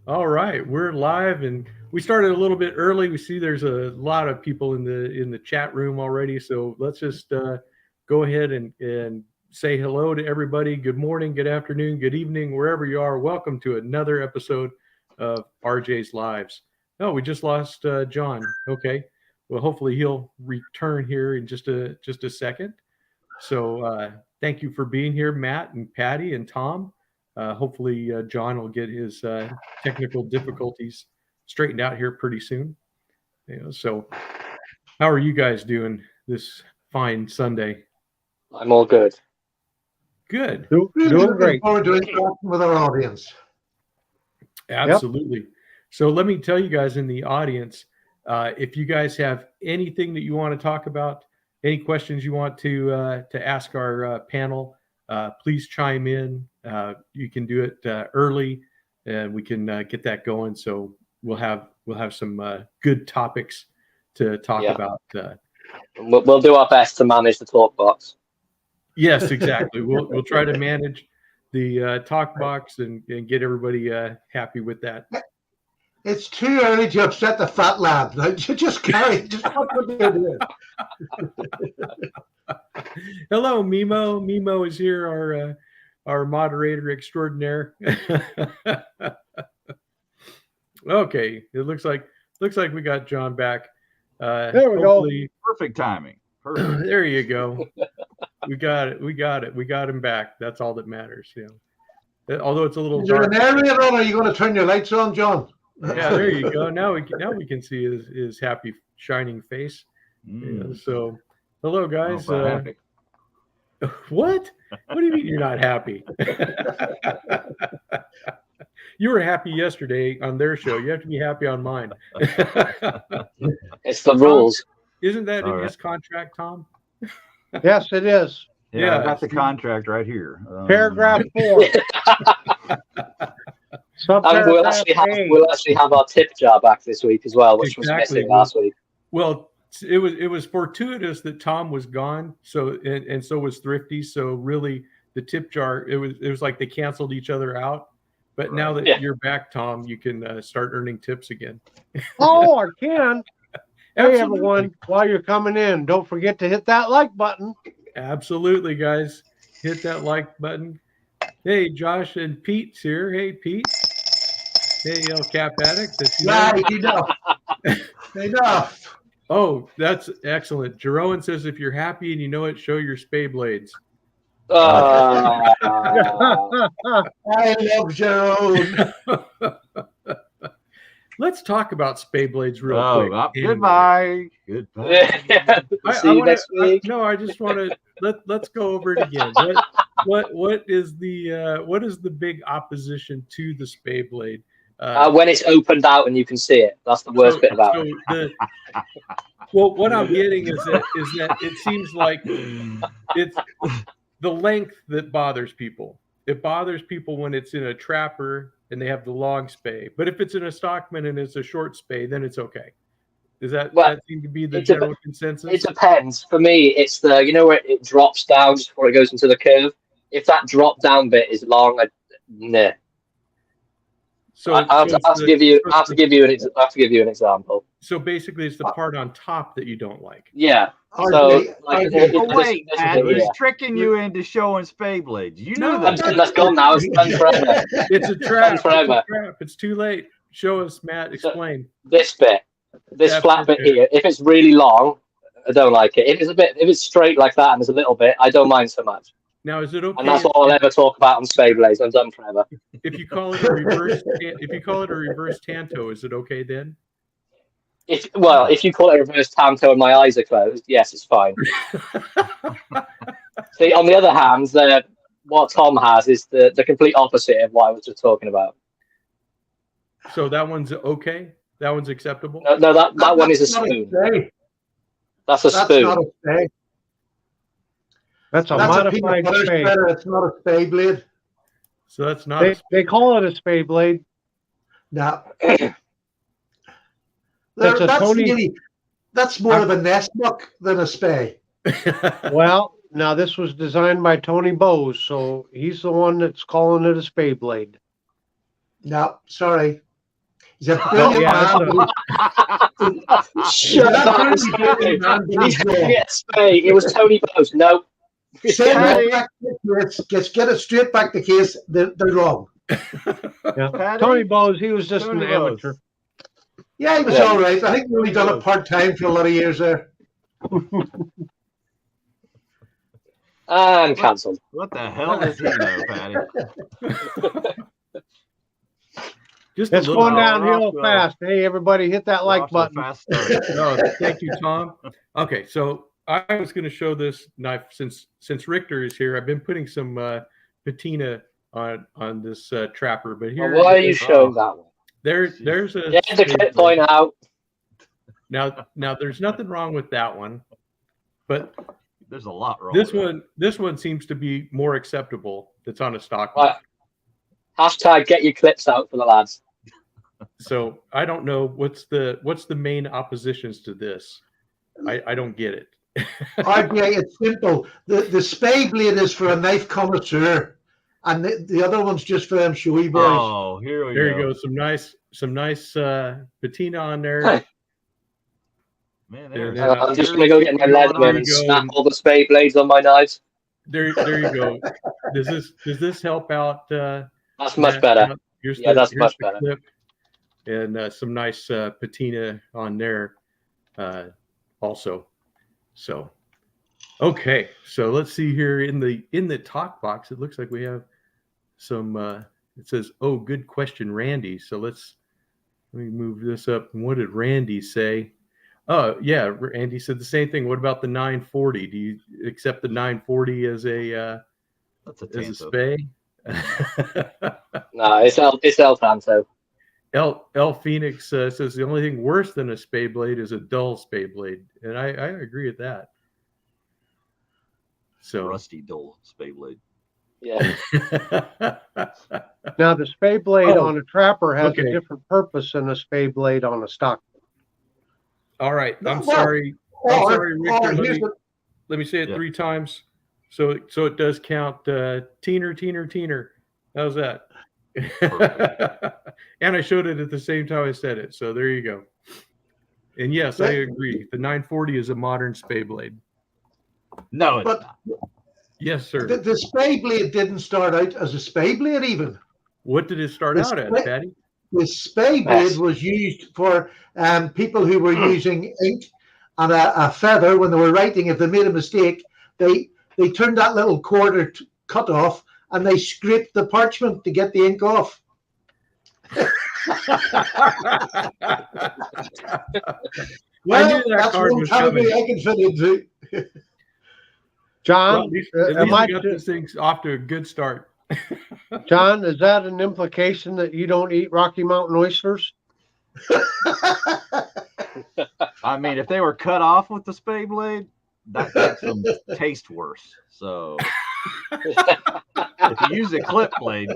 All right, we're live, and we started a little bit early. We see there's a lot of people in the chat room already, so let's just go ahead and say hello to everybody. Good morning, good afternoon, good evening, wherever you are. Welcome to another episode of RJ's Lives. Oh, we just lost John. Okay, well, hopefully he'll return here in just a second. So thank you for being here, Matt and Patty and Tom. Hopefully, John will get his technical difficulties straightened out here pretty soon. So, how are you guys doing this fine Sunday? I'm all good. Good. Really Doing looking great. forward to interacting with our audience. Absolutely. So, let me tell you guys in the audience, if you guys have anything that you want to talk about, any questions you want to ask our panel, please chime in. You can do it early, and we can get that going. So we'll have some good topics to talk about. We'll do our best to manage the talk box. Yes, exactly. We'll try to manage the talk box and get everybody happy with that. It's too early to upset the fat lad. Like, just carry. Just what they're doing. Hello, Mimo. Mimo is here, our moderator extraordinaire. Okay, it looks like we got John back. There we go. Perfect timing. Perfect. There you go. We got it. We got him back. That's all that matters. Although it's a little Is there dark. an area on? Are you going to turn your lights on, John? Yeah, there you go. Now we can see his happy shining face. So, hello guys. Happy. What? What do you mean you're not happy? You were happy yesterday on their show. You have to be happy on mine. It's the rules. Isn't that All in right. his contract, Tom? Yes, it is. Yeah. I got the contract right here. Paragraph 4. And we'll actually have our tip jar back this week as well, which was missing last week. Well, it was fortuitous that Tom was gone, so and so was Thrifty. So really, the tip jar it was like they canceled each other out. But now that you're back, Tom, you can start earning tips again. Oh, I can. Hey, everyone, while you're coming in, don't forget to hit that like button. Absolutely, guys. Hit that like button. Hey, Josh and Pete's here. Hey, Pete. Hey, El Cap Addict. Enough. Enough. Oh, that's excellent. Jeroen says if you're happy and you know it, show your spay blades. I love Jerome. Let's talk about spay blades real quick. Goodbye. See you next week. I just want to let's go over it again. What is the big opposition to the spay blade? When it's opened out and you can see it. That's the worst bit about it. Well, what I'm getting is that it seems like it's the length that bothers people. It bothers people when it's in a trapper and they have the long spay. But if it's in a Stockman and it's a short spay, then it's okay. Does that seem to be the general consensus? It depends. For me, it's where it drops down just before it goes into the curve. If that drop down bit is long, nah. So I have to give you an example. So basically, it's the part on top that you don't like. Yeah. Wait, Matt, he's tricking you into showing spay blades. You know that. That's gone now. It's done forever. It's a trap. Forever. It's too late. Show us, Matt. Explain. This bit, this flat bit here. If it's really long, I don't like it. If it's straight like that and there's a little bit, I don't mind so much. Now, is it okay? And that's all I'll ever talk about on spay blades. I'm done forever. If you call it a reverse tanto, is it okay then? If you call it a reverse tanto and my eyes are closed, yes, it's fine. See, on the other hand, what Tom has is the complete opposite of what I was just talking about. So that one's okay? That one's acceptable? No, that one is a spoon. That's a spoon. Not a spay. That's a modified spay. It's not a spay blade. So that's not. They call it a spay blade. No. That's more of a nest muck than a spay. Well, now this was designed by Tony Bowes, so he's the one that's calling it a spay blade. No, sorry. He's a brilliant Yeah, man. Shut That's up. really brilliant, man. He's going to get spay. It was Tony Bose. No. Send Patty. it back to the case. Get it straight back to case. They're wrong. yeah. Patty? Tony Bowes, he was just Tony an Bose. amateur. Yeah, he was Yeah. all right. I think we only done it part-time for a lot of years there. And cancelled. What the hell does he know, Patty? Just It's a little going bit. downhill Off to a- fast. Hey, everybody, hit that We're like off to a button. fast start. No, thank you, Tom. Okay, so I was going to show this knife since Richter is here. I've been putting some patina on this trapper, but here Why are you showing that one? there's a Get the clip point out. now there's nothing wrong with that one, but There's a lot wrong. this with one seems to be more acceptable. That's on a stock. Right. Hashtag get your clips out for the lads. So I don't know what's the main oppositions to this. I don't get it. RBA, it's simple. The spey blade is for a knife connoisseur, and the other one's just for them showy that. boys. Oh, here we There go. you go. Some nice patina on there. Man, There, there's there. I'm just going to go get my Leatherman and There you go. snap all the spade blades on my knives. There you go. Does this help out? That's much Matt? better. Here's Yeah, that's here's much the better. clip. And some nice patina on there also. So okay, so let's see here in the talk box. It looks like we have some. It says, "Oh, good question, Randy." So let me move this up. And what did Randy say? Oh yeah, Randy said the same thing. What about the 940? Do you accept the 940 as a That's a as a Tanto. spay? No, it's El Tanto. L Phoenix says the only thing worse than a spay blade is a dull spay blade, and I agree with that. So Rusty dull spade blade. Yeah. Now, the spay blade Oh, on a trapper has okay. a different purpose than a spay blade on a stock. all right, I'm Well, sorry, Richter. Let me say it Yeah. 3 times, so it does count. Teener. How's that? And I showed it at the same time I said it, so there you go. And yes, I agree. The 940 is a modern spay blade. No, it's But- not. Yes, sir. The spey blade didn't start out as a spey blade even. What did it start the out at, spay- Patty? The spey blade Yes. was used for people who were using ink and a feather when they were writing. If they made a mistake, they turned that little quarter cut off and they scraped the parchment to get the ink off. I knew that that's card one was category coming. I can fit into. John, Well, at least am I we got this thing off to a good start. John, is that an implication that you don't eat Rocky Mountain oysters? I mean, if they were cut off with the spade blade, that makes them taste worse. So if you use a clip blade,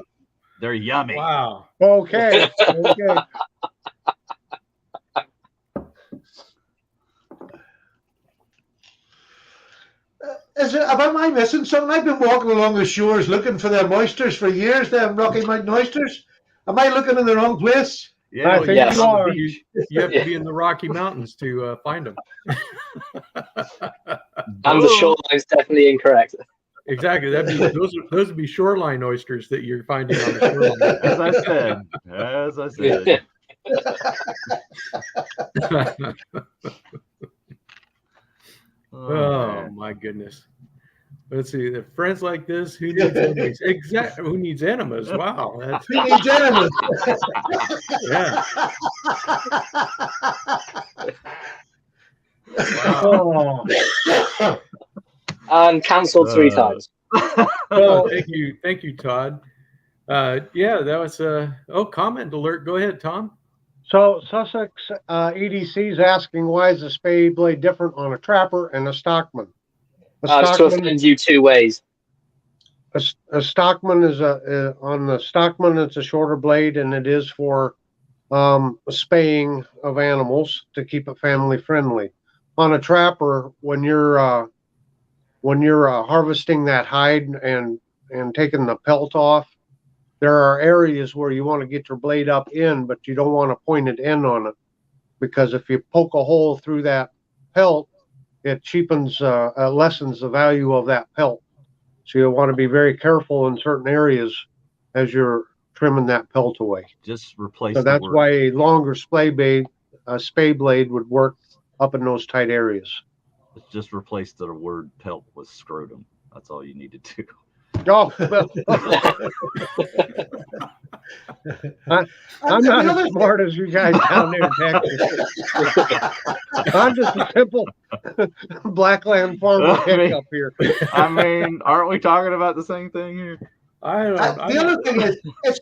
they're yummy. Wow. Okay. Okay. Am I missing something? I've been walking along the shores looking for them oysters for years, them Rocky Mountain oysters. Am I looking in the wrong place? Yeah, I think yes. you are. You have to be in the Rocky Mountains to find them. And the shoreline's definitely incorrect. Exactly. Those would be shoreline oysters that you're finding on the shoreline. As I said. Oh man. my goodness. Let's see. The friends like this, who needs enemies? Exactly. Who needs enemas? Wow. That's Who needs enemies? yeah. Oh, And cancelled 3 times. Oh, thank you, Todd. Yeah, that was comment alert. Go ahead, Tom. so Sussex EDC is asking, why is a spade blade different on a trapper and a stockman? It's to offend you 2 ways. A stockman is on the stockman. It's a shorter blade, and it is for spaying of animals to keep it family friendly. On a trapper, when you're harvesting that hide and taking the pelt off, there are areas where you want to get your blade up in, but you don't want a pointed end on it, because if you poke a hole through that pelt, it cheapens, lessens the value of that pelt. So you'll want to be very careful in certain areas as you're trimming that pelt away. Just replace So the that's word. why a longer spay blade would work up in those tight areas. Just replace the word pelt with scrotum. That's all you need to do. Oh, well, I'm not as smart as you guys down there in Texas. I'm just a simple blackland farmer pickup here. I mean, aren't we talking about the same thing here? The other thing is,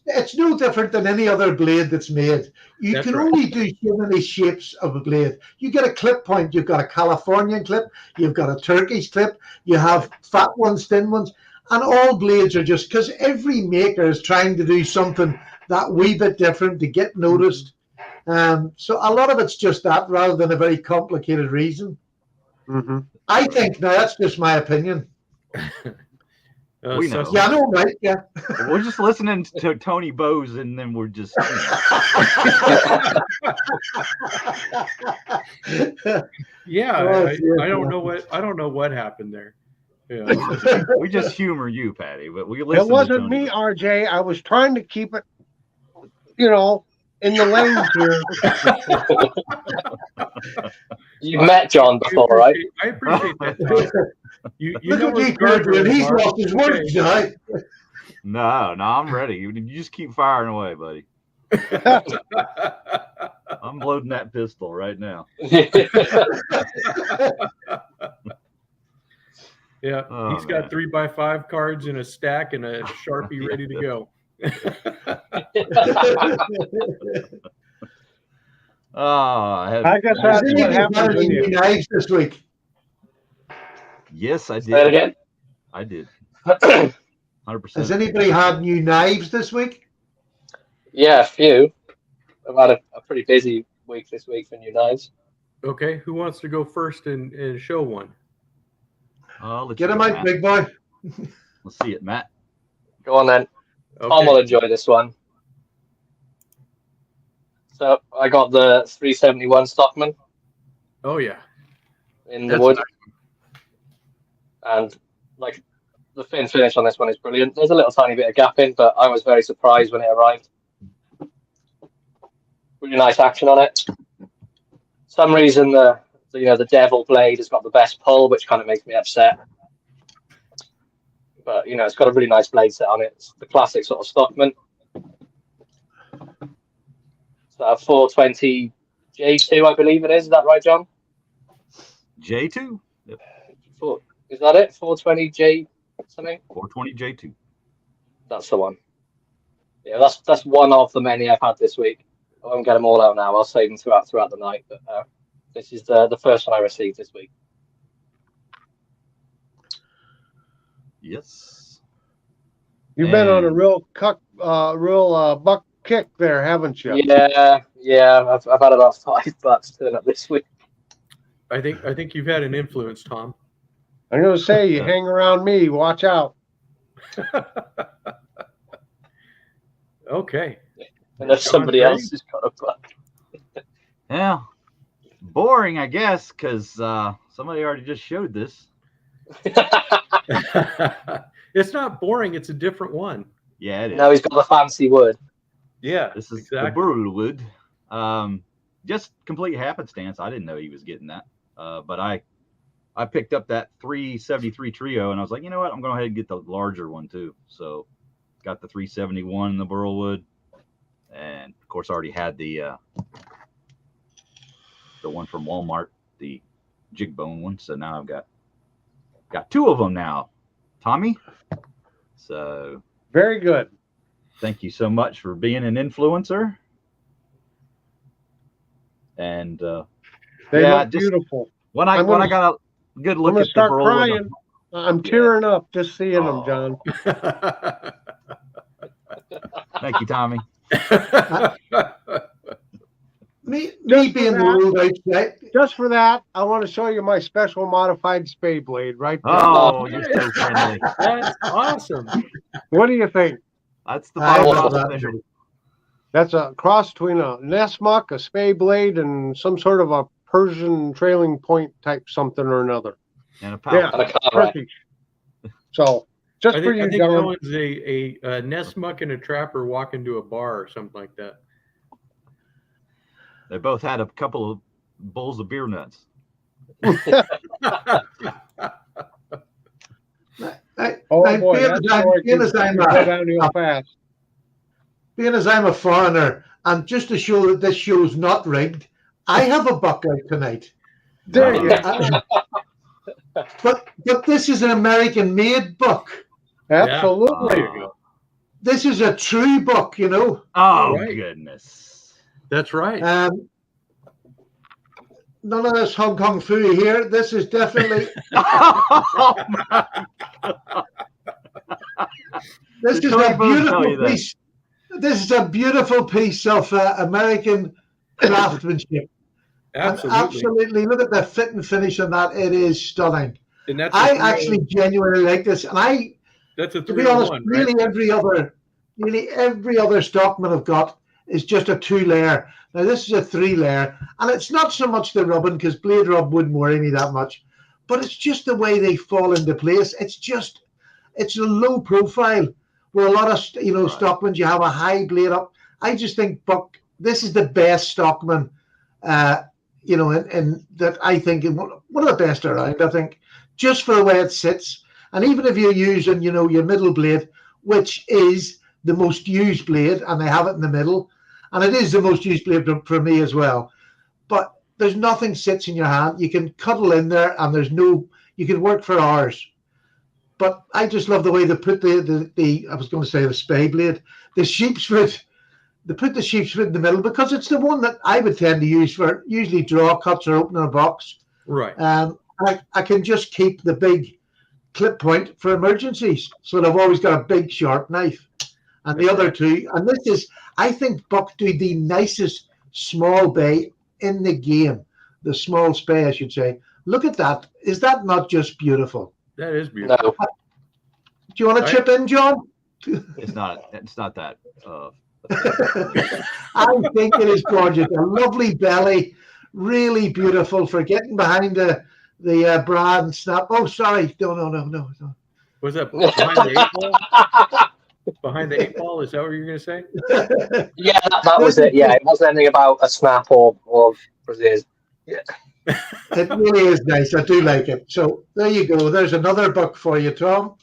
it's no different than any other blade that's made. You That's can right. only do so many shapes of a blade. You get a clip point, you've got a Californian clip, you've got a Turkish clip, you have fat ones, thin ones, and all blades are just, because every maker is trying to do something that wee bit different to get noticed. So a lot of it's just that, rather than a very complicated reason. Mm-hmm. I think, now that's just my opinion. We know. Yeah, I know, right? Yeah. We're just listening to Tony Bowes, and then we're just. Yeah, Oh, I don't know what happened there. Yeah. We just humor you, Patty, but we listen. It wasn't to me, Tony. RJ. I was trying to keep it, in the lanes here. You've met John before, right? I appreciate that, Tom. You Look know at where you, the guardrails Gordon. He's are. lost his words, Okay. now. No, I'm ready. You just keep firing away, buddy. I'm loading that pistol right now. Yeah, Oh, he's got man. 3x5 cards in a stack and a Sharpie ready to go. Oh, I guess Has that's what anybody happens had when any you. new knives this week? yes, I Say it did. again. I did. Has 100%. anybody had new knives this week? Yeah, a few. I've had a pretty busy week this week for new knives. Okay, who wants to go first and show one? I'll let Get you him go, out, Matt. big boy. Let's see it, Matt. Go on then. Tom Okay. will enjoy this one. So I got the 371 Stockman Oh yeah. in the That's wood, nice. and like the thin finish on this one is brilliant. There's a little tiny bit of gap in, but I was very surprised when it arrived. Really nice action on it. Some reason the devil blade has got the best pull, which kind of makes me upset. But it's got a really nice blade set on it. It's the classic sort of Stockman. So a 420 J2, I believe it is. Is that right, John? J2? Yep. Is that it? 420 J something? 420 J2. That's the one. Yeah, that's one of the many I've had this week. I won't get them all out now. I'll save them throughout the night. But this is the first one I received this week. Yes. You've been on a And- real buck kick there, haven't you? Yeah. I've had about $5 turn up this week. I think you've had an influence, Tom. I'm going to say, you hang around me, watch out. Okay. And if somebody John, else has got a buck. Yeah. Boring, I guess, because somebody already just showed this. It's not boring. It's a different one. Yeah, it is. Now he's got the fancy wood. Yeah, This is exactly. the Burlwood. Just complete happenstance. I didn't know he was getting that. But I picked up that 373 trio, and I was like, you know what? I'm going to go ahead and get the larger one too. So got the 371 in the Burlwood, and of course I already had the one from Walmart, the jig bone one. So now I've got two of them now, Tommy. So Very good. thank you so much for being an influencer. And They Yeah, look just- beautiful. when I got a good I'm look going at to start the Burlwood, crying. I'm Yeah. tearing up just seeing them, Oh. John. thank you, Tommy. Me Just being for the that. road outside. Just for that, I want to show you my special modified spay blade right there. Oh, you're so friendly. That's awesome. What do you think? That's the I bottom love line that. official. That's a cross between a Nessmuck, a spey blade, and some sort of a Persian trailing point type something or another. And a pouch. Yeah, And a car rack. Turkish. So just I for think, you, I think that John. one's a nest muck and a trapper walk into a bar or something like that. They both had a couple of bowls of beer nuts. Oh boy, being that as I'm- story being could as I'm go downhill fast. being as I'm a foreigner, and just to show that this show's not rigged, I have a buck out tonight. There you Uh-oh. go. But this is an American-made buck. Absolutely. There you go. This is a true buck, you know. Oh, Right. goodness. That's right. None of this Hong Kong fooey here. This is definitely Oh, my. this Did is Tony a Boone tell you beautiful that? piece. This is a beautiful piece of American craftsmanship. And Absolutely. absolutely, look at the fit and finish on that. It is stunning. And that's I a 301 actually genuinely like this, and that's a to be honest, 301, right? really every other Stockman I've got is just a 2-layer. Now this is a 3-layer, and it's not so much the rubbing, because blade rub wouldn't worry me that much, but it's just the way they fall into place. It's a low profile, where a lot of Right. Stockmans, you have a high blade up. I just think Buck, this is the best Stockman, and that I think one of the best around. I think just for the way it sits, and even if you're using your middle blade, which is the most used blade, and they have it in the middle, and it is the most used blade for me as well. But there's nothing sits in your hand. You can cuddle in there, and you can work for hours. But I just love the way they put the I was going to say the spey blade, the sheep's foot. They put the sheep's foot in the middle, because it's the one that I would tend to use for usually draw cuts or opening a box. Right. I can just keep the big clip point for emergencies, so I've always got a big sharp knife. And the That's other right. two, and this is, I think Buck do the nicest small bay in the game. The small spey, I should say. Look at that. Is that not just beautiful? That is beautiful. No. Do you want to chip in, John? It's not that. I think it is gorgeous. A lovely belly, really beautiful for getting behind the bra and snap. Oh, sorry. No. Was that behind the 8 ball? Behind the 8 ball? Is that what you're going to say? Yeah, that was it. Yeah, it wasn't anything about a snap or braziers. Yeah. It really is nice. I do like it. So there you go. There's another buck for you, Tom.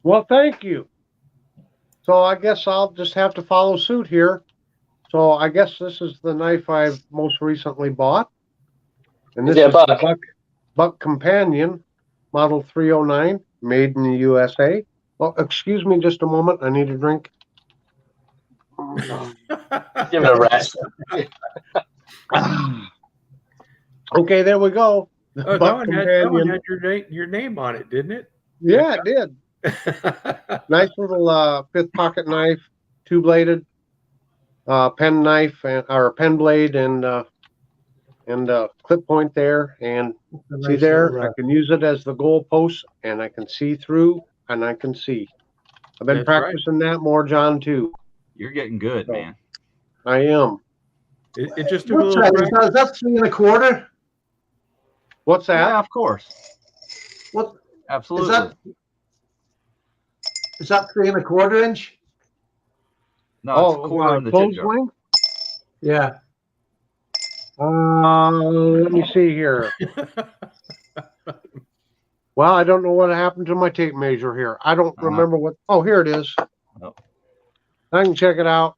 Well, thank you. So I guess I'll just have to follow suit here. So I guess this is the knife I've most recently bought. And this Is it a is buck? the Buck Companion, model 309, made in the USA. Well, excuse me just a moment. I need a drink. Give it a rest. Okay, there we go. The Oh, that Buck one Companion. had your name on it, didn't it? Yeah, it did. Nice little fifth pocket knife, 2-bladed, pen knife or pen blade, and clip point there. And see there, I can use it as the goal post, and I can see through, and I can see. I've been That's right. practicing that more, John, too. You're getting good, man. I am. It just took a What little size practice. is that? 3 1/4? What's that? Yeah, of course. What Absolutely. is that 3 1/4 inch? No, it's a quarter in the tip close jar. length? Yeah. Let me see here. Well, I don't know what happened to my tape measure here. I don't remember what. Oh, here it is. Oh. I can check it out.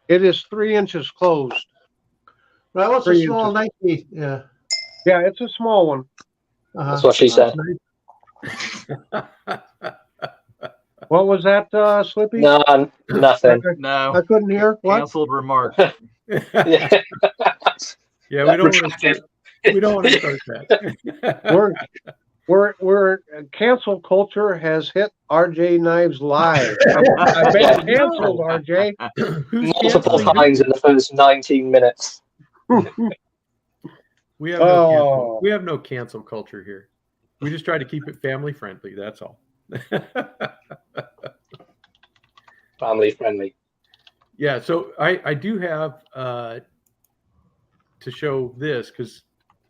It is 3 inches closed. Right, what's 3 a small inches. knife? Yeah. Yeah, it's a small one. That's what she said. What was that, Slippy? No, nothing. I No, couldn't hear. What? canceled remarks. Yeah. Yeah, we don't want to start that. We're cancel culture has hit RJ Knives live. I've been canceled, RJ. Who's Multiple canceling times in the first 19 minutes. who? We have we have no cancel culture here. We just try to keep it family friendly. That's all. family friendly. Yeah, so I do have to show this because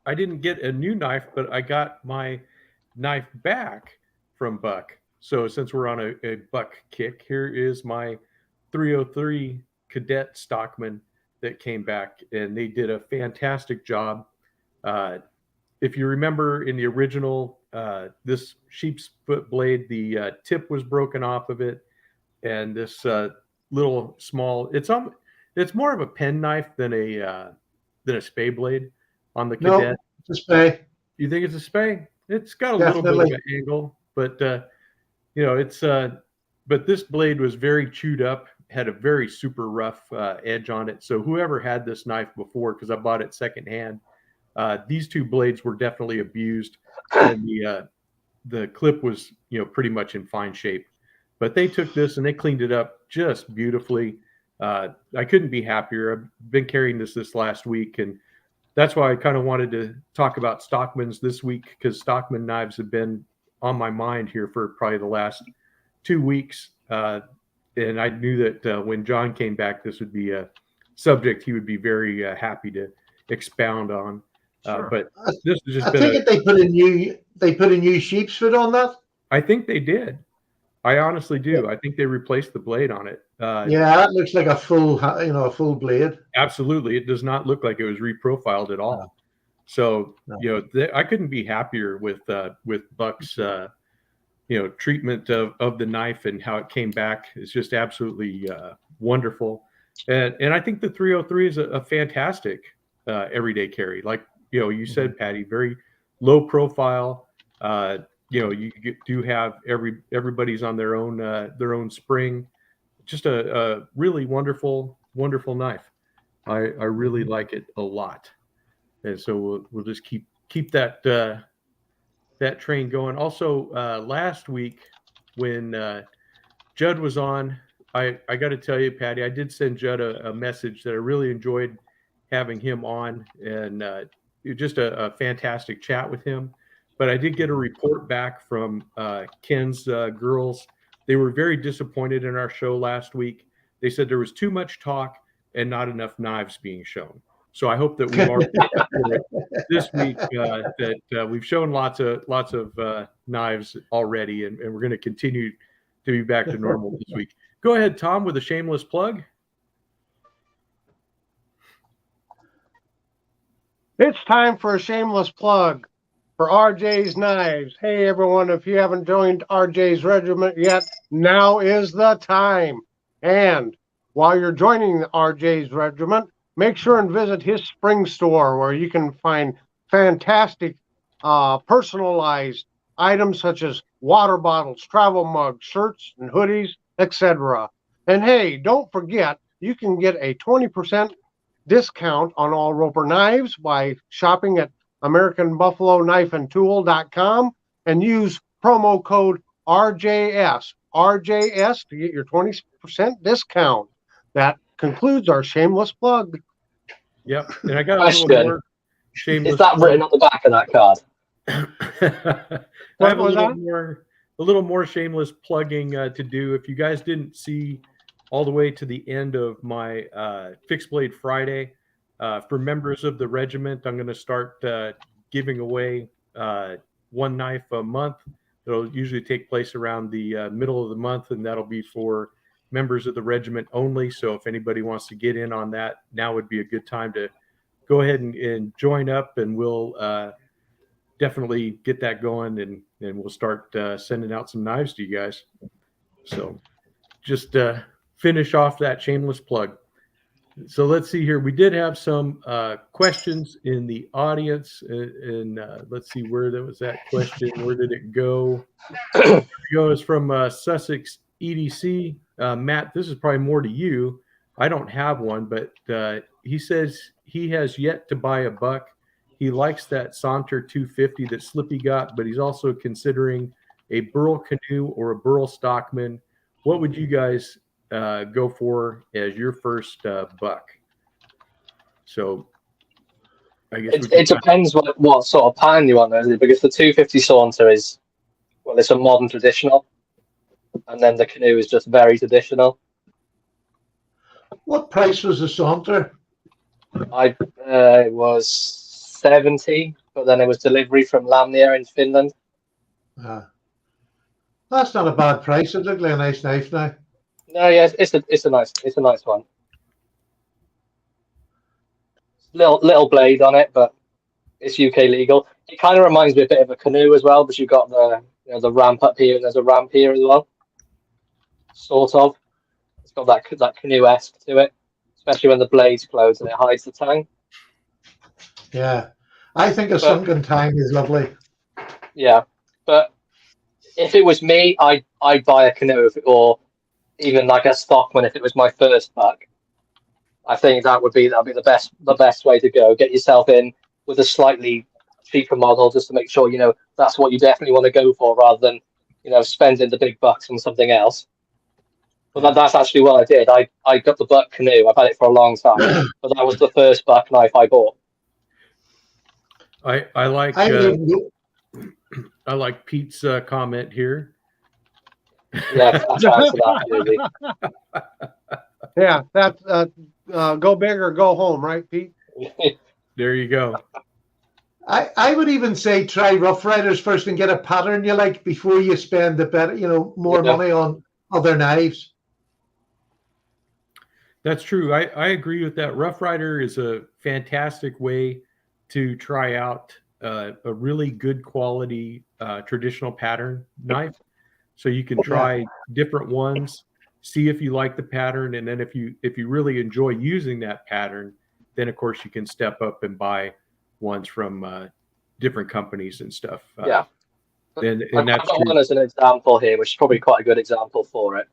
I didn't get a new knife, but I got my knife back from Buck. So since we're on a Buck kick, here is my 303 Cadet Stockman that came back, and they did a fantastic job. If you remember in the original, this sheep's foot blade, the tip was broken off of it, and this little small, it's more of a pen knife than a spay blade on the No, Cadet. it's a spey. You think it's a spay? It's got a little bit of Definitely. an angle, but it's but this blade was very chewed up, had a very super rough edge on it. So whoever had this knife before, because I bought it secondhand, these two blades were definitely abused, and the clip was pretty much in fine shape. But they took this and they cleaned it up just beautifully. I couldn't be happier. I've been carrying this last week, and that's why I kind of wanted to talk about Stockman's this week, because Stockman knives have been on my mind here for probably the last 2 weeks. And I knew that when John came back, this would be a subject he would be very happy to expound on. Sure. But this has just I been think they put a new sheep's foot on that. I think they did. I honestly do. I think they replaced the blade on it. Yeah, it looks like a full blade. Absolutely. It does not look like it was reprofiled at all. No. So, No. I couldn't be happier with Buck's, treatment of the knife and how it came back. It's just absolutely wonderful. And I think the 303 is a fantastic everyday carry. Like, you said, Patty, very low profile. You do have everybody's on their own spring. Just a really wonderful knife. I really like it a lot, and so we'll just keep that train going. Also, last week when Judd was on, I got to tell you, Patty, I did send Judd a message that I really enjoyed having him on, and just a fantastic chat with him. But I did get a report back from Ken's girls. They were very disappointed in our show last week. They said there was too much talk and not enough knives being shown. So I hope that we've already this week that we've shown lots of knives already, and we're going to continue to be back to normal this week. Go ahead, Tom, with a shameless plug. It's time for a shameless plug for RJ's Knives. Hey, everyone, if you haven't joined RJ's regiment yet, now is the time. And while you're joining RJ's regiment, make sure and visit his spring store where you can find fantastic personalized items such as water bottles, travel mugs, shirts, and hoodies, etc. And hey, don't forget, you can get a 20% discount on all Roper knives by shopping at AmericanBuffaloKnifeandTool.com and use promo code RJS to get your 20% discount. That concludes our shameless plug. Yep, and I got Question. a little more shameless. Is that written on the back of that card? I have a little more shameless plugging to do. If you guys didn't see all the way to the end of my Fixed Blade Friday, for members of the regiment, I'm going to start giving away one knife a month. It'll usually take place around the middle of the month, and that'll be for members of the regiment only. So if anybody wants to get in on that, now would be a good time to go ahead and join up, and we'll definitely get that going, and we'll start sending out some knives to you guys. So just finish off that shameless plug. So let's see here. We did have some questions in the audience, and let's see where there was that question. Where did it go? It goes from Sussex EDC. Matt, this is probably more to you. I don't have one, but he says he has yet to buy a buck. He likes that Saunter 250 that Slippy got, but he's also considering a burl canoe or a burl Stockman. What would you guys go for as your first buck? So I guess it depends what sort of pine you want, isn't it? Because the 250 Saunter is, well, it's a modern traditional, and then the canoe is just very traditional. What price was the saunter? It was 70, but then it was delivery from Lamnia in Finland. That's not a bad price. It looked like a nice knife now. No, yeah, it's a nice one. Little blade on it, but it's UK legal. It kind of reminds me a bit of a canoe as well, but you've got the ramp up here and there's a ramp here as well. Sort of. It's got that canoe-esque to it, especially when the blade's closed and it hides the tang. Yeah, I think a sunken tang is lovely. Yeah, but if it was me, I'd buy a canoe or even like a Stockman if it was my first buck. I think that'd be the best way to go. Get yourself in with a slightly cheaper model just to make sure that's what you definitely want to go for, rather than spending the big bucks on something else. But that's actually what I did. I got the buck canoe. I've had it for a long time, but that was the first buck knife I bought. I like Pete's comment here. Yeah, I'll answer that, Yeah, that's go big or go home, right, Pete? There you go. I would even say try Rough Riders first and get a pattern you like before you spend more money on other knives. That's true. I agree with that. Rough Rider is a fantastic way to try out a really good quality traditional pattern knife. So you can try different ones, see if you like the pattern, and then if you really enjoy using that pattern, then of course you can step up and buy ones from different companies and stuff. Yeah. And I've that's got true. one as an example here, which is probably quite a good example for it.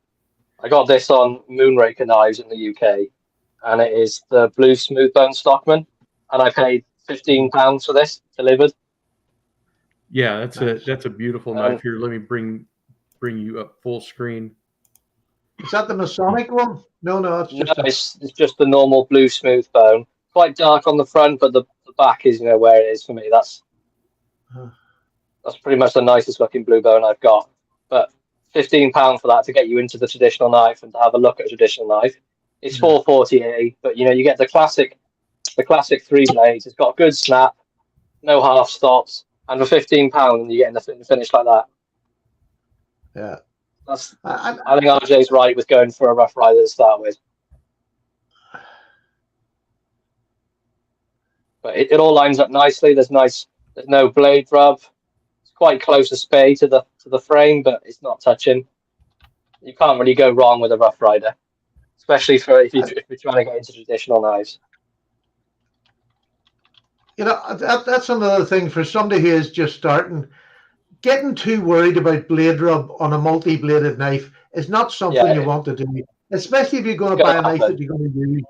I got this on Moonraker Knives in the UK, and it is the Blue Smoothbone Stockman, and I paid £15 for this delivered. Yeah, that's a beautiful knife. Here, let me bring you up full screen. Is that the Masonic one? No, it's just the normal Blue Smoothbone. Quite dark on the front, but the back is where it is for me. That's pretty much the nicest looking blue bone I've got. But £15 for that to get you into the traditional knife and to have a look at a traditional knife. It's 440A, but you get the classic 3 blades. It's got good snap, no half stops, and for £15 you get in the finish like that. Yeah, I think RJ's right with going for a Rough Rider to start with. But it all lines up nicely. There's no blade rub. It's quite close to spey to the frame, but it's not touching. You can't really go wrong with a Rough Rider, especially if you're trying to get into traditional knives. That's another thing for somebody who is just starting. Getting too worried about blade rub on a multi-bladed knife is not something you want to do, especially if you're going to buy a knife that you're going to use.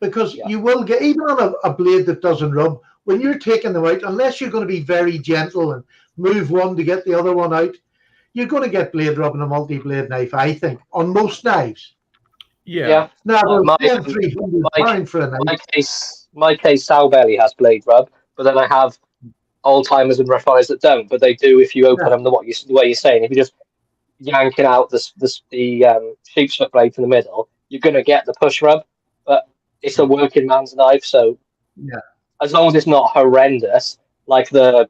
Because you will get, even on a blade that doesn't rub, when you're taking them out, unless you're going to be very gentle and move one to get the other one out, you're going to get blade rub on a multi-blade knife, I think, on most knives. Yeah. Now, we're paying £300 for a knife. My case, Sal Belly has blade rub, but then I have old timers and Rough Riders that don't, but they do if you open them the way you're saying. If you're just yanking out the sheep's foot blade from the middle, you're going to get the push rub. But it's a working man's knife, so as long as it's not horrendous, like the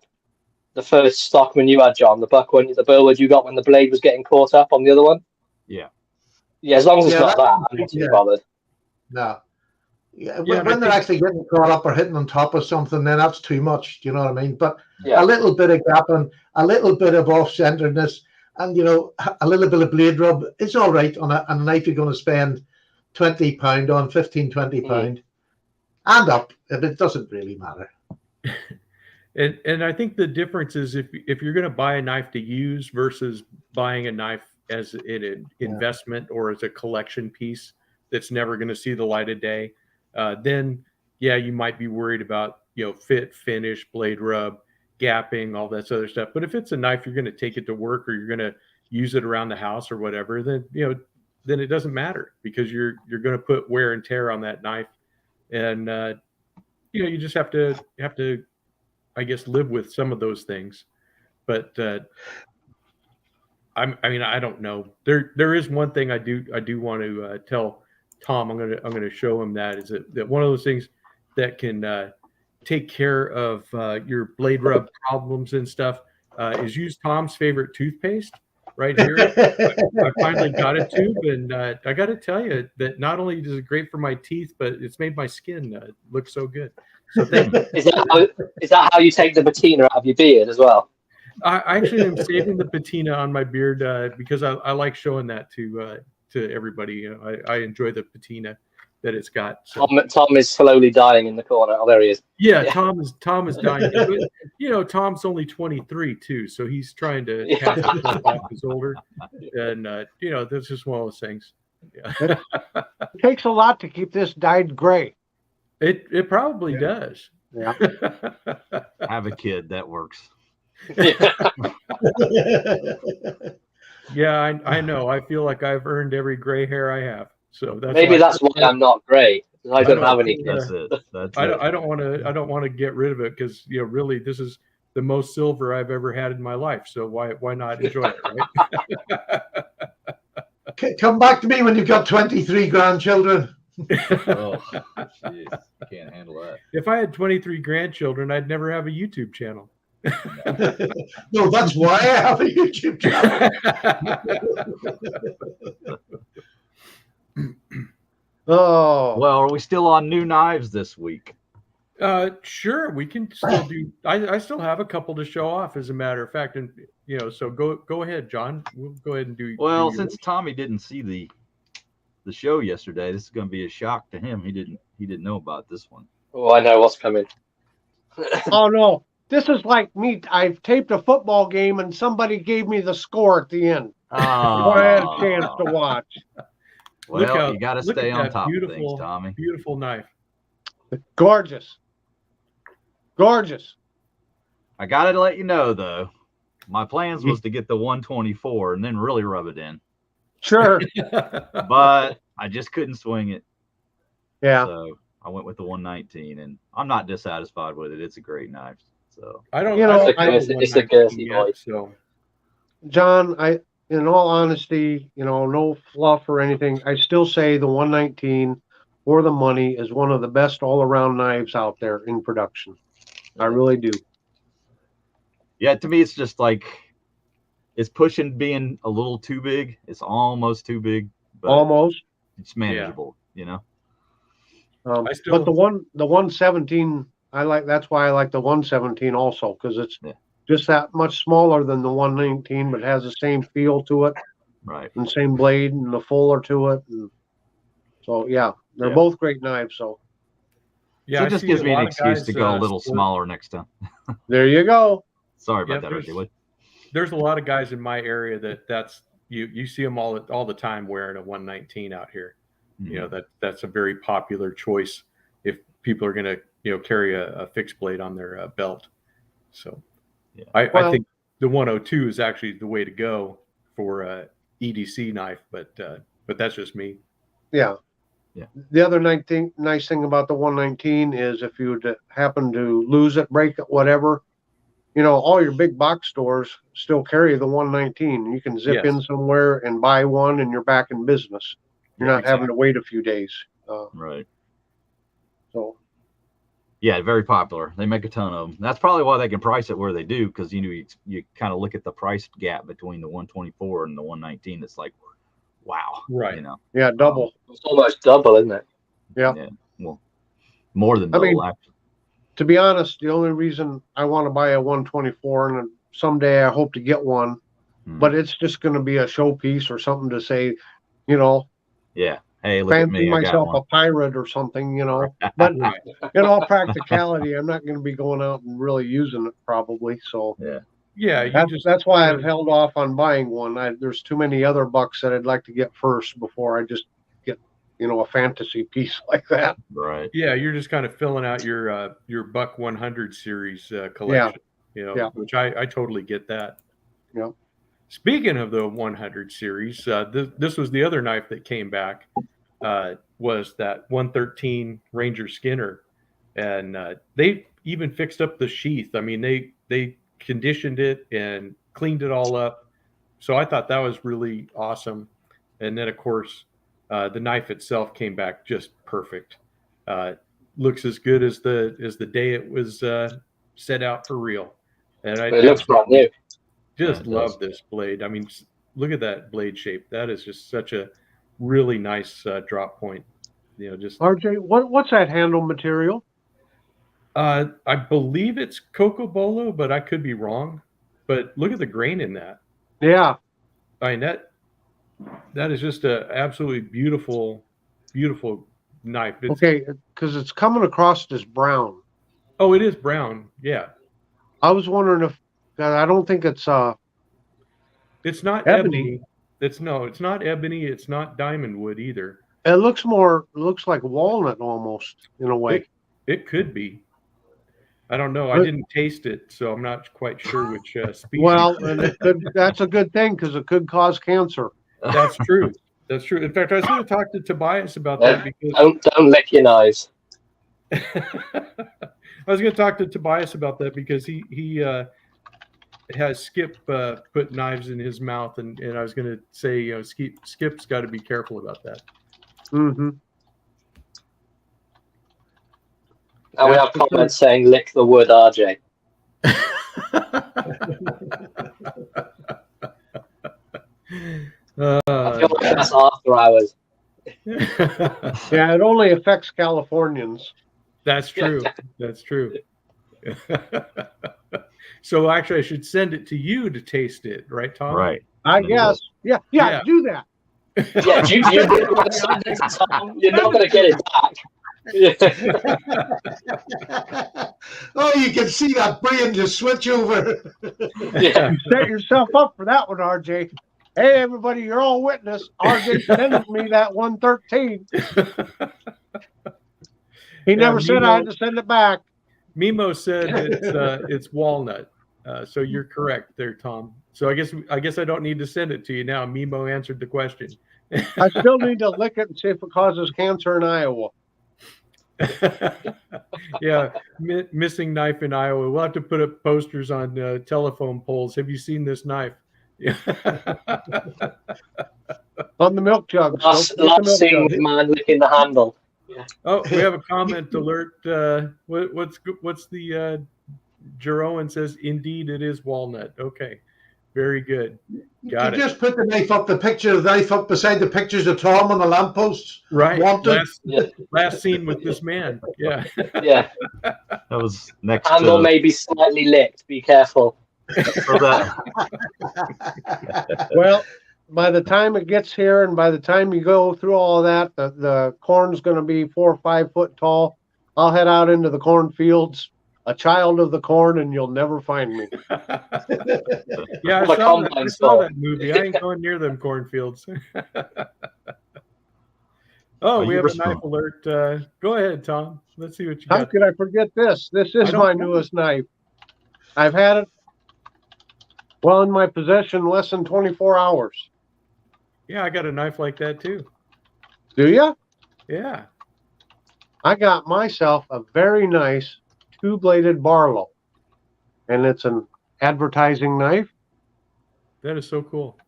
first Stockman you had, John, the Burwood you got when the blade was getting caught up on the other one. Yeah, as long as it's not that, I'm not too bothered. No. When they're actually getting caught up or hitting on top of something, then that's too much. Do you know what I mean? But a little bit of gapping, a little bit of off-centeredness, and a little bit of blade rub is all right on a knife you're going to spend £20 on, £15-20, and up. It doesn't really matter. And I think the difference is if you're going to buy a knife to use versus buying a knife as an investment or as a collection piece that's never going to see the light of day, then you might be worried about fit, finish, blade rub, gapping, all that other stuff. But if it's a knife you're going to take it to work or you're going to use it around the house or whatever, then then it doesn't matter, because you're going to put wear and tear on that knife, and you just have to I guess live with some of those things. But I don't know. There is one thing I do want to tell Tom, I'm gonna show him that is that one of those things that can take care of your blade rub problems and stuff is use Tom's favorite toothpaste right here. I finally got a tube, and I got to tell you that not only is it great for my teeth, but it's made my skin look so good. So thank you. Is that how you take the patina out of your beard as well? I actually am saving the patina on my beard because I like showing that to everybody. You know, I enjoy the patina that it's got. So. Tom is slowly dying in the corner. Oh, there he is. Yeah, Tom is dying. But, you know, Tom's only 23 too, so he's trying to pass himself off as older. And you know, that's just one of those things. Yeah. It takes a lot to keep this dyed gray. It probably does. Yeah. Have a kid that works. Yeah, I know. I feel like I've earned every gray hair I have. So Maybe that's why I'm not gray. I don't have any kids. That's I it. don't want to get rid of it because you know really this is the most silver I've ever had in my life. So why not enjoy it, right? Come back to me when you've got 23 grandchildren. Oh, jeez. Can't handle that. If I had 23 grandchildren, I'd never have a YouTube channel. No, that's why I have a YouTube channel. Oh, Well, are we still on new knives this week? Sure, we can still do. I still have a couple to show off, as a matter of fact, and you know, so go ahead, John. We'll go ahead and do. Well, do since Tommy didn't see the show yesterday, this is going to be a shock to him. He didn't know about this one. Oh, I know what's coming. oh no. This is like me. I've taped a football game and somebody gave me the score at the end. Before I had a chance to watch. Well, you got to look stay at on that top of beautiful, things, Tommy. beautiful knife. Gorgeous. Gorgeous. I got to let you know, though, my plans was to get the 124 and then really rub it in. Sure. But I just couldn't swing it. Yeah. So I went with the 119, and I'm not dissatisfied with it. It's a great knife. So I don't. You know, I don't have it's a 119 cursey yet, boy. so John, in all honesty, you know, no fluff or anything, I still say the 119 for the money is one of the best all-around knives out there in production. I really do. yeah, to me, it's just like it's pushing being a little too big. It's almost too big, but Almost. it's manageable. You know. But the 117, that's why I like the 117 also, because it's just that much smaller than the 119, but has the same feel to it, Right. and same blade and the fuller to it. And so yeah, they're both great knives. So yeah, it just gives me an excuse to go a little sport. smaller next time. there you go. Sorry about that, there's- Hercules. There's a lot of guys in my area that's you see them all the time wearing a 119 out here. You know, that's a very popular choice if people are going to carry a fixed blade on their belt. So I think the 102 is actually the way to go for a EDC knife, but that's just me. Yeah. Yeah. The other nice thing about the 119 is if you would happen to lose it, break it, whatever, all your big box stores still carry the 119. You can zip in somewhere and buy one, and you're back in business. You're not having to wait a few days. Right. So. Yeah, very popular. They make a ton of them. That's probably why they can price it where they do, because you kind of look at the price gap between the 124 and the 119. It's like, wow, right? Yeah, double. It's almost double, isn't it? Yeah. Well, more than double. Actually. To be honest, the only reason I want to buy a 124, and someday I hope to get one, but it's just going to be a showpiece or something to say, Yeah. Hey, look at me. myself a pirate or something, But in all practicality, I'm not going to be going out and really using it probably. So that's why I've held off on buying one. There's too many other bucks that I'd like to get first before I just get, a fantasy piece like that. Right. Yeah, you're just kind of filling out your Buck 100 series collection. Which I totally get that. Yeah. Speaking of the 100 series, this was the other knife that came back. Was that 113 Ranger Skinner, and they even fixed up the sheath. I mean, they conditioned it and cleaned it all up. So I thought that was really awesome. And then of course, The knife itself came back just perfect. Looks as good as the day it was set out for real. And I It looks brand new. just love this blade. I mean, look at that blade shape. That is just such a really nice drop point. You know, just RJ, what's that handle material? I believe it's Coco Bolo, but I could be wrong. But look at the grain in that. Yeah. I mean, that is just a absolutely beautiful, beautiful knife. Okay, because it's coming across as brown. Oh, it is brown. Yeah. I was wondering if I don't think it's It's not ebony. It's not ebony. It's not diamond wood either. It looks like walnut almost in a way. It could be. I don't know. I didn't taste it, so I'm not quite sure which species. Well, and that's a good thing because it could cause cancer. That's true. That's true. In fact, I was going to talk to Tobias about that because don't lick your knives. I was going to talk to Tobias about that because he has Skip put knives in his mouth, and I was going to say, you know, Skip's got to be careful about that. Mm-hmm. And we have comments saying lick the wood, RJ. I feel like that's after hours. Yeah, it only affects Californians. That's true. That's true. So actually, I should send it to you to taste it, right, Tom? Right. I guess. Yeah, do that. Yeah, you're not going to get it back. Oh, you can see that brain just switch over. Yeah. Set yourself up for that one, RJ. Hey, everybody, you're all witness. RJ sent me that 113. He never said I had to send it back. Mimo said it's walnut. So you're correct there, Tom. So I guess I don't need to send it to you now. Mimo answered the question. I still need to lick it and see if it causes cancer in Iowa. Yeah, missing knife in Iowa. We'll have to put up posters on telephone poles. Have you seen this knife? On the milk jug. Last scene with man licking the handle. Yeah. Oh, we have a comment alert. What's the Jeroen says? Indeed, it is walnut. Okay, very good. Got it. Just put the knife up, the picture of the knife up beside the pictures of Tom on the lampposts. Right. Wanted. Last scene with this man. Yeah. Yeah. That was next. Handle may be slightly licked. Be careful. Well, by the time it gets here and by the time you go through all of that, the corn's going to be 4 or 5 foot tall. I'll head out into the cornfields, a child of the corn, and you'll never find me. Yeah, I saw that movie. I ain't going near them cornfields. We have a knife alert. Go ahead, Tom. Let's see what you got. How could I forget this? This is my newest knife. I've had it in my possession less than 24 hours. Yeah, I got a knife like that too. Do you? Yeah. I got myself a very nice 2-bladed Barlow, and it's an advertising knife. That is so cool.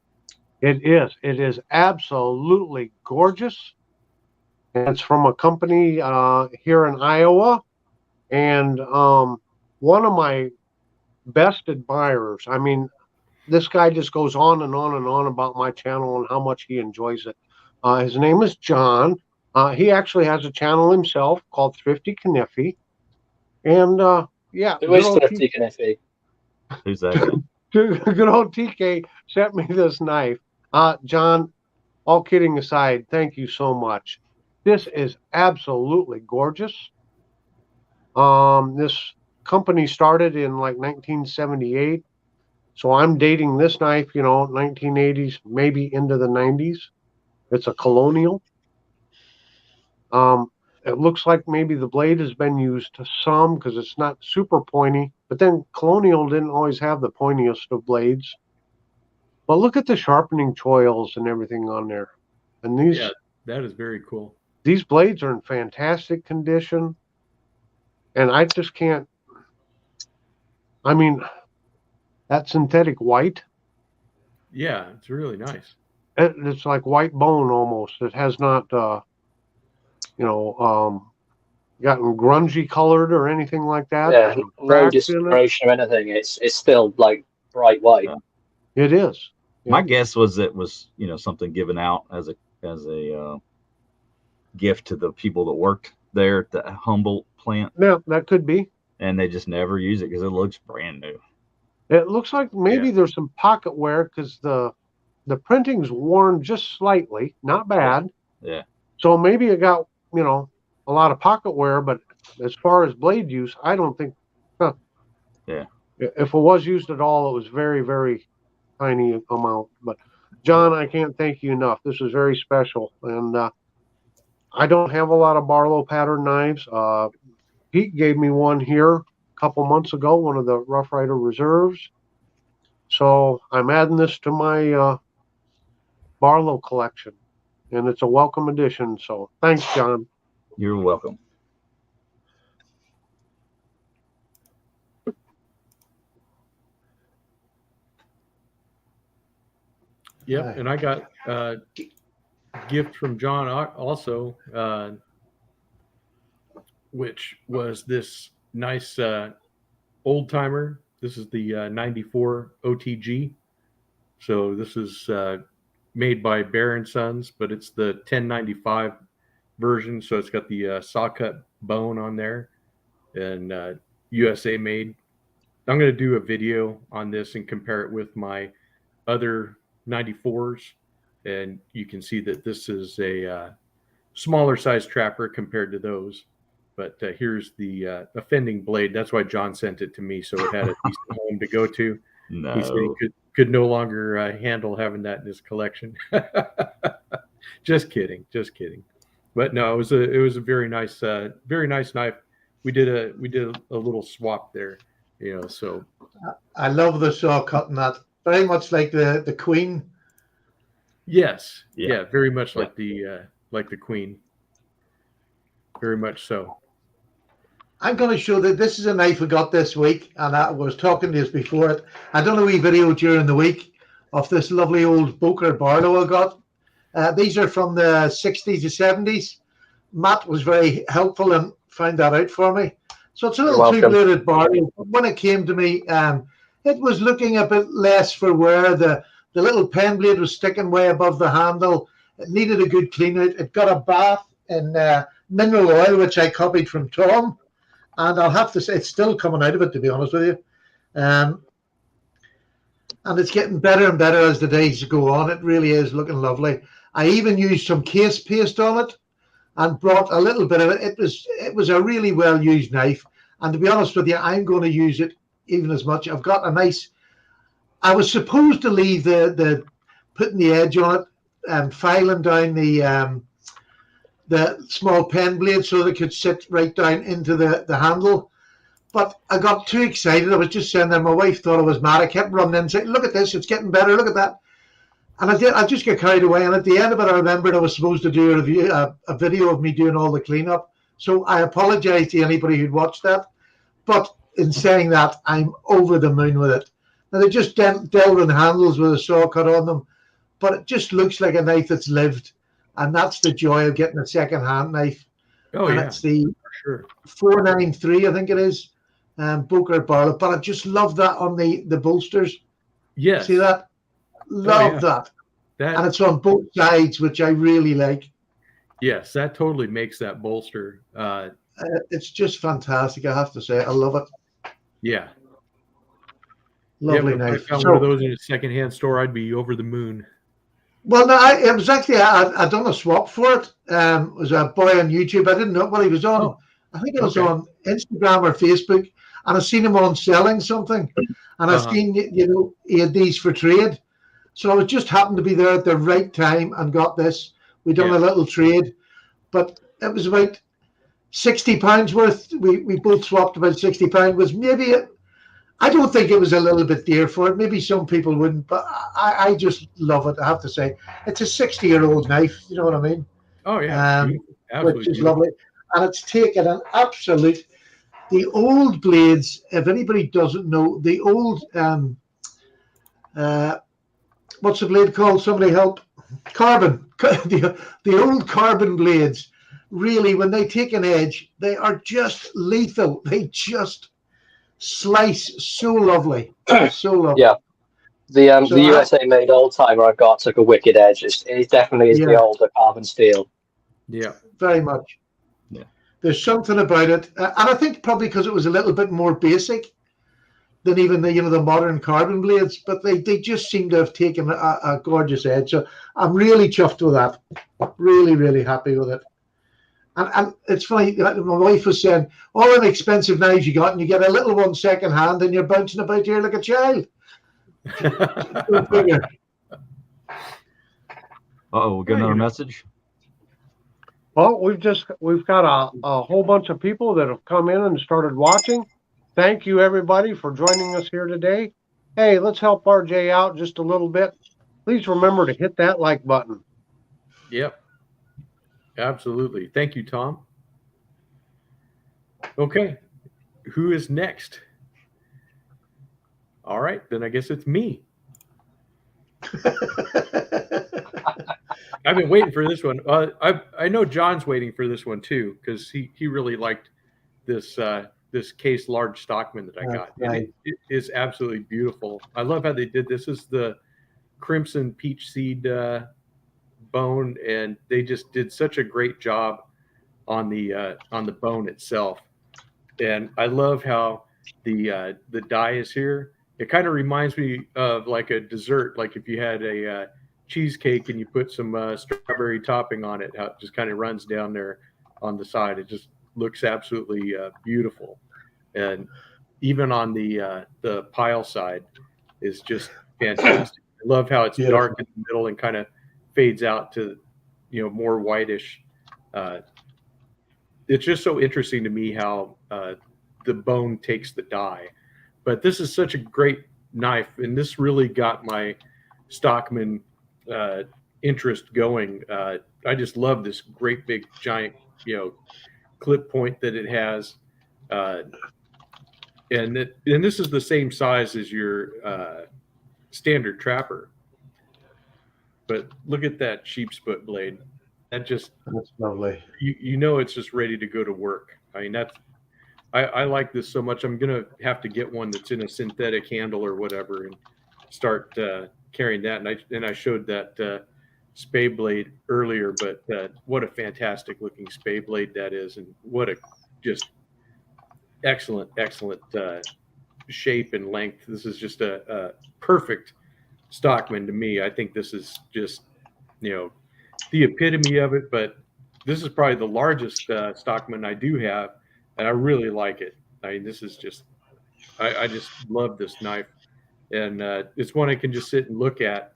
It is. It is absolutely gorgeous. And it's from a company here in Iowa, and one of my best admirers. I mean, this guy just goes on and on and on about my channel and how much he enjoys it. His name is John. He actually has a channel himself called Thrifty Kniffy. And Who is Thrifty Kniffy? Who's that? Good old TK sent me this knife. John, all kidding aside, thank you so much. This is absolutely gorgeous. This company started in like 1978. So I'm dating this knife, 1980s, maybe into the 90s. It's a Colonial. It looks like maybe the blade has been used to some because it's not super pointy. But then Colonial didn't always have the pointiest of blades. But look at the sharpening choils and everything on there. And that is very cool. These blades are in fantastic condition. And I just can't. I mean, that synthetic white. Yeah, it's really nice. It's like white bone almost. It has not, gotten grungy colored or anything like that. Yeah, There's no no cracks in it. discoloration or anything. It's still like bright white. It is. My guess was it was, something given out as a gift to the people that worked there at the Humboldt plant, Yeah, that could be. and they just never use it because it looks brand new. It looks like maybe there's some pocket wear because the printing's worn just slightly, not bad. Yeah. So maybe it got, a lot of pocket wear, but as far as blade use, I don't think. Yeah. If it was used at all, it was very, very tiny amount. But John, I can't thank you enough. This is very special, and I don't have a lot of Barlow pattern knives. Pete gave me one here a couple months ago, one of the Rough Rider Reserves. So I'm adding this to my Barlow collection, and it's a welcome addition. So thanks, John. You're welcome. Yep, and I got a gift from John also, which was this nice old timer. This is the 94 OTG. So this is made by Bear & Sons, but it's the 1095 version. So it's got the saw cut bone on there and USA made. I'm going to do a video on this and compare it with my other 94s. And you can see that this is a smaller size trapper compared to those. But here's the offending blade. That's why John sent it to me, so it had a decent home to go to. No. He said he could no longer handle having that in his collection. Just kidding. But no, it was a very nice knife. We did a little swap there, So I love the saw cut and that. Very much like the Queen. Yes, Yeah. very much like the Queen. Very much so. I'm going to show that this is a knife we got this week, and I was talking to you before it. I done a wee video during the week of this lovely old Boker Barlow I got. These are from the 60s to 70s. Matt was very helpful and found that out for me. So it's a little two-bladed Barlow. When it came to me, it was looking a bit less for wear. The little pen blade was sticking way above the handle. It needed a good clean out. It got a bath in mineral oil, which I copied from Tom. And I'll have to say it's still coming out of it, to be honest with you. And it's getting better and better as the days go on. It really is looking lovely. I even used some case paste on it and brought a little bit of it. It was a really well-used knife. And to be honest with you, I'm going to use it even as much. I've got a nice... I was supposed to leave the putting the edge on it and filing down the small pen blade so that it could sit right down into the handle. But I got too excited. I was just saying that my wife thought I was mad. I kept running in and saying, look at this, it's getting better, look at that. And I just got carried away. And at the end of it, I remembered I was supposed to do a video of me doing all the cleanup. So I apologize to anybody who'd watched that. But in saying that, I'm over the moon with it. Now, they just delving handles with a saw cut on them. But it just looks like a knife that's lived. And that's the joy of getting a second-hand knife. Oh, and yeah. It's the Sure. 493, I think it is, Boker Barlow. But I just love that on the bolsters. Yes. See that? Love that. And it's on both sides, which I really like. Yes, that totally makes that bolster. It's just fantastic, I have to say. I love it. Yeah. Lovely If knife. I found one of those in a secondhand store, I'd be over the moon. Well, no, it was actually, I done a swap for it. It was a boy on YouTube. I didn't know what he was on. Oh, I think it was on Instagram or Facebook. And I seen him on selling something. And I seen, he had these for trade. So I was just happened to be there at the right time and got this. We done a little trade. But it was about £60 worth. We both swapped about £60. Was maybe I don't think it was a little bit dear for it. Maybe some people wouldn't, but I just love it, I have to say. It's a 60-year-old knife, you know what I mean? Oh, yeah. Which is lovely. And it's taken an absolute... The old blades, if anybody doesn't know, the old... what's the blade called? Somebody help. Carbon, the old carbon blades, really, when they take an edge, they are just lethal. They just slice so lovely, so lovely. Yeah. The USA made old timer I've got took a wicked edge. It definitely is the older carbon steel. Yeah, very much. Yeah. There's something about it, and I think probably because it was a little bit more basic than even the modern carbon blades, but they just seem to have taken a gorgeous edge. So I'm really chuffed with that. Really, really happy with it. And it's funny, my wife was saying, all them expensive knives you got, and you get a little one second hand, and you're bouncing about here like a child. Uh-oh, we'll get another message. Well, we've got a whole bunch of people that have come in and started watching. Thank you, everybody, for joining us here today. Hey, let's help RJ out just a little bit. Please remember to hit that like button. Yep. Absolutely. Thank you, Tom. Okay. Who is next? All right. Then I guess it's me. I've been waiting for this one. I know John's waiting for this one too, because he really liked this this case large Stockman that I got. Right. And it is absolutely beautiful. I love how they did this. This is the Crimson Peach Seed bone, and they just did such a great job on the bone itself. And I love how the dye is here. It kind of reminds me of like a dessert, like if you had a cheesecake and you put some strawberry topping on it, how it just kind of runs down there on the side. It just looks absolutely beautiful. And even on the pile side is just fantastic. I love how it's dark in the middle and kind of fades out to more whitish. It's just so interesting to me how the bone takes the dye. But this is such a great knife, and this really got my Stockman interest going. I just love this great big giant clip point that it has, and this is the same size as your standard trapper. But look at that sheep's foot blade. That's lovely. It's just ready to go to work. I mean, I like this so much. I'm gonna have to get one that's in a synthetic handle or whatever and start carrying that. And I showed that spey blade earlier, but what a fantastic looking spey blade that is, and what a just excellent shape and length. This is just a perfect Stockman to me. I think this is just the epitome of it, but this is probably the largest Stockman I do have, and I really like it. I mean, this is just I just love this knife, and it's one I can just sit and look at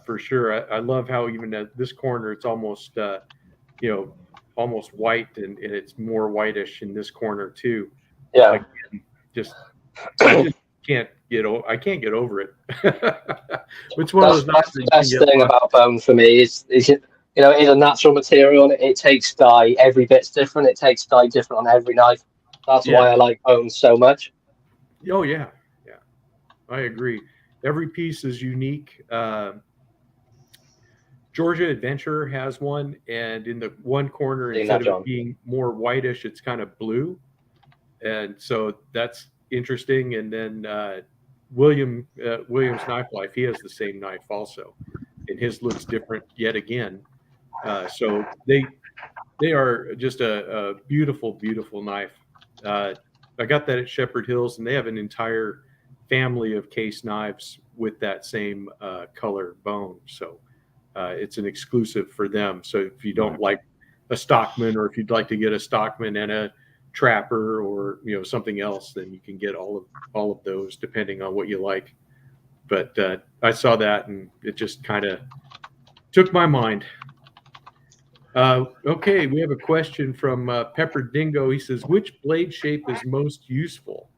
for sure. I love how even at this corner it's almost almost white, and it's more whitish in this corner too. Yeah. I just can't get over it. It's one of those that's the best thing about bone for me is it is a natural material, and it takes dye. Every bit's different. It takes dye different on every knife. That's why I like bone so much. Oh yeah, I agree. Every piece is unique. Georgia Adventurer has one, and in the one corner, instead of it being more whitish, it's kind of blue, and so that's interesting. And then William's Knife Life, he has the same knife also, and his looks different yet again. So they are just a beautiful knife. I got that at Shepherd Hills, and they have an entire family of case knives with that same color bone. So it's an exclusive for them. So if you don't like a Stockman, or if you'd like to get a Stockman and a trapper, or something else, then you can get all of those depending on what you like. But I saw that, and it just kind of took my mind. Okay, we have a question from Pepper Dingo. He says, which blade shape is most useful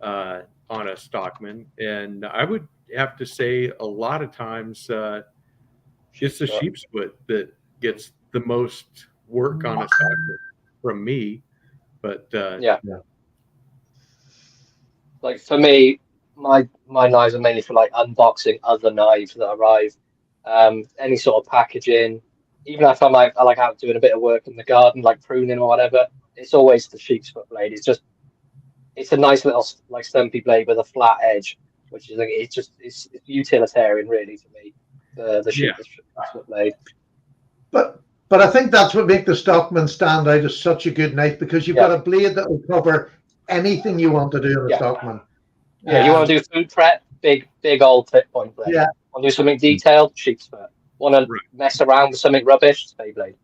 on a Stockman? And I would have to say a lot of times it's the sheep's foot that gets the most work on a Stockman from me. But like for me, my knives are mainly for like unboxing other knives that arrive. any sort of packaging. Even if I like out doing a bit of work in the garden, like pruning or whatever, it's always the sheep's foot blade. It's a nice little like stumpy blade with a flat edge, which is it's utilitarian really to me. The sheep's foot blade. But I think that's what makes the Stockman stand out as such a good knife, because you've got a blade that will cover anything you want to do in a Stockman. Yeah, you want to do food prep, big old tip point blade. Yeah. Want to do something detailed, sheep's foot. Want to mess around with something rubbish, spey blade.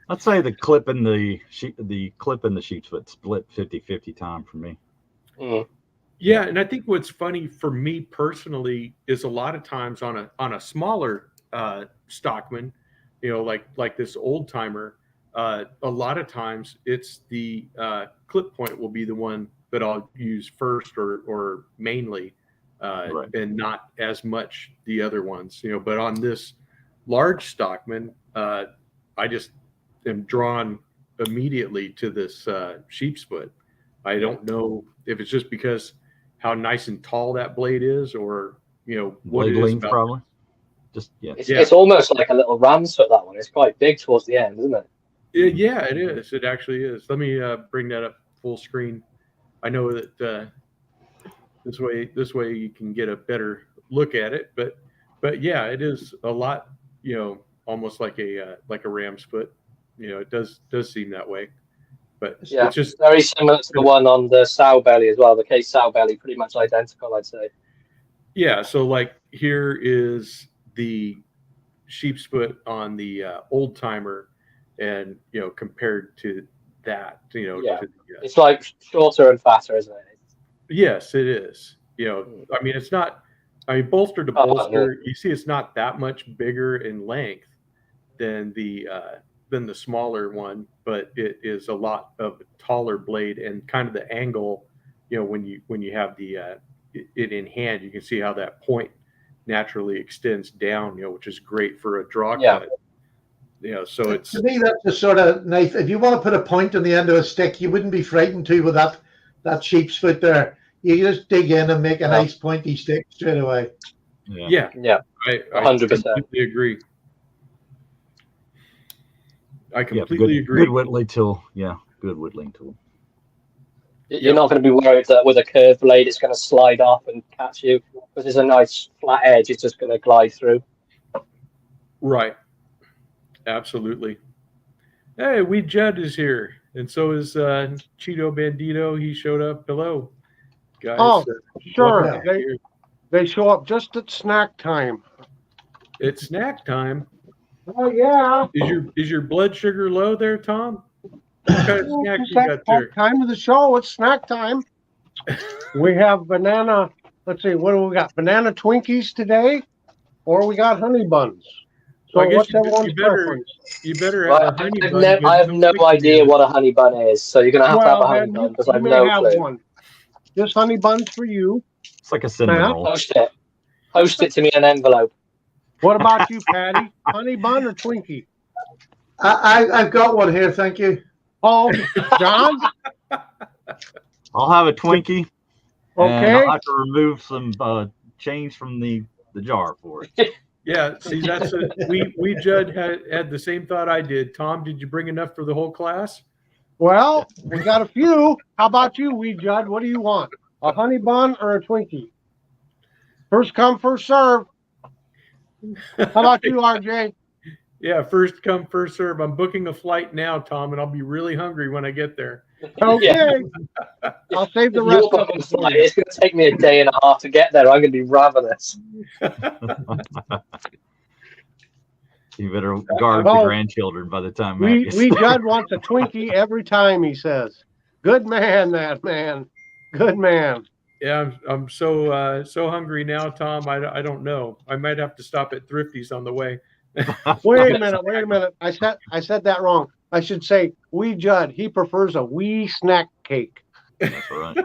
I'd say the clip in the sheep's foot split 50-50 time for me. Yeah, and I think what's funny for me personally is a lot of times on a smaller Stockman, like this old timer, a lot of times it's the clip point will be the one that I'll use first or mainly, and not as much the other ones. But on this large Stockman, I just am drawn immediately to this sheep's foot. I don't know if it's just because how nice and tall that blade is, or what Blade it is length, about probably. Just It's almost like a little ram's foot, that one. It's quite big towards the end, isn't it? Yeah, it is. It actually is. Let me bring that up full screen. I know that this way you can get a better look at it, but yeah, it is a lot, almost like a ram's foot. It does seem that way. But it's just very similar to the one on the sow belly as well. The case sow belly, pretty much identical, I'd say. Yeah, so like here is the sheep's foot on the old timer, and compared to that, it's like shorter and fatter, isn't it? Yes, it is. I mean, it's not. I mean, bolster to bolster, you see, it's not that much bigger in length than the smaller one, but it is a lot of a taller blade, and kind of the angle. When you have it in hand, you can see how that point naturally extends down. Which is great for a draw cut. So it's, to me, that's the sort of knife. If you want to put a point on the end of a stick, you wouldn't be frightened to with that sheep's foot there. You just dig in and make a nice pointy stick straight away. Yeah. I 100%. completely agree. I completely agree. Good whittling tool. Yeah, good whittling tool. You're not going to be worried that with a curved blade it's going to slide off and catch you, because there's a nice flat edge. It's just going to glide through. Right. Absolutely. Hey, Weed Judd is here, and so is Cheeto Bandito. He showed up. Hello, guys. Oh, sure. They show up just at snack time. It's snack time. Oh yeah. Is your blood sugar low there, Tom? What kind of snack you got there? Time of the show. It's snack time. We have banana. Let's see. What do we got? Banana Twinkies today, or we got honey buns. So well, what's everyone's preference? You better have a honey bun. I have no idea what a honey bun is, so you're going to have to have a honey bun, because I have no clue. One. This honey bun's for you. It's like a cinnamon roll. Post it to me in an envelope. What about you, Patty? Honey bun or Twinkie? I've got one here, thank you. Oh, John? I'll have a Twinkie. Okay. And I'll have to remove some change from the jar for it. Yeah, see, that's we Judd had the same thought I did. Tom, did you bring enough for the whole class? Well, we got a few. How about you, Wee Judd? What do you want? A honey bun or a Twinkie? First come, first serve. How about you, RJ? Yeah, first come, first serve. I'm booking a flight now, Tom, and I'll be really hungry when I get there. Okay. I'll save the rest of the flight. It's going to take me a day and a half to get there. I'm going to be ravenous. You better guard the grandchildren by the time. We Judd wants a Twinkie every time, he says. Good man, that man. Good man. Yeah, I'm so hungry now, Tom. I don't know. I might have to stop at Thrifty's on the way. Wait a minute. I said that wrong. I should say Wee Judd. He prefers a wee snack cake. That's right.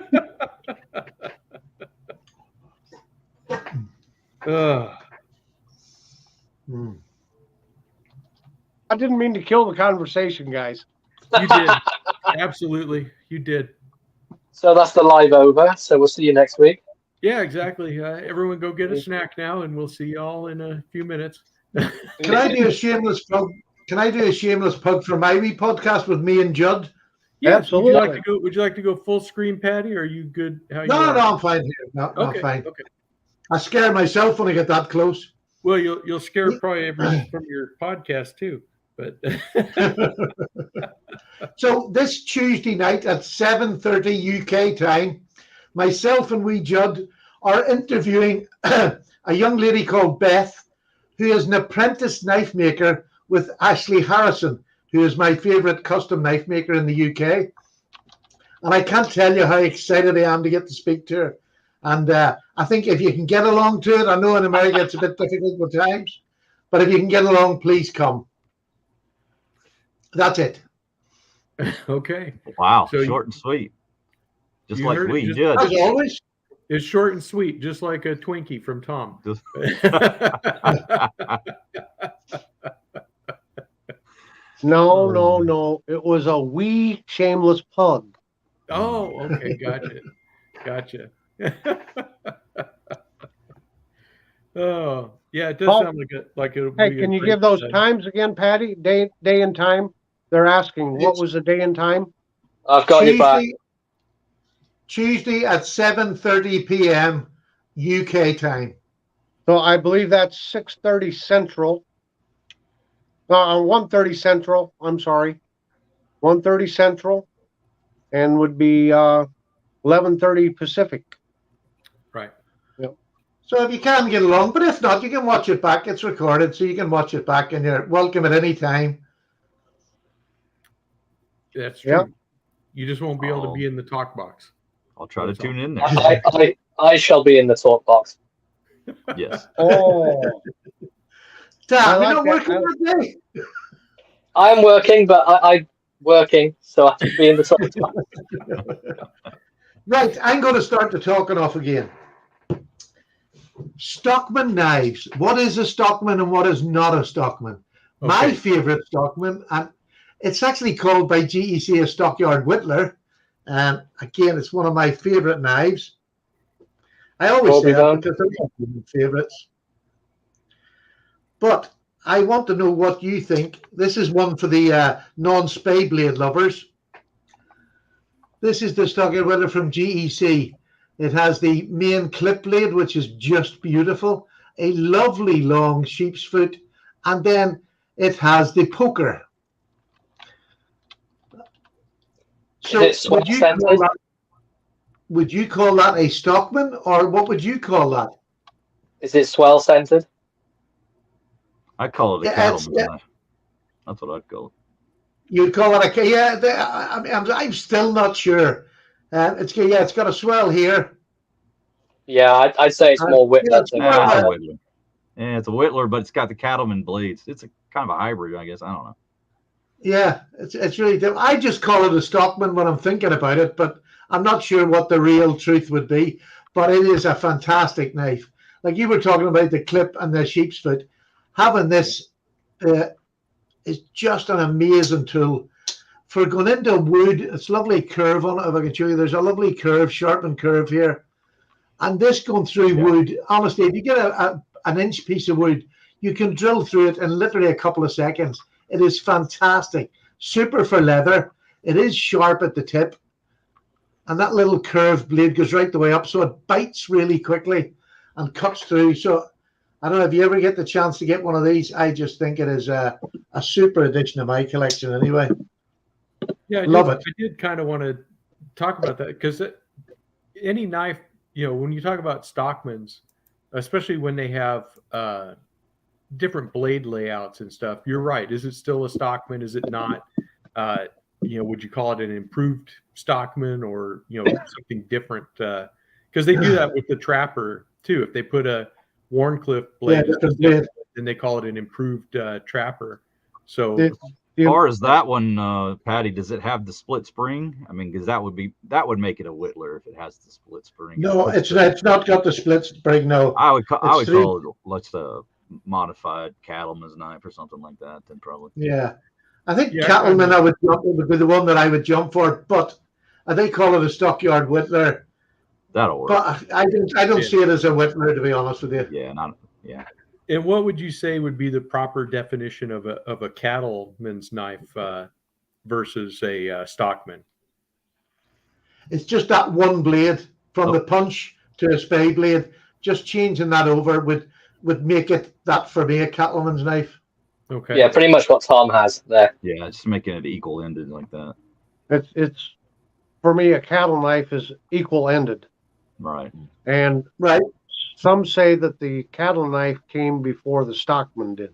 I didn't mean to kill the conversation, guys. You did. Absolutely. You did. So that's the live over. So we'll see you next week. Yeah, exactly. Everyone go get a snack now, and we'll see y'all in a few minutes. Can I do a shameless plug? Can I do a shameless plug for my wee podcast with me and Judd? Yes. Absolutely. Would you like to go full screen, Patty? Or are you good? How you No, are? no, I'm fine here. No, I'm Okay. fine. Okay. I scare myself when I get that close. Well, you'll scare probably everyone from your podcast too. But So this Tuesday night at 7:30 UK time, myself and wee Judd are interviewing a young lady called Beth, who is an apprentice knife maker with Ashley Harrison, who is my favorite custom knife maker in the UK. And I can't tell you how excited I am to get to speak to her. And I think if you can get along to it, I know in America it's a bit difficult at times, but if you can get along, please come. That's it. okay. Wow, So short and sweet. Just you like heard it, we just- did. As always. It's short and sweet, just like a Twinkie from Tom. Just- No. It was a wee shameless pug. Oh, okay, gotcha. Oh, yeah, it does Paul, sound like it'll Hey, be. can you give those times again, Patty? Day and time. They're asking what was the day and time? I've got you back. Tuesday at 7:30 p.m. UK time. So I believe that's 6:30 Central. 1:30 Central. I'm sorry, 1:30 Central, and would be 11:30 Pacific. Right. So if you can get along, but if not, you can watch it back. It's recorded, so you can watch it back, and you're welcome at any time. That's true. Yeah. You just won't be able to be in the talk box. I'll try to tune in there. I shall be in the talk box. Yes. Oh, Damn, I you're like not that. working that day. I am working, but I'm working, so I should be in the talk box. Right, I'm going to start the talking off again. Stockman knives. What is a Stockman and what is not a Stockman? My favorite Stockman, and it's actually called by GEC a Stockyard Whittler. Again, it's one of my favorite knives. I always say that because they're my favorites. But I want to know what you think. This is one for the non-spey blade lovers. This is the Stockyard Whittler from GEC. It has the main clip blade, which is just beautiful, a lovely long sheep's foot, and then it has the poker. So would you call that a Stockman, or what would you call that? Is it swell scented? I call it a cattleman's knife. That's what I'd call it. You'd call it I'm still not sure. It's got a swell here. Yeah, I'd say it's more Whittler. Whittler. Yeah, it's a Whittler, but it's got the cattleman blades. It's a kind of a hybrid, I guess. I don't know. Yeah, it's really different. I just call it a Stockman when I'm thinking about it, but I'm not sure what the real truth would be. But it is a fantastic knife. Like you were talking about the clip and the sheep's foot, having this is just an amazing tool for going into wood. It's lovely curve on it. If I can show you, there's a lovely curve, sharpened curve here, and this going through wood. Honestly, if you get an inch piece of wood, you can drill through it in literally a couple of seconds. It is fantastic. Super for leather. It is sharp at the tip. And that little curved blade goes right the way up. So it bites really quickly and cuts through. So I don't know if you ever get the chance to get one of these. I just think it is a super addition to my collection anyway. Yeah, I did kind of want to talk about that because any knife, when you talk about Stockmans, especially when they have different blade layouts and stuff, you're right. Is it still a Stockman? Is it not? Would you call it an improved Stockman or something different? Because they do that with the Trapper too. If they put a Warncliffe blade, then they call it an improved Trapper. So as far as that one, Patty, does it have the split spring? I mean, because that would make it a Whittler if it has the split spring. No, it's not got the split spring. No, I would call it modified cattleman's knife or something like that. Then probably. Yeah, I think cattleman would be the one that I would jump for, but they call it a Stockyard Whittler. That'll work. But I don't see it as a whittler, to be honest with you. Yeah, not yeah. And what would you say would be the proper definition of a cattleman's knife versus a Stockman? It's just that one blade from Oh. the punch to a spey blade. Just changing that over would make it that for me a cattleman's knife. Okay. Yeah, pretty much what Tom has there. Yeah, just making it equal ended like that. It's for me, a cattle knife is equal ended, Right. and Right. some say that the cattle knife came before the Stockman did.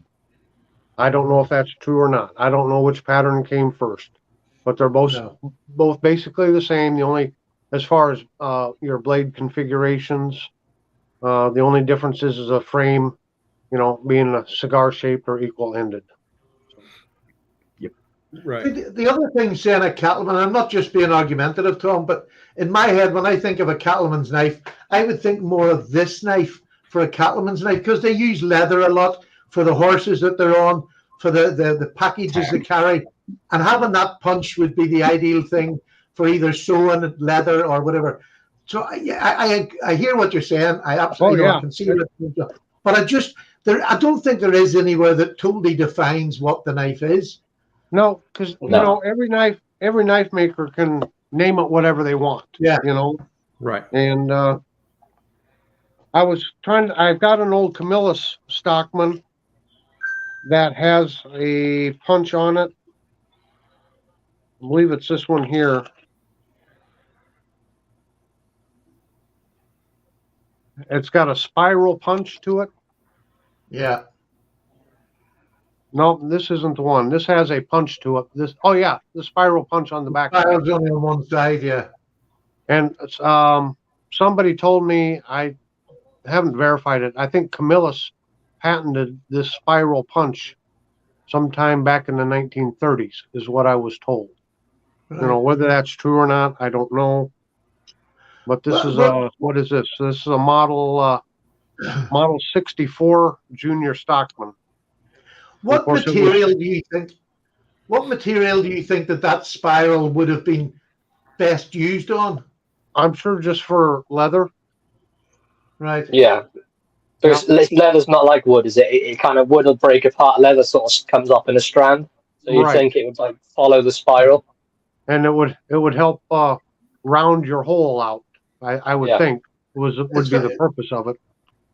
I don't know if that's true or not. I don't know which pattern came first, but they're both basically the same. The only, as far as your blade configurations, the only difference is a frame, being a cigar shaped or equal ended. Right. The other thing saying a cattleman, I'm not just being argumentative, Tom, but in my head, when I think of a cattleman's knife, I would think more of this knife for a cattleman's knife because they use leather a lot for the horses that they're on, for the packages they carry. And having that punch would be the ideal thing for either sewing leather or whatever. So I hear what you're saying. I absolutely I can see it. But I don't think there is anywhere that totally defines what the knife is. No, because every knife maker can name it whatever they want. Yeah. Right. And I've got an old Camillus Stockman that has a punch on it. I believe it's this one here. It's got a spiral punch to it. Yeah. No, this isn't the one. This has a punch to it. The spiral punch on the back. Spiral's only on one side, yeah. And somebody told me, I haven't verified it, I think Camillus patented this spiral punch sometime back in the 1930s, is what I was told. Right. Whether that's true or not, I don't know. But this what is this? This is a model 64 Junior Stockman. What material do you think? What material do you think that spiral would have been best used on? I'm sure just for leather. Right. Yeah. Because leather's not like wood, is it? It kind of wood will break apart. Leather sort of comes up in a strand. So you'd think it would follow the spiral. And it would help round your hole out. I would think would be the purpose of it.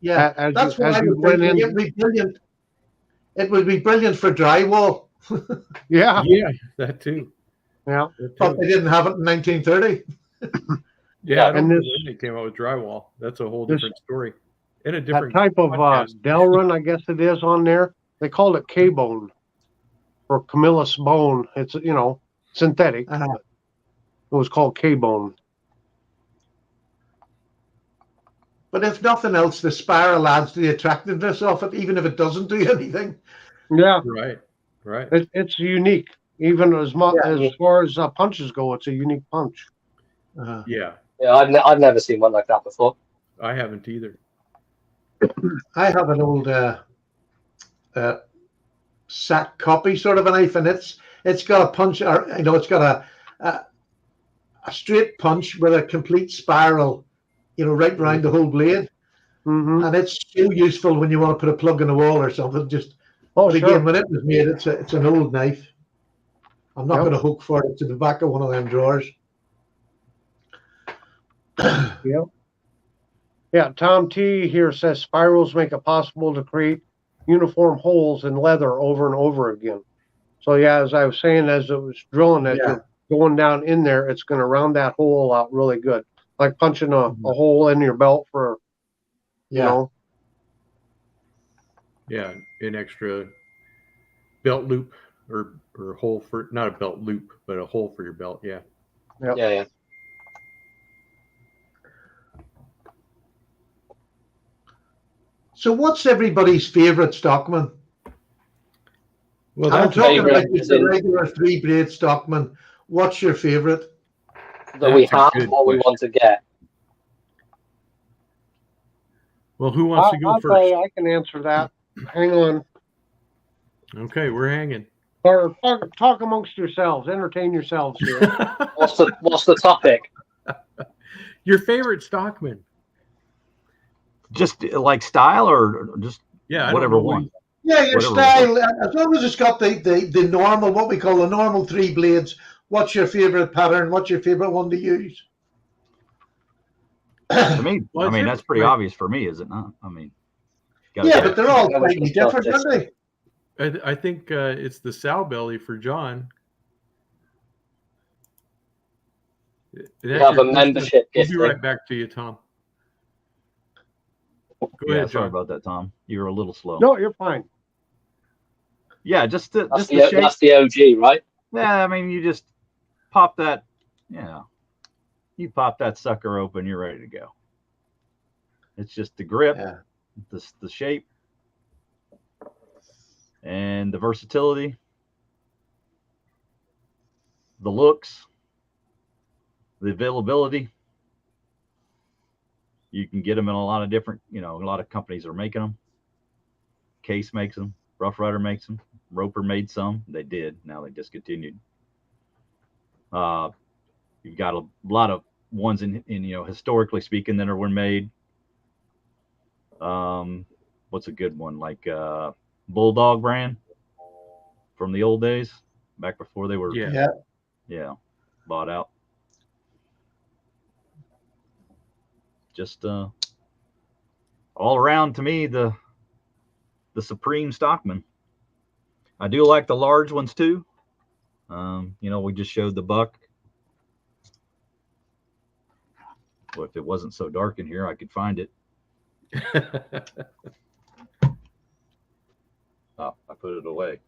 Yeah, that's what I would think. It would be brilliant. It would be brilliant for drywall. Yeah, that too. Yeah, but they didn't have it in 1930. Yeah, and when they came out with drywall. That's a whole different story. And a different type of Delrin, I guess it is on there. They called it K-bone or Camillus bone. It's synthetic. It was called K-bone. But if nothing else, the spiral adds to the attractiveness of it, even if it doesn't do anything. Yeah, right. It's unique, even as far as punches go. It's a unique punch. Yeah. I've never seen one like that before. I haven't either. I have an old sack copy sort of a knife, and it's got a punch. It's got a straight punch with a complete spiral. Right around the whole blade. Mm-hmm. And it's so useful when you want to put a plug in the wall or something. Again, when it was made, it's an old knife. I'm not going to hook for it to the back of one of them drawers. Yeah. Tom T here says spirals make it possible to create uniform holes in leather over and over again. So as I was saying, as it was drilling, as you're going down in there, it's going to round that hole out really good. Like punching a hole in your belt for, an extra belt loop or hole for, not a belt loop, but a hole for your belt. Yeah. Yeah. So what's everybody's favorite Stockman? Well, I'm talking about just a regular 3-blade Stockman. What's your favorite? That we have or we want to get. Well, who wants to go first? I can answer that. Hang on. Okay, we're hanging. Or talk amongst yourselves. Entertain yourselves here. What's the topic? Your favorite Stockman? Just like style or just Yeah, I don't whatever know what one. Yeah, your Whatever. style, as long as it's got the normal, what we call the normal 3 blades. What's your favorite pattern? What's your favorite one to use? To me, Well, I it's mean, that's pretty right. obvious for me, is it not? I mean, gotta Yeah, say, but they're all I wish slightly it was different, just aren't they? I think it's the sow belly for John. That's You have your a question. membership We'll gift. be right back to you, Tom. Go yeah, ahead, sorry John. about that, Tom. You were a little slow. No, you're fine. Yeah, just the That's shape. that's the OG, right? Yeah, I mean, you just pop that. Yeah, you pop that sucker open, you're ready to go. It's just the grip, Yeah. the shape, and the versatility, the looks, the availability. You can get them in a lot of different, a lot of companies are making them. Case makes them. Rough Rider makes them. Roper made some. They did. Now they discontinued. You've got a lot of ones in historically speaking that were made. What's a good one? Like Bulldog brand from the old days, back before they were Yeah. bought out. Just all around, to me, the supreme Stockman. I do like the large ones too. We just showed the buck. Well, if it wasn't so dark in here, I could find it. Oh, I put it away.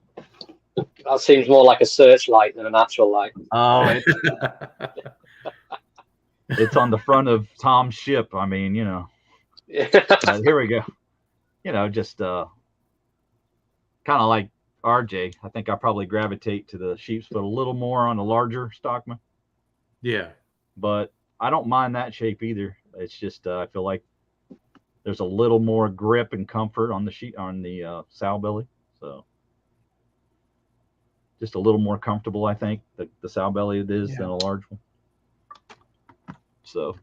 That seems more like a searchlight than an actual light. Oh, it's on the front of Tom's ship. I mean, but here we go. Just kind of like RJ. I think I probably gravitate to the sheep's foot a little more on the larger Stockman. Yeah. But I don't mind that shape either. It's just I feel like there's a little more grip and comfort on the sow belly. So just a little more comfortable, I think, the sow belly it is than a large one. So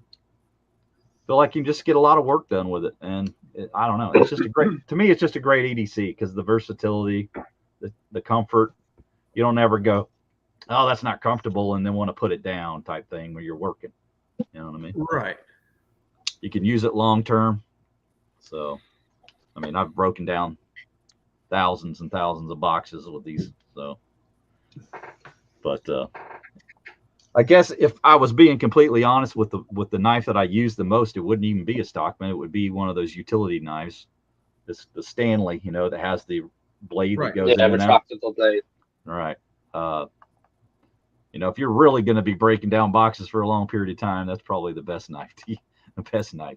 feel like you can just get a lot of work done with it. And I don't know. It's just to me, it's just a great EDC because the versatility, the comfort. You don't ever go, oh, that's not comfortable, and then want to put it down type thing when you're working. You know what I mean? Right. You can use it long term. So, I mean, I've broken down thousands and thousands of boxes with these. So, but I guess if I was being completely honest with the knife that I use the most, it wouldn't even be a Stockman. It would be one of those utility knives, the Stanley, that has the blade that goes in and out. Retractable blade. All right. If you're really going to be breaking down boxes for a long period of time, that's probably the best knife to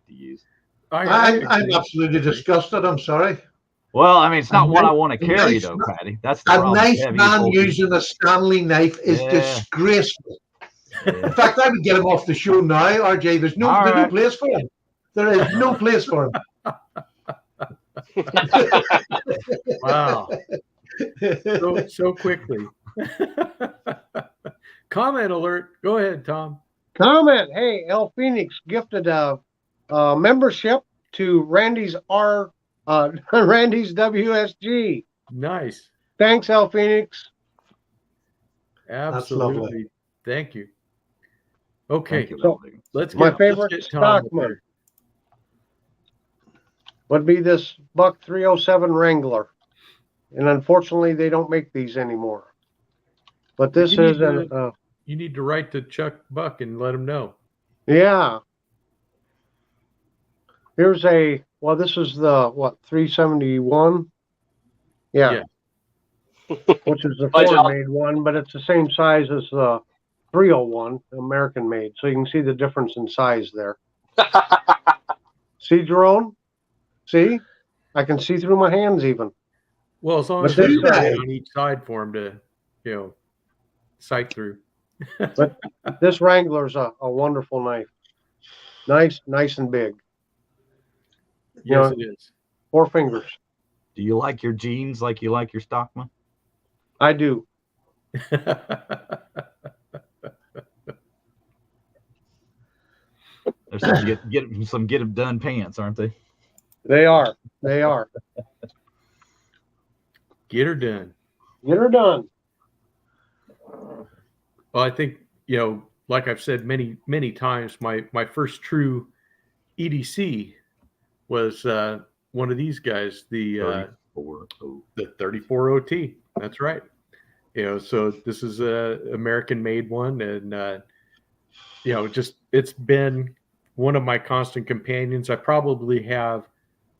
use. I'm absolutely disgusted. I'm sorry. Well, I mean, it's not one I want to carry, though, Patty. That's the problem. A nice man using a Stanley knife is disgraceful. Yeah. In fact, I would get him off the show now, RJ. There's no place for him. There is no place for him. Wow. So quickly. Comment alert. Go ahead, Tom. Comment. Hey, El Phoenix gifted a membership to Randy's WSG. Nice. Thanks, El Phoenix. Absolutely. Thank you. Okay. So let's get favorite Stockman would be this Buck 307 Wrangler. And unfortunately, they don't make these anymore. But this is you need to write to Chuck Buck and let him know. Yeah. Here's this is the 371? Yeah. Which is the Ford-made one, but it's the same size as the 301, American-made. So you can see the difference in size there. See, Jerome? See? I can see through my hands even. Well, as long as there's on each side for him to, sight through. But this Wrangler's a wonderful knife. Nice and big. Yes, it is. 4 fingers. Do you like your jeans like you like your Stockman? I do. There's some get 'em done pants, aren't they? They are. They are. Get her done. Get her done. Well, I think, like I've said many, many times, my first true EDC was one of these guys, the 34 OT. That's right. So this is a American made one, and just it's been one of my constant companions. I probably have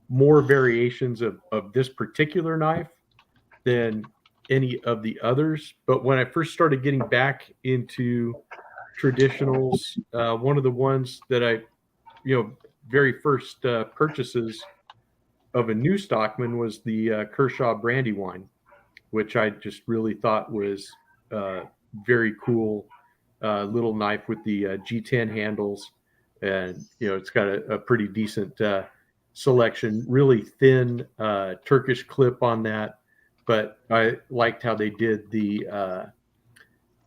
more variations of this particular knife than any of the others. But when I first started getting back into traditionals, one of the ones that I, very first purchases of a new Stockman was the Kershaw Brandywine, which I just really thought was very cool little knife with the G10 handles. And, it's got a pretty decent selection, really thin Turkish clip on that. But I liked how they did the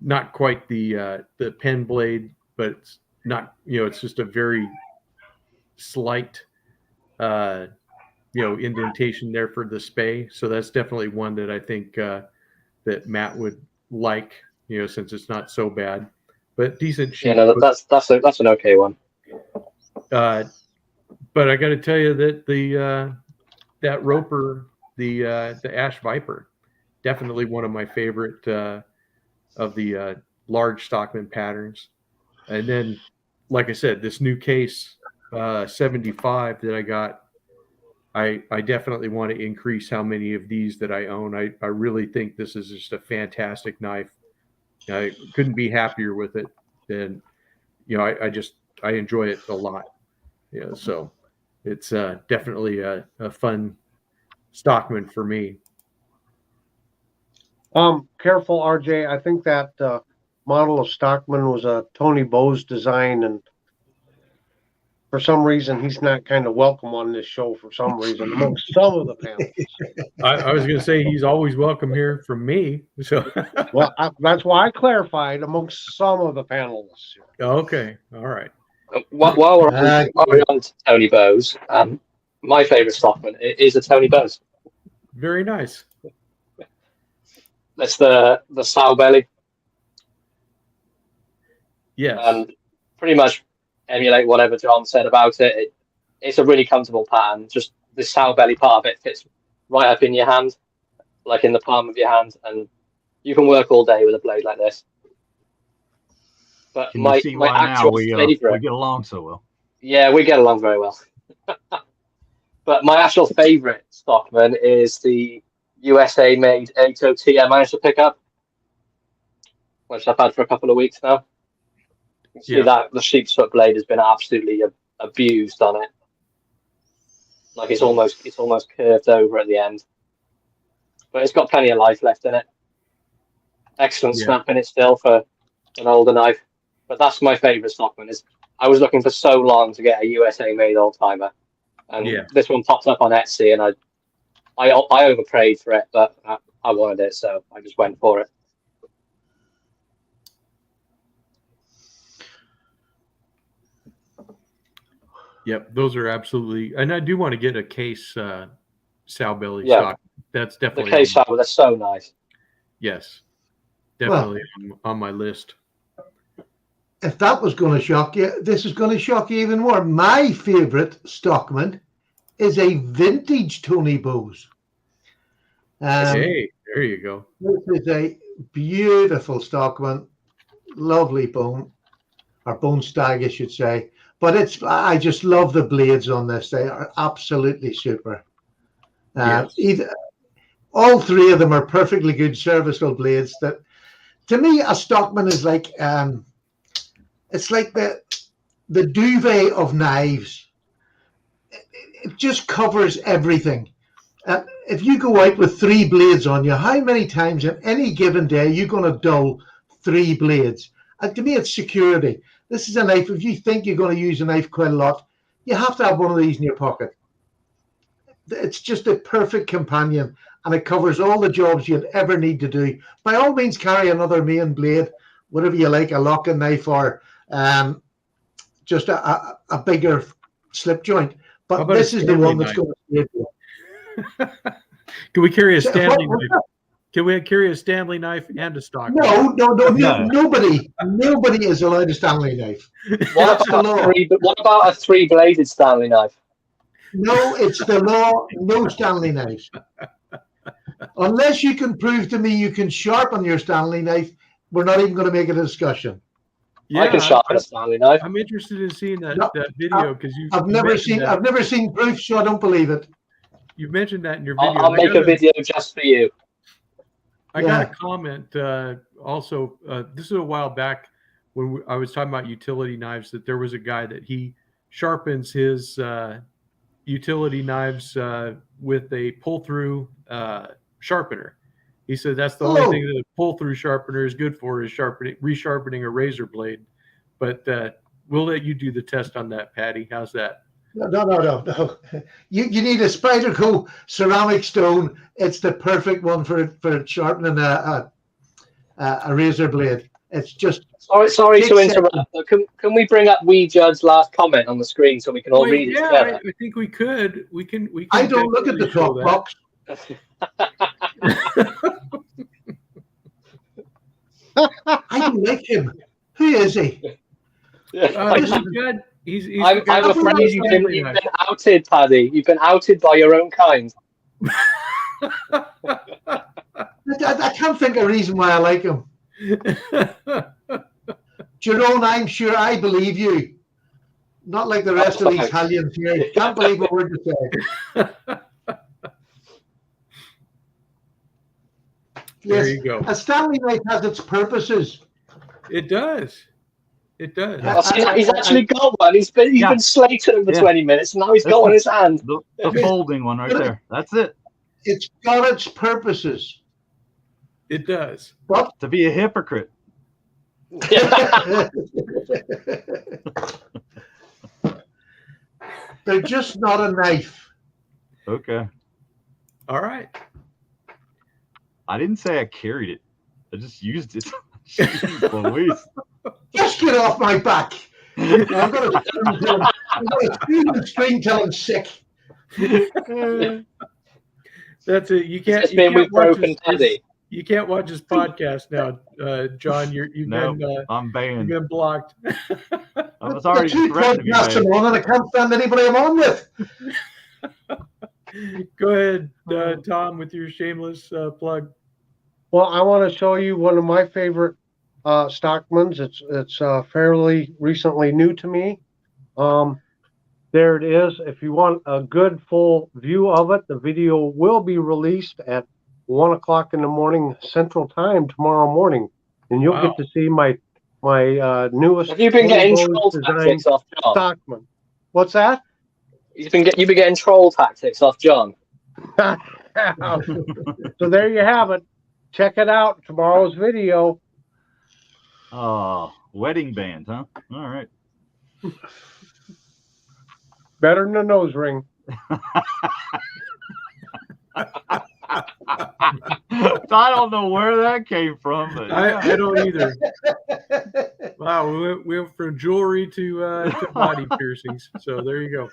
not quite the pen blade, but it's not, it's just a very slight indentation there for the spey. So that's definitely one that I think that Matt would like, since it's not so bad, but decent shape. Yeah, no, that's an okay one. But I got to tell you that that Roper, the Ash Viper, definitely one of my favorite of the large Stockman patterns. And then, like I said, this new case 75 that I got, I definitely want to increase how many of these that I own. I really think this is just a fantastic knife. I couldn't be happier with it. And, I enjoy it a lot. So it's definitely a fun Stockman for me. Careful, RJ. I think that model of Stockman was a Tony Bowes design, and for some reason, he's not kind of welcome on this show for some reason amongst some of the panelists. I was going to say he's always welcome here from me. So, well, that's why I clarified amongst some of the panelists. Okay, all right. While we're on Tony Bowes, my favorite Stockman is a Tony Bowes. Very nice. That's the sow belly. Yes. And pretty much emulate whatever John said about it. It's a really comfortable pattern. Just the sow belly part of it fits right up in your hand, like in the palm of your hand, and you can work all day with a blade like this. But Can my you see why actual now we favorite, get along so well? Yeah, we get along very well. But my actual favorite Stockman is the USA made 8OT I managed to pick up, which I've had for a couple of weeks now. You see that the sheep's foot blade has been absolutely abused on it. Like it's almost curved over at the end, but it's got plenty of life left in it. Excellent snap in it still for an older knife. But that's my favorite Stockman. I was looking for so long to get a USA made old timer, and this one popped up on Etsy, and I overprayed for it, but I wanted it, so I just went for it. Yep, those are absolutely, and I do want to get a case sow belly stock. That's definitely the case sow. That's so nice. Yes, definitely on my list. If that was going to shock you, this is going to shock you even more. My favorite Stockman is a vintage Tony Bowes. Hey, there you go. This is a beautiful Stockman, lovely bone, or bone stag, I should say. But I just love the blades on this. They are absolutely super. All three of them are perfectly good serviceable blades. That, to me, a Stockman is like it's like the duvet of knives. It just covers everything. If you go out with 3 blades on you, how many times in any given day are you going to dull 3 blades? And to me, it's security. This is a knife. If you think you're going to use a knife quite a lot, you have to have one of these in your pocket. It's just a perfect companion, and it covers all the jobs you'd ever need to do. By all means, carry another main blade, whatever you like, a locking knife or just a bigger slip joint. How But about a this is the Stanley one that's knife? going to save you. Can we carry a So, Stanley what- knife? Can we carry a Stanley knife and a Stockman? No, No. nobody is allowed a Stanley knife. What That's the about, law. what about a three-bladed Stanley knife? No, it's the law. No Stanley knives. Unless you can prove to me you can sharpen your Stanley knife, we're not even going to make a discussion. I can sharpen a Stanley knife. I'm interested in seeing that, No, that video because you. I've you never mentioned seen. that. I've never seen proof, so I don't believe it. You mentioned that in your video. I'll make a video just for you. I got a comment also. This is a while back when I was talking about utility knives. That there was a guy that he sharpens his utility knives with a pull-through sharpener. He said that's the only thing that a pull-through sharpener is good for is resharpening a razor blade. But we'll let you do the test on that, Patty. How's that? No. You need a Spyderco ceramic stone. It's the perfect one for sharpening a razor blade. It's just. Sorry to interrupt. But can we bring up Wee Judd's last comment on the screen so we can all read it together? I think we could. We can. I don't look at the top box. I don't like him. Who is he? He's I'm afraid you've been outed, Paddy. You've been outed by your own kind. I can't think of a reason why I like him. Jerome, I'm sure I believe you. Not like the rest of these Italians here. Can't believe what we're to say. There you go. A Stanley knife has its purposes. It does. It does. He's actually got one. He's been slating him for 20 minutes, and now he's got one in his hand. The folding one right there. That's it. It's got its purposes. It does. But to be a hypocrite. They're just not a knife. Okay. All right. I didn't say I carried it. I just used it. Jeez, just get off my back. I'm going to scream and scream till I'm sick. That's it. You can't watch his podcast now, John. I'm banned. You've been blocked. I was already threatened to be banned. On and I can't stand anybody I'm on with. Go ahead, Tom, with your shameless plug. Well, I want to show you one of my favorite Stockmans. It's fairly recently new to me. There it is. If you want a good full view of it, the video will be released at 1 o'clock in the morning Central Time tomorrow morning, and you'll get to see my newest. Have you been getting troll tactics off John? Stockman. What's that? You've been getting troll tactics off John. So there you have it. Check it out. Tomorrow's video. Oh, wedding band, huh? All right. Better than a nose ring. I don't know where that came from, but I don't either. Wow, we went from jewelry to body piercings. So there you go.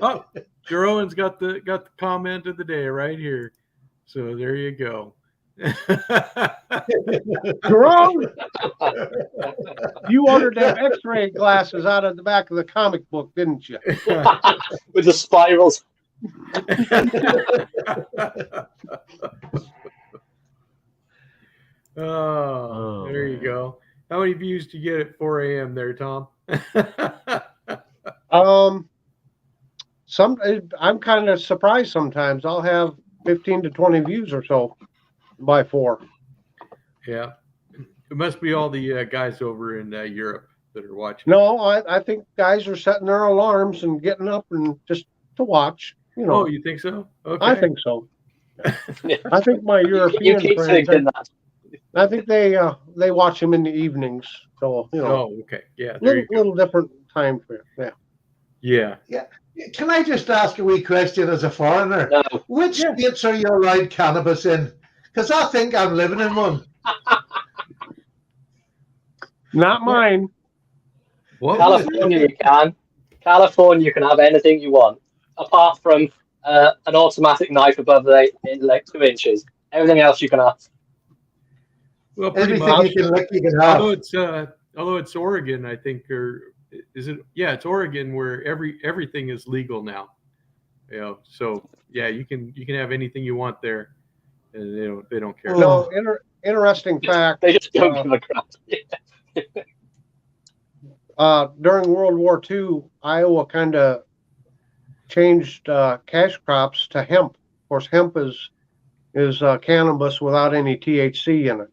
Oh, Jeroen's got the comment of the day right here. So there you go. Jerome, you ordered them X-ray glasses out of the back of the comic book, didn't you? With the spirals. Oh, there you go. How many views do you get at 4 a.m. there, Tom? I'm kind of surprised sometimes. I'll have 15 to 20 views or so by 4. Yeah. It must be all the guys over in Europe that are watching. No, I think guys are setting their alarms and getting up and just to watch. You know. Oh, you think so? Okay. I think so. I think my European friends. I think they watch them in the evenings. So you know. Oh, okay. Yeah. Little different time frame. Yeah. Yeah. Can I just ask a wee question as a foreigner? No. Which states are you allowed cannabis in? Because I think I'm living in one. Not mine. What? California, you can. California, you can have anything you want, apart from an automatic knife above like 2 inches. Everything else you can have. Well, pretty Everything much. you can lick, you can have. Although it's Oregon, I think, or is it? Yeah, it's Oregon where everything is legal now. You know, so yeah, you can have anything you want there, and they don't care. No, interesting fact. They just don't give a crap. During World War II, Iowa kind of changed cash crops to hemp. Of course, hemp is cannabis without any THC in it,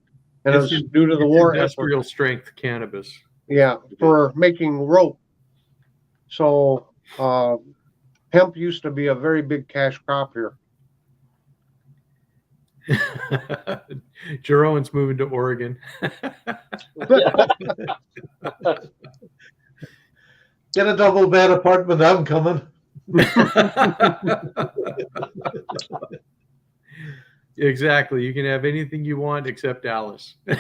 and it's due to the war effort. Industrial strength cannabis. Yeah, for making rope. So hemp used to be a very big cash crop here. Jeroen's moving to Oregon. Get a double bed apartment. I'm coming. Exactly. You can have anything you want except Alice. You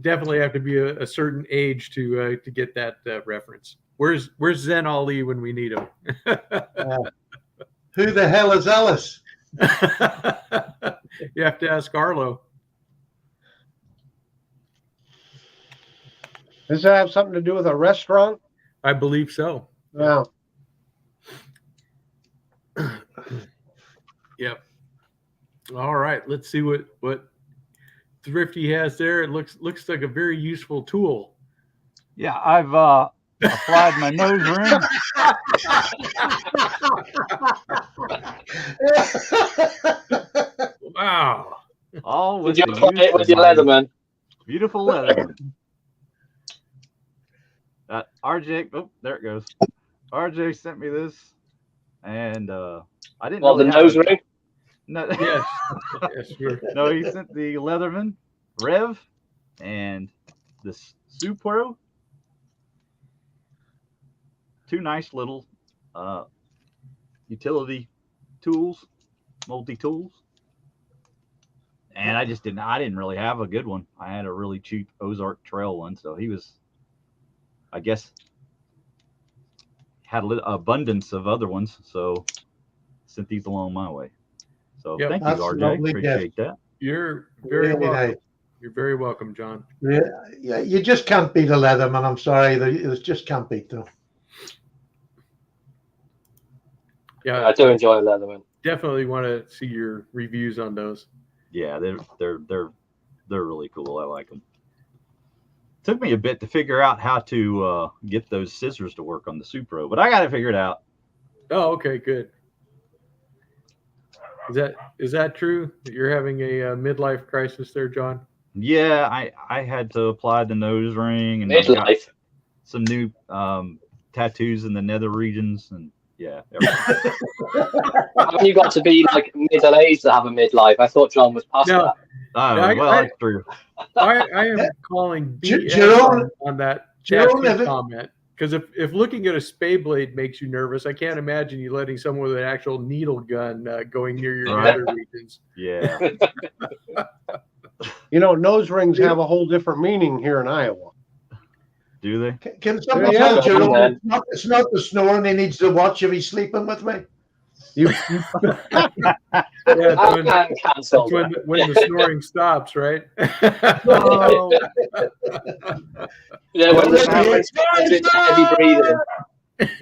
definitely have to be a certain age to get that reference. Where's Zen Ali when we need him? Who the hell is Alice? You have to ask Arlo. Does that have something to do with a restaurant? I believe so. Yeah. Yep. All right. Let's see what Thrifty has there. It looks like a very useful tool. Yeah, I've applied my nose ring. Wow. All with Did you the apply it use with of your my Leatherman? beautiful Leatherman. RJ, oh, there it goes. RJ sent me this, and I didn't know The nose ring? No, Yes. Yes, sure. no, he sent the Leatherman Rev and the Supro. Two nice little utility tools, multi-tools. And I didn't really have a good one. I had a really cheap Ozark Trail one, so he was, I guess, had an abundance of other ones, so sent these along my way. So Yep. thank you, That's RJ. lovely, Appreciate that. You're very Really welcome. nice. You're very welcome, John. Yeah, you just can't beat a Leatherman. I'm sorry, it just can't beat them. Yeah, I do enjoy Leatherman. definitely want to see your reviews on those. Yeah, they're really cool. I like them. Took me a bit to figure out how to get those scissors to work on the Supro, but I got to figure it out. Oh, okay, good. Is that true? That you're having a midlife crisis there, John? Yeah, I had to apply the nose ring, and I've got Midlife. some new tattoos in the nether regions, and yeah. everything. Haven't you got to be like middle-aged to have a midlife? I thought John was past No. that. Well, true. I am calling BS Jerome- on that Jerome, tattoo comment. Because if looking at a spey blade makes you nervous, I can't imagine you letting someone with an actual needle gun going near your Right. nether regions. Yeah. You know, nose rings have a whole different meaning here in Iowa. Do they? Can someone Yeah, tell Jerome man. it's not the snoring he needs to watch if he's sleeping with me? You Yeah, it's when, I can cancel it's when, that. when the snoring stops, right? Oh, Yeah, when the It's silence comes into heavy breathing.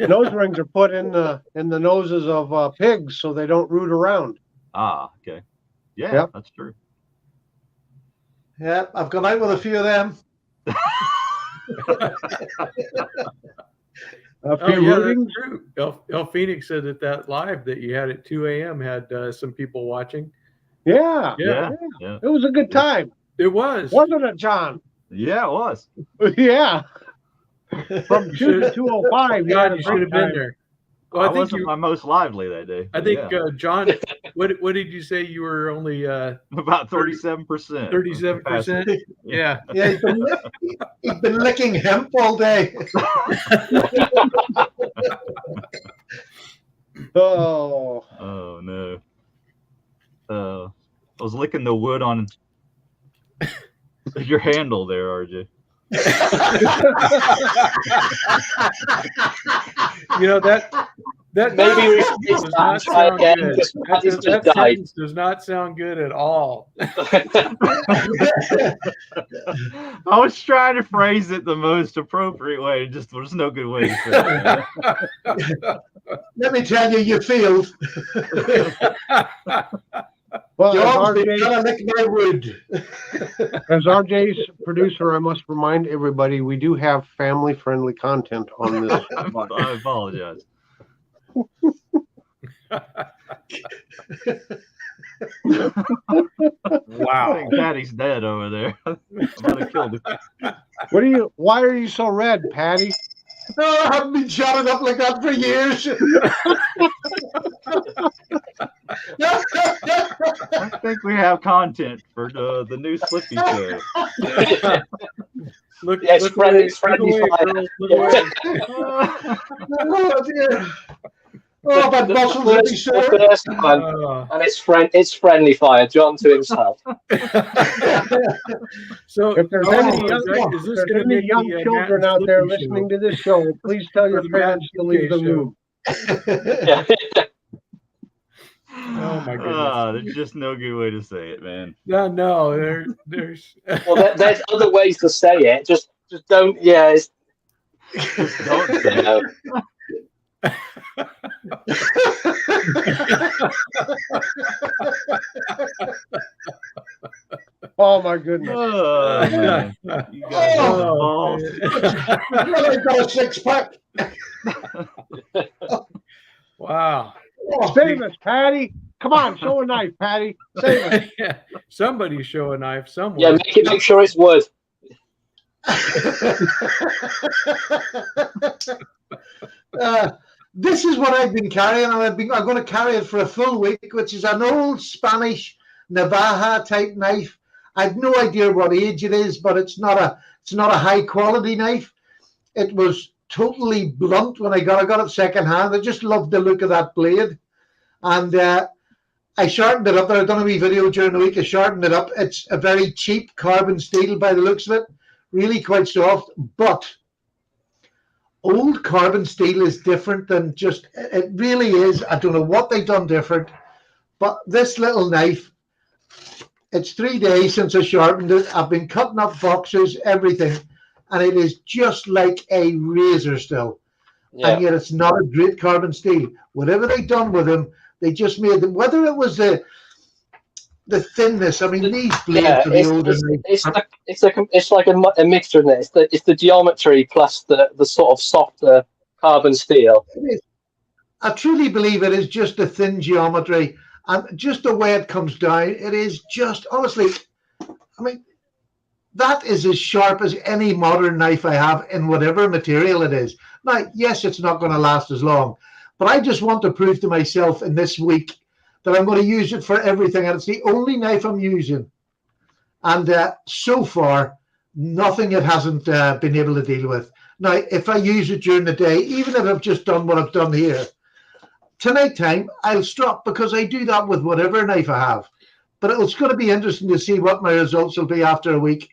nose rings are put in the noses of pigs so they don't root around. okay. Yeah, Yep. that's true. Yeah, I've gone out with a few of them. A Oh, few yeah, rootings. that's true. El Phoenix said that live that you had at 2 a.m. had some people watching. Yeah, Yeah. it was a good time, It was. wasn't it, John? Yeah, it was. Yeah. From You 2 to should- 2:05. we had God, a you great should have been time. there. I Well, I think wasn't my most lively that day. I but think yeah. John. What did you say? You were only About 37%. 37%. Yeah. Yeah, he's been licking hemp all day. Oh, Oh no. I was licking the wood on your handle there, RJ. You know that Maybe we should does not try sound again good. because Patty's That just died. sentence does not sound good at all. I was trying to phrase it the most appropriate way. Just there's no good way to say it. Let me tell you, you failed. Well, John's been trying to lick my wood. as RJ's producer, I must remind everybody we do have family-friendly content on this. I apologize. I Wow. think Patty's dead over there. I might have killed him. Why are you so red, Patty? No, I haven't been shouting up like that for years. I think we have content for the new Slippy show. Look, Yeah, it's look friendly- away, it's friendly look away, fire. girls, look away. Oh, dear. Oh, my muscles will be the sore. first one, and it's friendly fire. John to himself. So, If there's Oh, any is young, that- is if this there's going to any make young the children Matt and out there Slippy listening show? to this show, please tell your the Matt parents to and leave Slippy the room. Yeah. Oh my goodness. There's just no good way to say it, man. No, there's. Well, there's other ways to say it. Just don't. Yeah. Just don't say it. Oh my goodness! Oh, man. You guys are the balls. Well, I've got a six-pack. Wow. Oh, Save us, Patty! Come on, show a knife, Patty. Save us. Yeah, somebody show a knife somewhere. Yeah. Make sure it's wood. This is what I've been carrying, and I'm going to carry it for a full week, which is an old Spanish Navaja type knife. I've no idea what age it is, but it's not a high quality knife. It was totally blunt when I got it secondhand. I just loved the look of that blade, and I sharpened it up. I've done a wee video during the week. I sharpened it up. It's a very cheap carbon steel by the looks of it, really quite soft, but old carbon steel is different than just, it really is. I don't know what they've done different, but this little knife, it's 3 days since I sharpened it. I've been cutting up boxes, everything, and it is just like a razor still. Yeah. And yet it's not a great carbon steel. Whatever they've done with them, they just made them, whether it was the thinness. I mean, these blades for the older knives. It's like a mixture in it. It's the geometry plus the sort of softer carbon steel. I truly believe it is just a thin geometry, and just the way it comes down, it is just, honestly, I mean, that is as sharp as any modern knife I have in whatever material it is. Now, yes, it's not going to last as long, but I just want to prove to myself in this week that I'm going to use it for everything, and it's the only knife I'm using. And so far, nothing it hasn't been able to deal with. Now, if I use it during the day, even if I've just done what I've done here, tonight time, I'll stop, because I do that with whatever knife I have. But it's going to be interesting to see what my results will be after a week.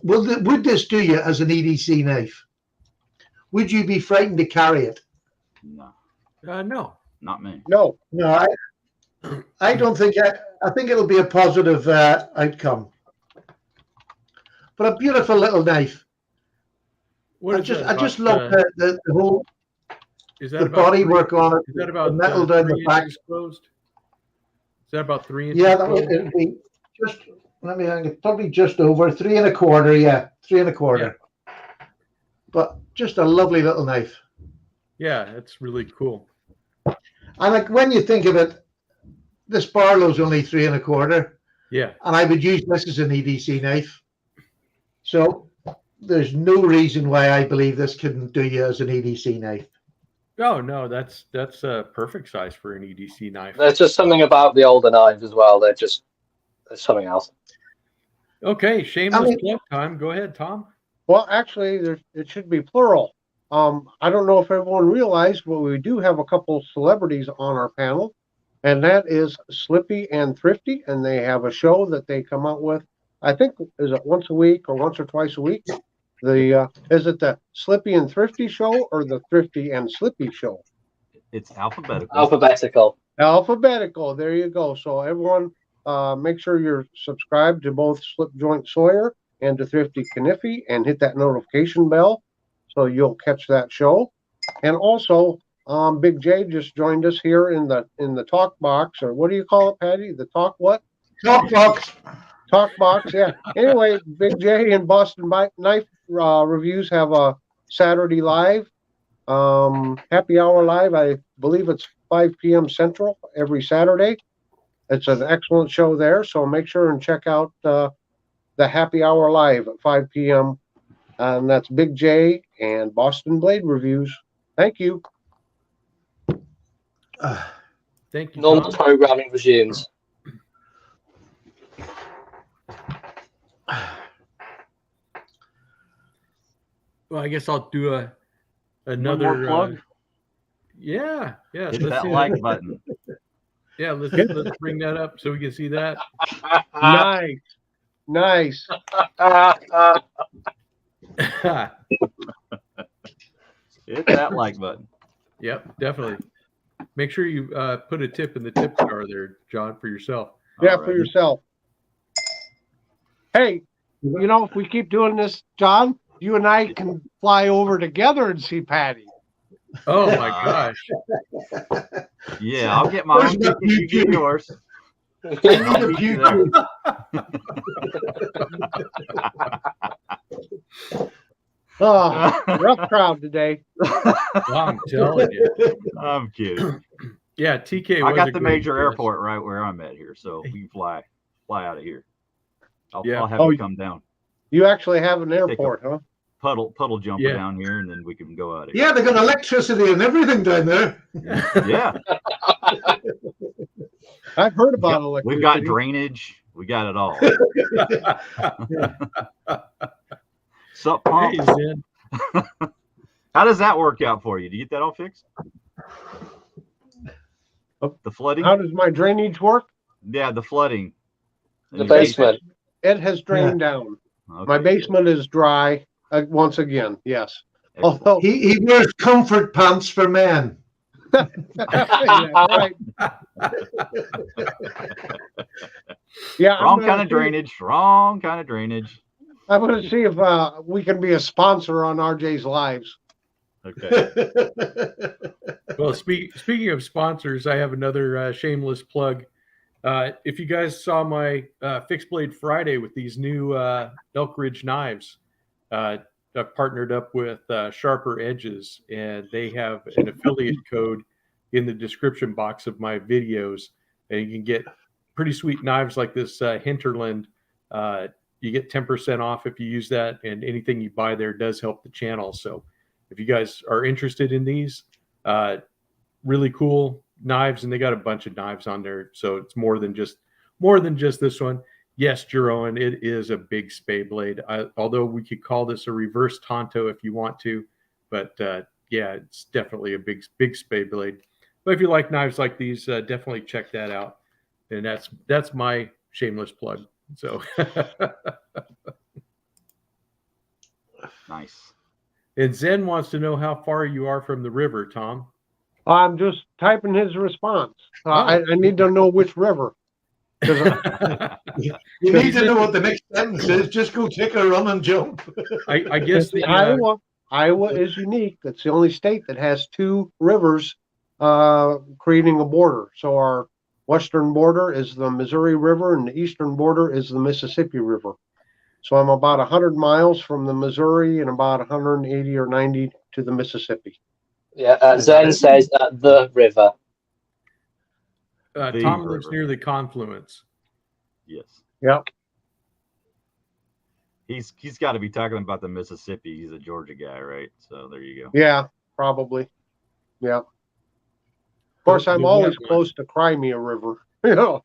Would this do you as an EDC knife? Would you be frightened to carry it? No, No. not me. No. No, I don't think. I think it'll be a positive outcome. But a beautiful little knife. What I is just that, love the whole is that the about body three- work on it. Is that about the metal down the 3 back. inches closed? Is that about 3 inches? Yeah, that would closed? it'd be just. Let me think. Probably just over 3 1/4. Yeah, 3 1/4. But just a lovely little knife. Yeah, that's really cool. And like when you think of it, this Barlow's only 3 1/4, Yeah. and I would use this as an EDC knife. So there's no reason why I believe this couldn't do you as an EDC knife. Oh no, that's a perfect size for an EDC knife. There's just something about the older knives as well. There's something else. Okay, shameless I mean- plug time. Go ahead, Tom. Well, actually, it should be plural. I don't know if everyone realized, but we do have a couple celebrities on our panel, and that is Slippy and Thrifty, and they have a show that they come out with. I think, is it once a week or once or twice a week? Is it the Slippy and Thrifty show or the Thrifty and Slippy show? It's alphabetical. Alphabetical. Alphabetical. There you go. So everyone, make sure you're subscribed to both Slip Joint Sawyer and to Thrifty Kniffy, and hit that notification bell so you'll catch that show. And also, Big J just joined us here in the talk box, or what do you call it, Patty? The talk what? Talk box. Talk box. Yeah. Anyway, Big J and Boston Knife Reviews have a Saturday live, happy hour live. I believe it's 5 p.m. Central every Saturday. It's an excellent show there, so make sure and check out the happy hour live at 5 p.m. And that's Big J and Boston Blade Reviews. Thank you. Thank you. Normal Tom. programming resumes. Well, I guess I'll do One another more plug. Yeah. Hit let's that see like button. Yeah, let's bring that up so we can see that. Nice. Hit that like button. Yep, definitely. Make sure you put a tip in the tip jar there, John, for yourself. Yeah, All for right. yourself. Hey, if we keep doing this, John, you and I can fly over together and see Patty. Oh my gosh. Yeah, I'll get my own ticket. You get yours. I need I'll a meet you future. Oh, rough crowd today. I'm telling you. I'm kidding. Yeah, TK. I was got a the great major guest. airport right where I'm at here, so we can fly out of here. I'll Yeah. have you come down. You actually have an airport, huh? Puddle jumper Yeah. down here, and then we can go out of here. Yeah, they got electricity and everything down there. Yeah. I've heard about electricity. We've got drainage. We got it all. Sup, pump? Hey, Zen. How does that work out for you? Do you get that all fixed? The flooding? How does my drainage work? Yeah, the flooding. The basement. It has drained down. Okay. My basement is dry once again. Yes. Excellent. Although, He wears comfort pants for men. yeah, right. Yeah, Wrong kind of drainage. Wrong kind of drainage. I'm going to see if we can be a sponsor on RJ's Lives. Okay. Well, speaking of sponsors, I have another shameless plug. If you guys saw my Fixed Blade Friday with these new Elk Ridge knives, I've partnered up with Sharper Edges, and they have an affiliate code in the description box of my videos, and you can get pretty sweet knives like this Hinterland. You get 10% off if you use that, and anything you buy there does help the channel. So if you guys are interested in these, really cool knives, and they got a bunch of knives on there, so it's more than just this one. Yes, Jeroen, it is a big spey blade. Although we could call this a reverse Tonto if you want to, but yeah, it's definitely a big spey blade. But if you like knives like these, definitely check that out. And that's my shameless plug. So Nice. And Zen wants to know how far you are from the river, Tom. I'm just typing his response. I need to know which river. You need to know what the next sentence is. Just go take a run and jump. I guess the Iowa is unique. It's the only state that has two rivers creating a border. So our western border is the Missouri River, and the eastern border is the Mississippi River. So I'm about 100 miles from the Missouri and about 180 or 90 to the Mississippi. Yeah, Zen says the river. Tom lives near the confluence. Yes. Yep. He's got to be talking about the Mississippi. He's a Georgia guy, right? So there you go. Yeah, probably. Yeah. Of course, I'm always close to Crimea River. You know.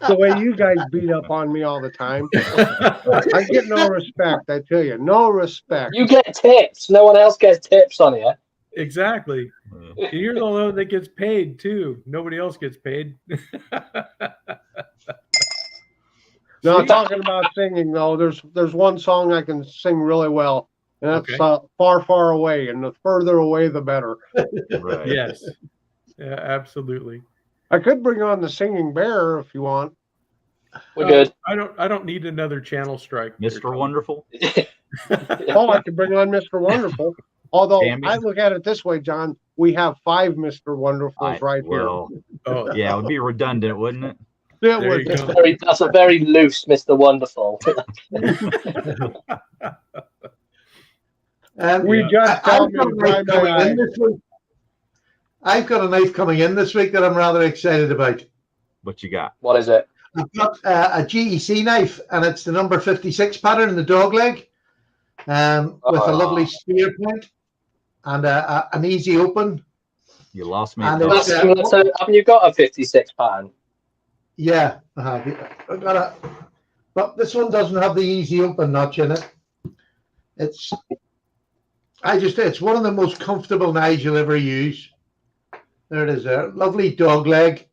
The way you guys beat up on me all the time. I get no respect, I tell you. No respect. You get tips. No one else gets tips on you. Exactly. You're the one that gets paid too. Nobody else gets paid. No, Sweet. talking about singing though, there's one song I can sing really well, and that's Okay. Far, Far Away, and the further away, the better. Right. Yes. Yeah, absolutely. I could bring on the Singing Bear if you want. We're good. I don't need another channel strike. there, Mr. Tom. Wonderful. Oh, I could bring on Mr. Wonderful. Although Bambi? I look at it this way, John, we have 5 Mr. Wonderfuls right Well, Oh, yeah, it would be redundant, wouldn't it? here. It there would. you go. That's a very loose Mr. Wonderful. We Yeah. just tell I've me got to a dry knife my coming eyes. in this week. I've got a knife coming in this week that I'm rather excited about. What you got? What is it? I've got a GEC knife, and it's the number 56 pattern in the dog leg, with a lovely spear point and an easy open. You lost me. And at it's, That's first. similar to, haven't you got a 56 pound? Yeah, I've got a, but this one doesn't have the easy open notch in it. It's one of the most comfortable knives you'll ever use. There it is there. Lovely dog leg.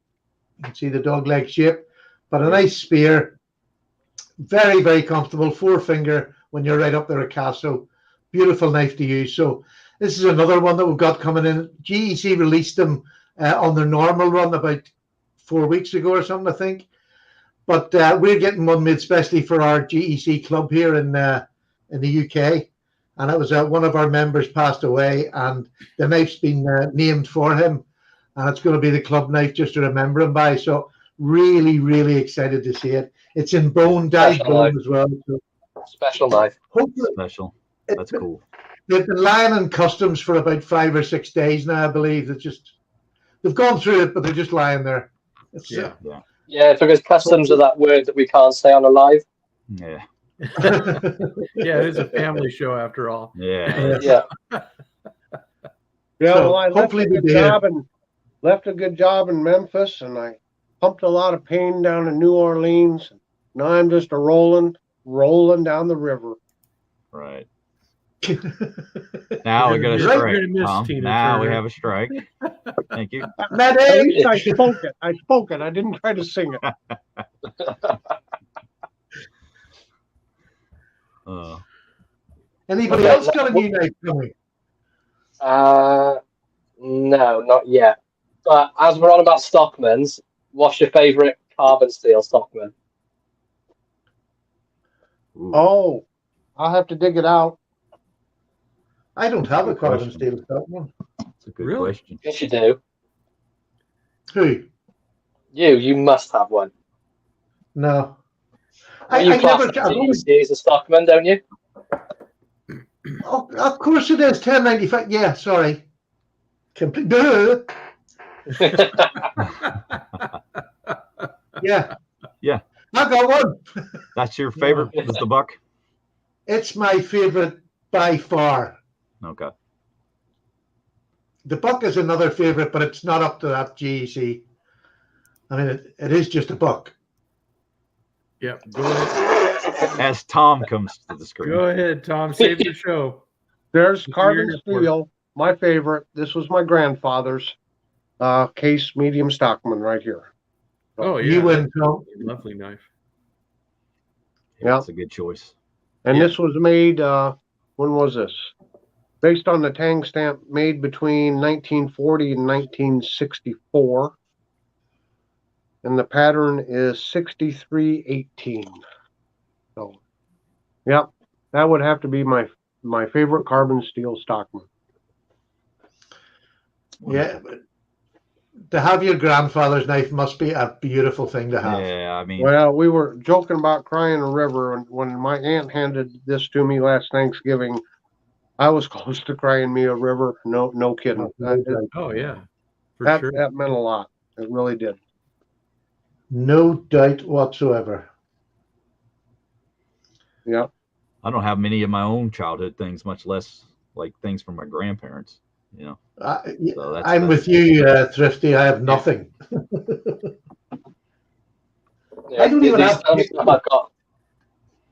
You can see the dog leg shape, but a nice spear. Very, very comfortable. 4-finger when you're right up there at Casso. Beautiful knife to use. So this is another one that we've got coming in. GEC released them on their normal run about 4 weeks ago or something, I think. But we're getting one made especially for our GEC club here in the UK. And it was one of our members passed away, and the knife's been named for him. And it's going to be the club knife just to remember him by. So really, really excited to see it. It's in bone, dyed Special bone knife. as well. So Special knife. hopefully, Special. it- That's cool. they've been lying in customs for about 5 or 6 days now, I believe. They've gone through it, but they're just lying there. It's, Yeah. Yeah, because customs are that word that we can't say on a live. Yeah. Yeah, it is a family show after all. Yeah. Yeah. Yeah, So, well, I left hopefully a we'll good be here. job and left a good job in Memphis, and I pumped a lot of pain down in New Orleans. Now I'm just a rolling down the river. Right. Now we got a You're strike, gonna miss Tom. Tina Now we Turner. have a strike. Thank you. At Medic! least I spoke it. I spoke it. I didn't try to sing it. Anybody Okay, else got a new knife coming? No, not yet. But as we're on about Stockmans, what's your favourite carbon steel Stockman? Ooh, Oh, I'll have to dig it out. I don't have a Good carbon question. steel Stockman. that's a good Really? question. Yes, you do. Who? You must have one. No. You I class never. the I've only, GEC as a Stockman, don't you? oh, of course it is 1095. Yeah, sorry. Complete. Duh. Yeah. Yeah. I got one. That's your favorite? Is the buck? It's my favorite by far. Okay. The buck is another favorite, but it's not up to that GEC. I mean, it is just a buck. Yeah, go ahead. As Tom comes to the screen. Go ahead, Tom. Save the show. There's You're carbon here for it. steel, my favorite. This was my grandfather's case medium Stockman right here. Oh, yeah. You win, Tom. Lovely knife. Yeah. That's a good choice. And Yeah. this was made, when was this? Based on the tang stamp made between 1940 and 1964. And the pattern is 6318. So, yep, that would have to be my favorite carbon steel Stockman. Yeah. but To have your grandfather's knife must be a beautiful thing to have. Yeah, I mean, Well, we were joking about crying a river, and when my aunt handed this to me last Thanksgiving, I was close to crying me a river. No kidding. Oh, yeah. For That sure. meant a lot. It really did. No doubt whatsoever. Yeah. I don't have many of my own childhood things, much less like things from my grandparents. You know, So that's I'm with you, Thrifty. I have nothing. Yeah, I don't even the have stuff I've got.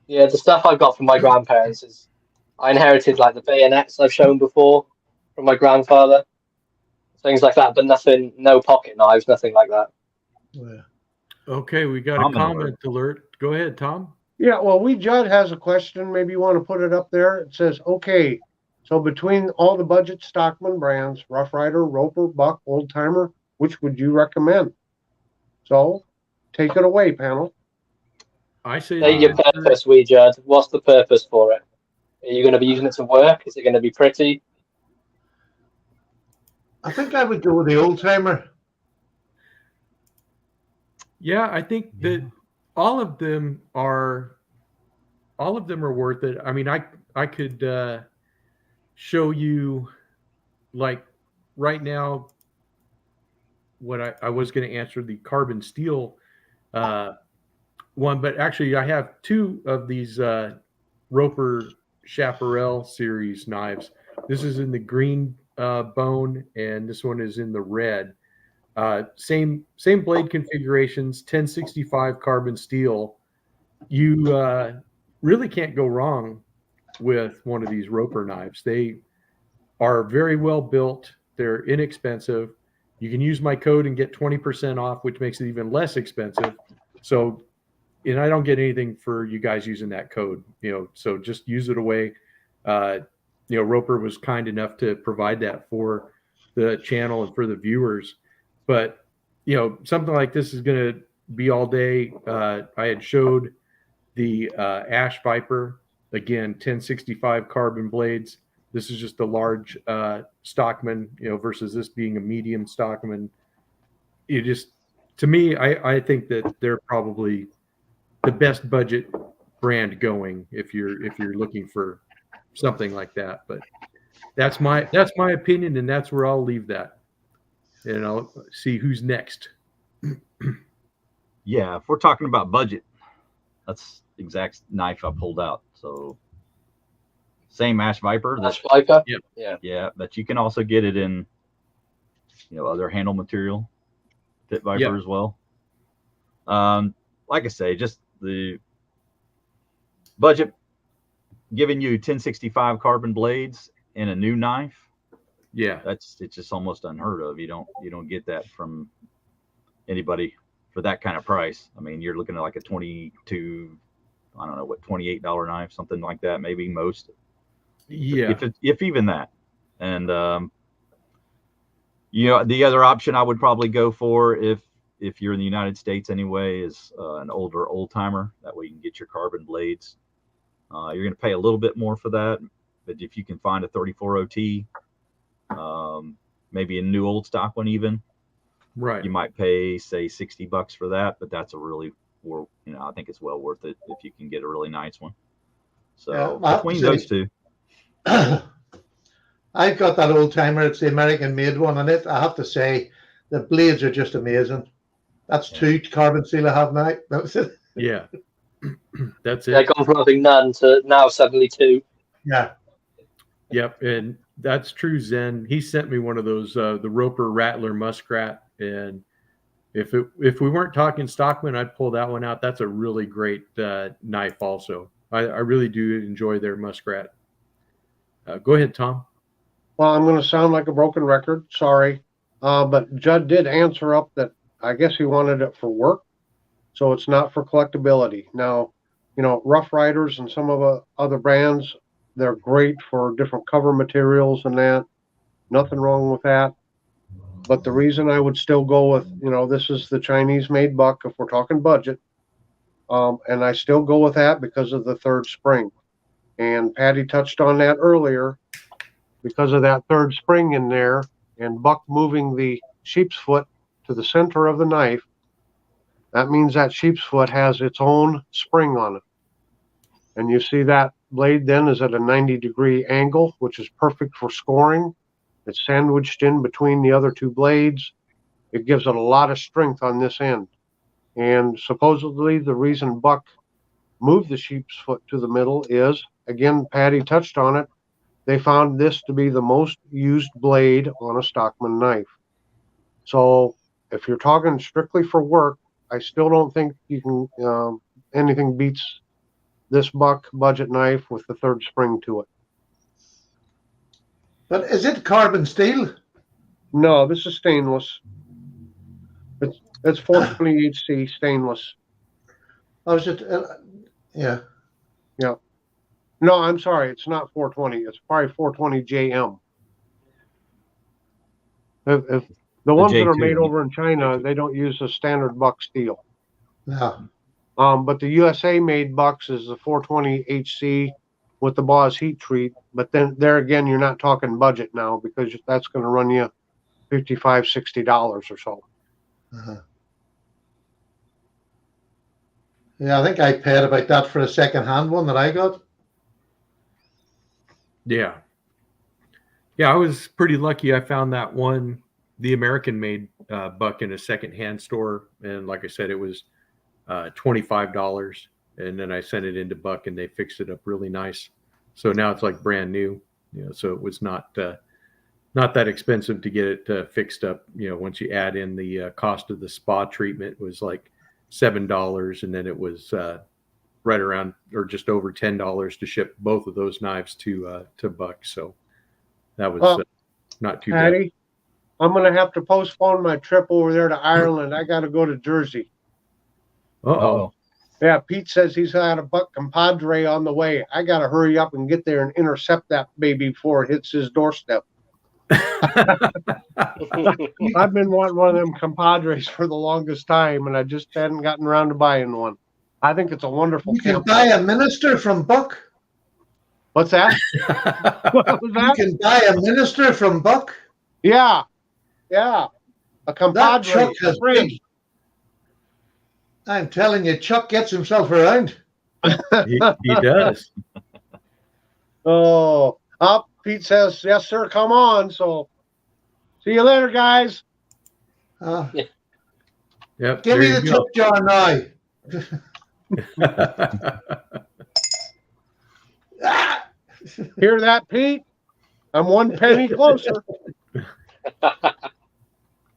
Yeah, the stuff I got from my grandparents is I inherited like the bayonets I've shown before from my grandfather, things like that, but nothing, no pocket knives, nothing like that. Yeah. Okay, we got a Comment comment alert. Go ahead, Tom. Yeah, well, Judd has a question. Maybe you want to put it up there. It says, okay, so between all the budget Stockman brands, Rough Rider, Roper, Buck, Old Timer, which would you recommend? So take it away, panel. I say State your purpose, Judd. What's the purpose for it? Are you going to be using it to work? Is it going to be pretty? I think I would go with the Old Timer. Yeah, I think that all of them are worth it. I mean, I could show you, like, right now what I was going to answer the carbon steel one, but actually I have two of these Roper Chaparral series knives. This is in the green bone, and this one is in the red. Same blade configurations, 1065 carbon steel. You really can't go wrong with one of these Roper knives. They are very well built. They're inexpensive. You can use my code and get 20% off, which makes it even less expensive. So, and I don't get anything for you guys using that code, so just use it away. Roper was kind enough to provide that for the channel and for the viewers. But, something like this is going to be all day. I had showed the Ash Viper, again, 1065 carbon blades. This is just a large Stockman, versus this being a medium Stockman. To me, I think that they're probably the best budget brand going if you're looking for something like that. But that's my opinion, and that's where I'll leave that. And I'll see who's next. Yeah, if we're talking about budget, that's the exact knife I pulled out. So same Ash Viper. Ash Viper. Yeah, but you can also get it in, other handle material, Pit Viper as well. Like I say, just the budget giving you 1065 carbon blades and a new knife. Yeah, it's just almost unheard of. You don't get that from anybody for that kind of price. I mean, you're looking at like a $28 knife, something like that, maybe most. Yeah, if even that. And the other option I would probably go for if you're in the United States anyway is an older old timer. That way you can get your carbon blades. You're going to pay a little bit more for that, but if you can find a 34 OT, maybe a new old stock one even, right, you might pay say $60 for that, but that's a really, I think it's well worth it if you can get a really nice one. So between those two. I've got that old timer. It's the American made one, and I have to say the blades are just amazing. That's two carbon steel I have now. That's it. Yeah. That's it. They're gone from having none to now suddenly two. Yeah. Yep, and that's true, Zen. He sent me one of those, the Roper Rattler Muskrat, and if we weren't talking Stockman, I'd pull that one out. That's a really great knife also. I really do enjoy their Muskrat. Go ahead, Tom. Well, I'm going to sound like a broken record. Sorry. But Judd did answer up that I guess he wanted it for work. So it's not for collectability. Now, Rough Riders and some of the other brands, they're great for different cover materials and that. Nothing wrong with that. But the reason I would still go with, this is the Chinese made Buck if we're talking budget. And I still go with that because of the third spring. And Patty touched on that earlier. Because of that third spring in there and Buck moving the sheep's foot to the center of the knife, that means that sheep's foot has its own spring on it. And you see that blade then is at a 90-degree angle, which is perfect for scoring. It's sandwiched in between the other two blades. It gives it a lot of strength on this end. And supposedly the reason Buck moved the sheep's foot to the middle is, again, Patty touched on it, they found this to be the most used blade on a Stockman knife. So if you're talking strictly for work, I still don't think you can, anything beats this Buck budget knife with the third spring to it. But is it carbon steel? No, this is stainless. It's 420 HC stainless. I was just, yeah. No, I'm sorry. It's not 420. It's probably 420 JM. If the ones that are J2, made yeah. over in China, J2. they don't use the standard buck steel. No. But the USA made bucks is the 420 HC with the Boss heat treat. But then there again, you're not talking budget now because that's going to run you $55, $60 or so. Uh-huh. Yeah, I think I paid about that for a second-hand one that I got. Yeah. Yeah, I was pretty lucky. I found that one, the American-made buck in a second-hand store, and like I said, it was $25, and then I sent it into Buck, and they fixed it up really nice. So now it's like brand new. So it was not that expensive to get it fixed up. Once you add in the cost of the spa treatment, it was like $7, and then it was right around or just over $10 to ship both of those knives to Buck. So that was not too bad. Patty, I'm going to have to postpone my trip over there to Ireland. I got to go to Jersey. Uh-oh. Yeah, Pete says he's got a buck compadre on the way. I got to hurry up and get there and intercept that baby before it hits his doorstep. I've been wanting one of them compadres for the longest time, and I just hadn't gotten around to buying one. I think it's a wonderful You can camp. buy a minister from Buck. What's that? What was You that? can buy a minister from Buck. Yeah. A That compadre. Chuck has friend. big. I'm telling you, Chuck gets himself around. he does. Oh, Pete says, yes, sir, come on. So, see you later, guys. Yep. Give me the tip jar now. Ah! Hear that, Pete? I'm one penny closer.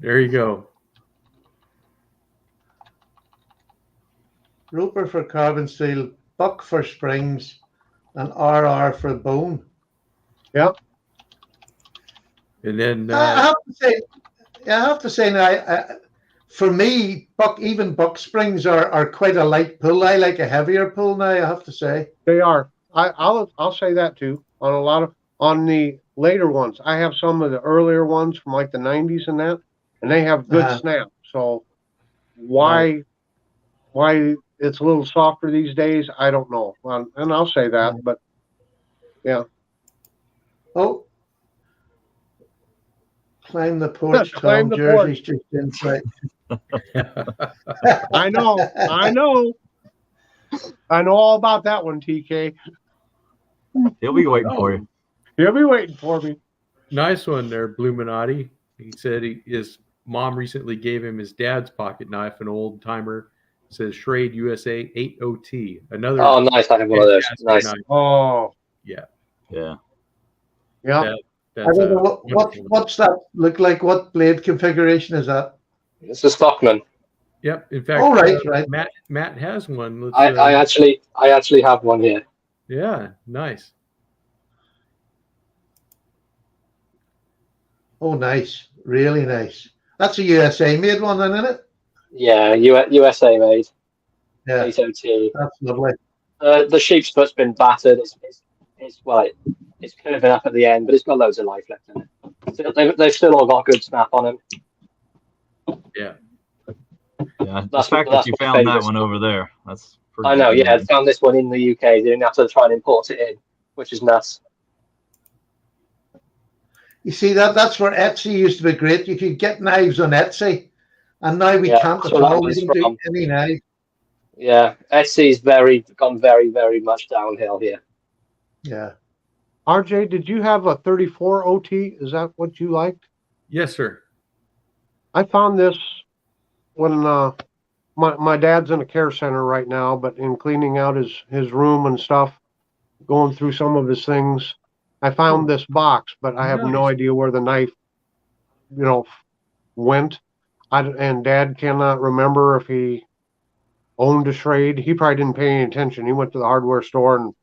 There you go. Roper for carbon steel, Buck for springs, and RR for bone. Yep. And then I have to say now, for me, Buck springs are quite a light pull. I like a heavier pull now, I have to say. They are. I'll say that too. On the later ones, I have some of the earlier ones from like the 90s and that, and they have good snap. So why it's a little softer these days, I don't know. And I'll say that, but yeah. Oh, climb the porch, Climb Tom. the porch. Jersey's just inside. I know all about that one, TK. He'll be waiting for you. He'll be waiting for me. nice one there, Bluminati. He said his mom recently gave him his dad's pocket knife, an old timer. Says Schrade USA 80T. Another. Oh, nice! I have one of those. Nice. Knife. Oh, Yeah. yeah. I don't know what's that look like. What blade configuration is that? It's a Stockman. Yep. In fact, right. Matt has one. Let's, I actually have one here. Yeah, nice. Oh, nice. Really nice. That's a USA made one, then, isn't it? Yeah, USA made. Yeah, 80T. that's lovely. The sheep's foot's been battered. It's curving up at the end, but it's got loads of life left in it. They've still all got good snap on them. Yeah. Yeah. The That's fact what- that you that's what found that favours one me. over there, that's pretty I know, good. yeah. I found this one in the UK. They didn't have to try and import it in, which is nuts. You see, that's where Etsy used to be great. You could get knives on Etsy, and now we Yeah, can't that's at where that all. We was can do from. any knife. Yeah, Etsy's gone very, very much downhill here. Yeah. RJ, did you have a 34 OT? Is that what you liked? Yes, sir. I found this when my dad's in a care center right now, but in cleaning out his room and stuff, going through some of his things, I found this box, but I have no Nice. idea where the knife, went. And Dad cannot remember if he owned a Schrade. He probably didn't pay any attention. He went to the hardware store and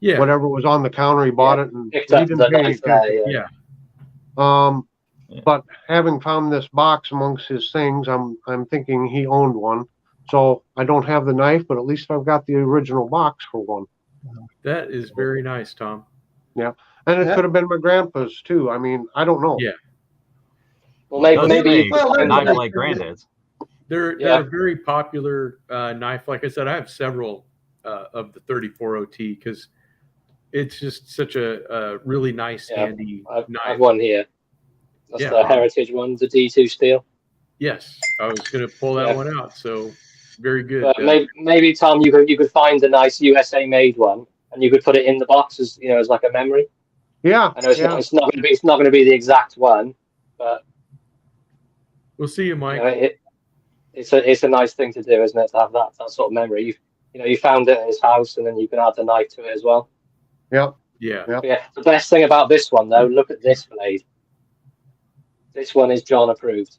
Yeah. whatever was on the counter, he bought it, and he Picked up didn't the pay any knife there, attention. yeah. Yeah. But having found this box amongst his things, I'm thinking he owned one. So I don't have the knife, but at least I've got the original box for one. That is very nice, Tom. And it Yeah. could have been my grandpa's too. I mean, I don't know. Yeah. Well, maybe you a could find knife them. like granddad's. They're a very popular knife. Like I said, I have several of the 34 OT because it's just such a really nice, handy I've knife. one here. That's the Heritage one, the D2 steel. Yes, I was going to pull that one out. So very good. But maybe Tom, you could find a nice USA made one, and you could put it in the box as as like a memory. Yeah. I know it's not going to be the exact one, but we'll see you, Mike. It's a nice thing to do, isn't it? To have that sort of memory. You found it at his house, and then you can add the knife to it as well. Yeah. Yeah. The best thing about this one, though, look at this blade. This one is John approved.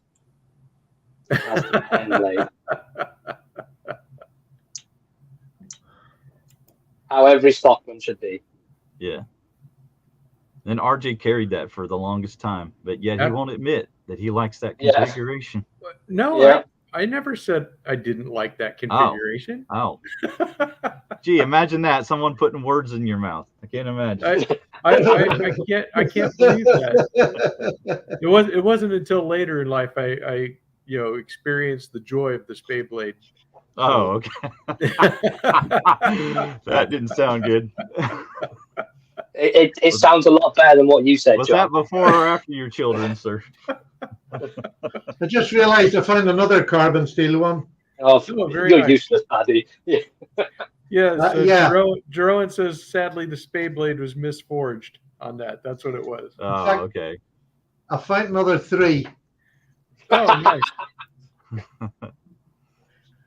That's the pen blade. How every stockman should be. Yeah. And RJ carried that for the longest time, but yet he won't admit that he likes that configuration. No, I never said I didn't like that configuration. Oh. Gee, imagine that. Someone putting words in your mouth. I can't imagine. I can't believe that. It wasn't until later in life I experienced the joy of the spey blade. Oh, okay. That didn't sound good. It sounds a lot better than what you said, Was John. that before or after your children, sir? I just realized I found another carbon steel one. Oh, very you're nice. useless, Paddy. Yeah. Jeroen says, sadly, the spey blade was misforged on that. That's what it was. Oh, okay. I found another 3. Oh, nice.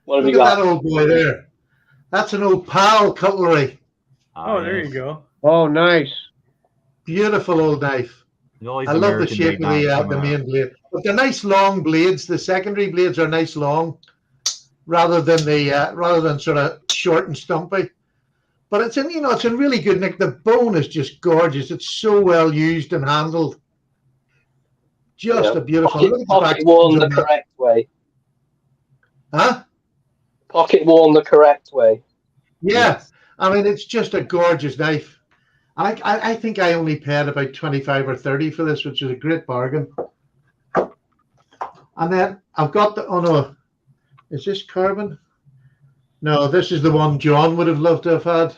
What have Look you at got? that old boy there. That's an old pal cutlery. Oh, there you go. Oh, nice. Beautiful old knife. Always I love the American-made shape of knives the coming out. main blade. But they're nice long blades. The secondary blades are nice long, rather than sort of short and stumpy. But it's in really good nick. The bone is just gorgeous. It's so well used and handled. Just a beautiful. Look at the Pocket worn the correct way. Huh? Pocket worn the correct way. Yeah. I mean, it's just a gorgeous knife. I think I only paid about 25 or 30 for this, which is a great bargain. And then I've got is this carbon? No, this is the one John would have loved to have had.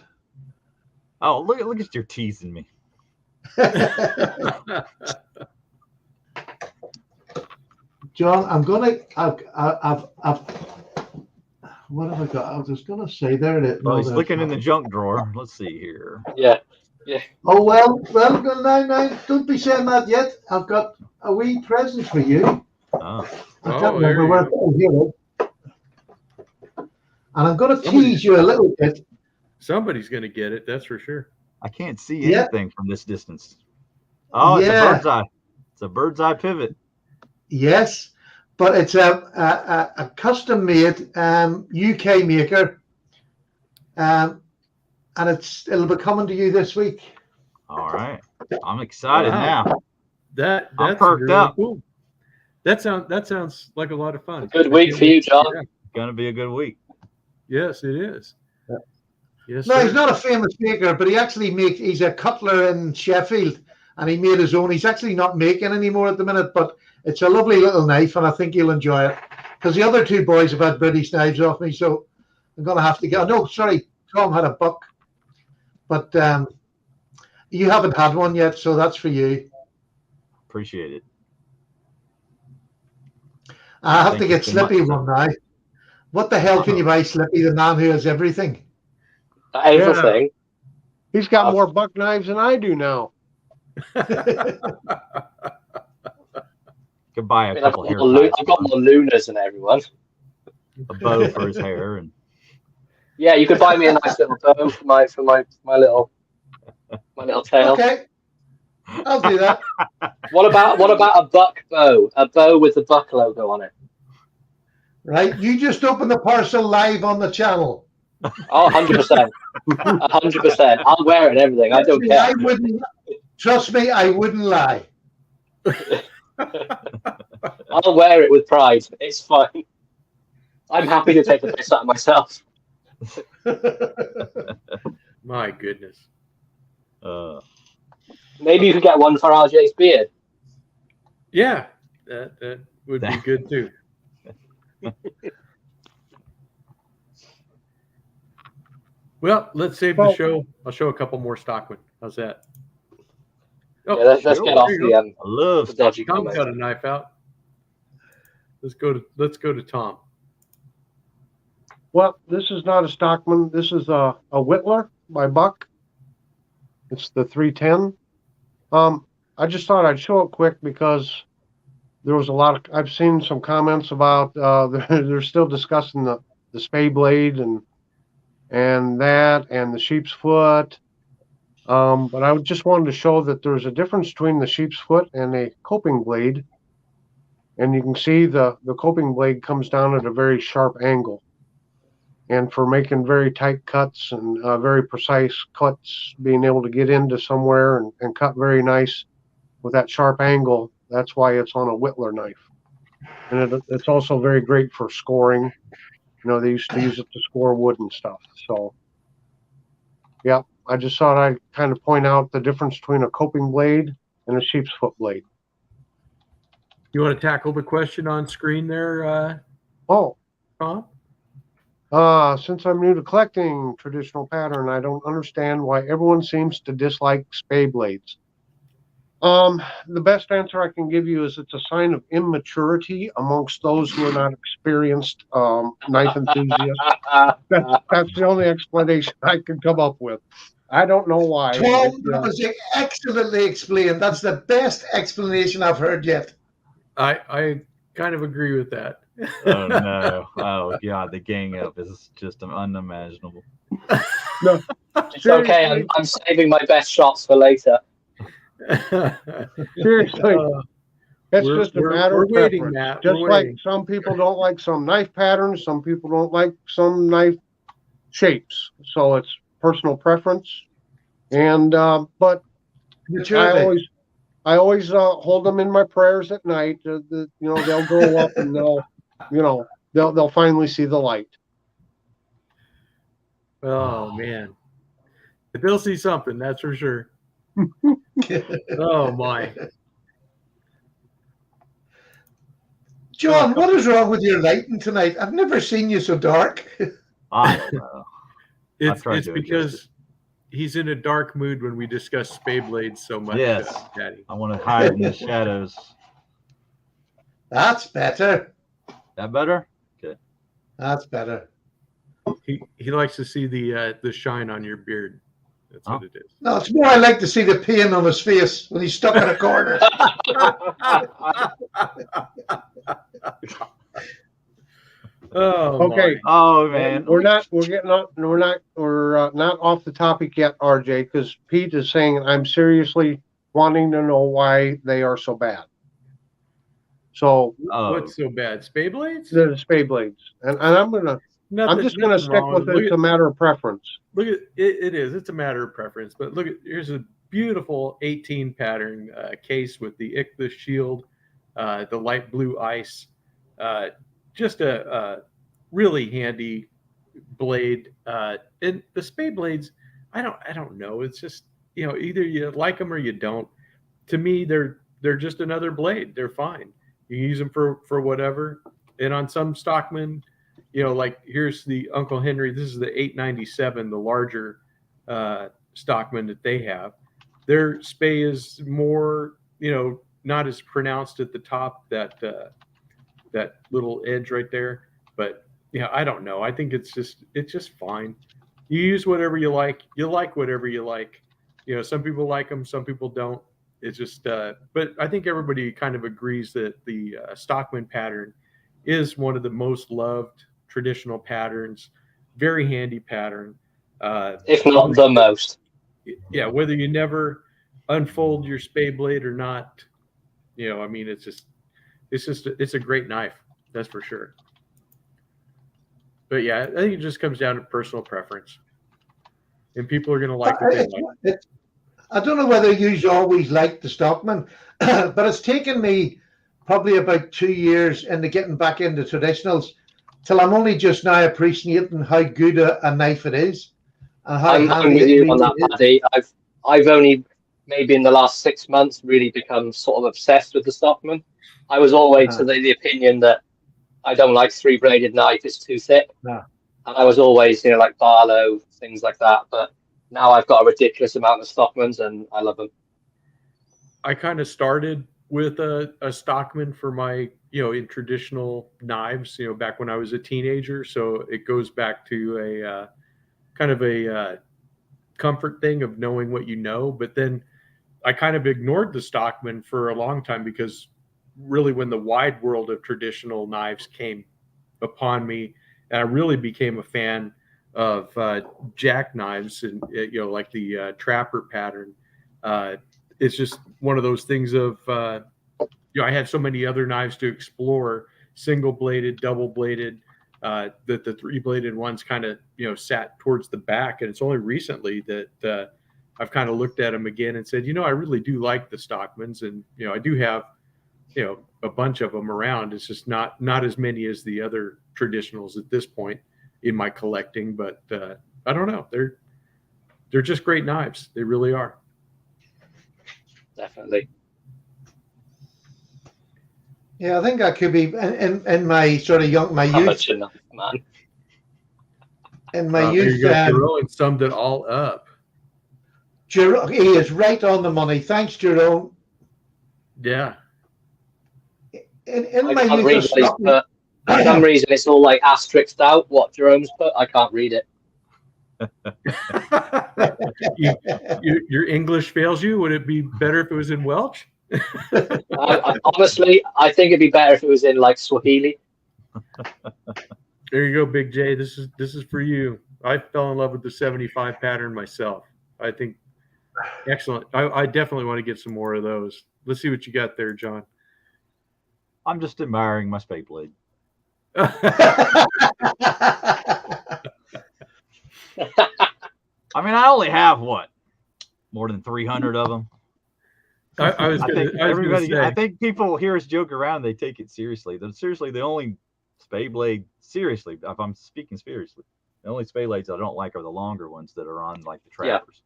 Oh, look at your teasing me. John, what have I got? I was just gonna say there it is. Well, he's looking in the junk drawer. Let's see here. Yeah. Oh well, no, don't be saying that yet. I've got a wee present for you. Oh. I can't there remember you where go. here. And I'm gonna tease you a little bit. Somebody's going to get it, that's for sure. I can't see Yeah. anything from this distance. Oh, it's a bird's eye. It's a bird's eye pivot. Yes, but it's a custom made UK maker, and it'll be coming to you this week. All right. I'm excited Wow. now. That's I'm perked really up. cool. That sounds like a lot of fun. Good week for you, John. Yeah. Gonna be a good week. Yes, it is. Yeah. Yes, No, sir. he's not a famous maker, but he's a cutler in Sheffield, and he made his own. He's actually not making anymore at the minute, but it's a lovely little knife, and I think you'll enjoy it. Because the other 2 boys have had British knives off me, so I'm going to have to get. No, sorry, Tom had a buck, but you haven't had one yet, so that's for you. Appreciate it. I have Thank to you get so Slippy much, one now. What the hell can you buy Slippy, the man who has everything? Everything. He's got more buck knives than I do now. Could buy I a mean, I've couple got hair more, ties, I've got more Lunas than everyone. a bow for his hair, and Yeah, you could buy me a nice little bow for my little tail. Okay, I'll do that. What about a buck bow? A bow with the buck logo on it. Right, you just open the parcel live on the channel. Oh, 100%. 100%. I'll wear it and everything. I don't care. Trust me, I wouldn't lie. I'll wear it with pride. It's fine. I'm happy to take the piss out of myself. My goodness. Maybe you could get one for RJ's beard. Yeah, that would be good too. Well, let's save the show. I'll show a couple more Stockman. How's that? Oh, Yeah, let's get off the I love dodgy Tom's comments. got a knife out. Let's go to Tom. Well, this is not a Stockman. This is a Whittler by Buck. It's the 310. I just thought I'd show it quick because there was a lot of, I've seen some comments about they're still discussing the spey blade and that and the sheep's foot. But I just wanted to show that there's a difference between the sheep's foot and a coping blade. And you can see the coping blade comes down at a very sharp angle. And for making very tight cuts and very precise cuts, being able to get into somewhere and cut very nice with that sharp angle, that's why it's on a Whittler knife. And it's also very great for scoring. You know, they used to use it to score wood and stuff. So, yeah, I just thought I'd kind of point out the difference between a coping blade and a sheep's foot blade. You want to tackle the question on screen there, Tom? Since I'm new to collecting traditional pattern, I don't understand why everyone seems to dislike spey blades. The best answer I can give you is it's a sign of immaturity amongst those who are not experienced knife enthusiasts. That's the only explanation I can come up with. I don't know why. Tom, that was excellently explained. That's the best explanation I've heard yet. I kind of agree with that. Oh no! Oh god, the gang up is just unimaginable. No, it's okay. I'm saving my best shots for later. Seriously, it's just a matter of waiting, preference. Matt. Just like some people don't like some knife patterns, some people don't like some knife shapes. So it's personal preference. And but I always hold them in my prayers at night. You know, they'll grow up and they'll finally see the light. Oh man, they'll see something, that's for sure. Oh my. John, what is wrong with your lighting tonight? I've never seen you so dark. I don't know. It's because he's in a dark mood when we discuss spey blades so much. Yes, Daddy. I want to hide in the shadows. That's better. That better? Okay. That's better. He likes to see the shine on your beard. That's what it is. No, it's more I like to see the pain on his face when he's stuck in a corner. Oh, okay. My. Oh man, we're not off the topic yet, RJ, because Pete is saying I'm seriously wanting to know why they are so bad. So what's so bad? Spey blades? The spey blades, and I'm just gonna stick with it. It's a matter of preference. Look at it is. It's a matter of preference. But look at here's a beautiful 18 pattern case with the Ichthus shield, the light blue ice. Just a really handy blade. And the spey blades, I don't know. It's just, either you like them or you don't. To me, they're just another blade. They're fine. You can use them for whatever. And on some Stockman, like here's the Uncle Henry. This is the 897, the larger Stockman that they have. Their spey is more, not as pronounced at the top, that little edge right there. But I don't know. I think it's just fine. You use whatever you like. You like whatever you like. Some people like them, some people don't. It's just, but I think everybody kind of agrees that the Stockman pattern is one of the most loved traditional patterns. Very handy pattern. If not the most. Yeah, whether you never unfold your spey blade or not, it's a great knife. That's for sure. But yeah, I think it just comes down to personal preference, and people are going to like what they like. I don't know whether you always liked the Stockman, but it's taken me probably about 2 years into getting back into traditionals till I'm only just now appreciating how good a knife it is and how I'm handy with it you really on that, is. Paddy. I've only maybe in the last 6 months really become sort of obsessed with the Stockman. I was always of the opinion that I don't like 3-bladed knife; it's too thick. No. And I was always, like Barlow, things like that. But now I've got a ridiculous amount of Stockmans, and I love them. I kind of started with a Stockman for my, in traditional knives, back when I was a teenager. So it goes back to a kind of a comfort thing of knowing what you know. But then I kind of ignored the Stockman for a long time because really when the wide world of traditional knives came upon me, and I really became a fan of jackknives and like the trapper pattern. It's just one of those things of I had so many other knives to explore, single bladed, double bladed. That the 3-bladed ones kind of sat towards the back, and it's only recently that I've kind of looked at them again and said, I really do like the Stockmans, and I do have a bunch of them around. It's just not as many as the other traditionals at this point in my collecting, but I don't know. They're just great knives. They really are. Definitely. Yeah, I think I could be in my sort of youth. Man. In my youth, Jerome summed it all up. Jerome, he is right on the money. Thanks, Jerome. Yeah. In I my can't youth, read what he's put. For some reason, it's all like asterisked out what Jerome's put. I can't read it. Your English fails you. Would it be better if it was in Welsh? Honestly, I think it'd be better if it was in like Swahili. There you go, Big J. This is for you. I fell in love with the 75 pattern myself. I think excellent. I definitely want to get some more of those. Let's see what you got there, John. I'm just admiring my spey blade. I mean, I only have more than 300 of them. I think people hear us joke around. They take it seriously. Seriously, the only spey blade, seriously, if I'm speaking seriously, the only spey blades I don't like are the longer ones that are on like the trappers.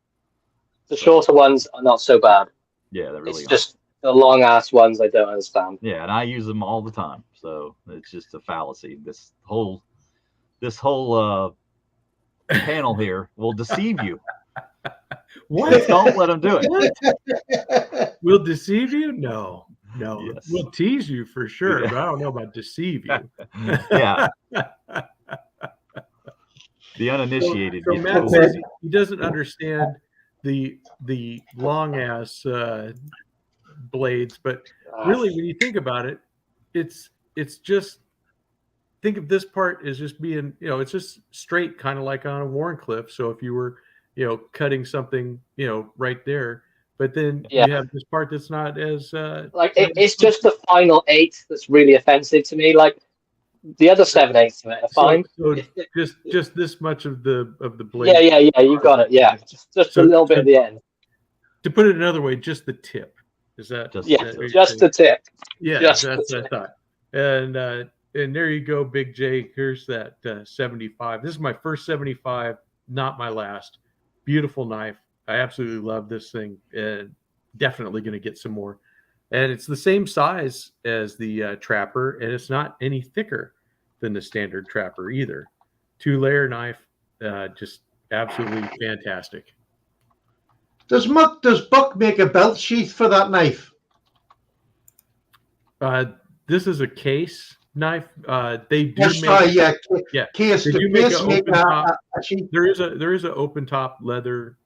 The shorter ones are not so bad. Yeah, they're really. It's just the long ass ones I don't understand. Yeah, and I use them all the time, so it's just a fallacy. This whole panel here will deceive you. What? Don't let them do it. What? We'll deceive you? No. Yes. We'll tease you for sure, but I don't know about deceive you. Yeah. The uninitiated. So Matt says he doesn't understand the long ass blades, but really, when you think about it, it's just think of this part as just being it's just straight, kind of like on a Warncliffe. So if you were cutting something right there, but then you have this part that's not as it's just the final 8 that's really offensive to me. Like the other 7/8 of it are fine. So just this much of the blade. Yeah, you got it. Yeah, just a little bit at the end. To put it another way, just the tip. Is that just the tip? Yeah, that's what I thought. And there you go, Big J. Here's that 75. This is my first 75, not my last. Beautiful knife. I absolutely love this thing, and definitely going to get some more. And it's the same size as the trapper, and it's not any thicker than the standard trapper either. 2-layer knife, just absolutely fantastic. Does Buck make a belt sheath for that knife? This is a case knife. They do Case. They do make an open top. There is an open top leather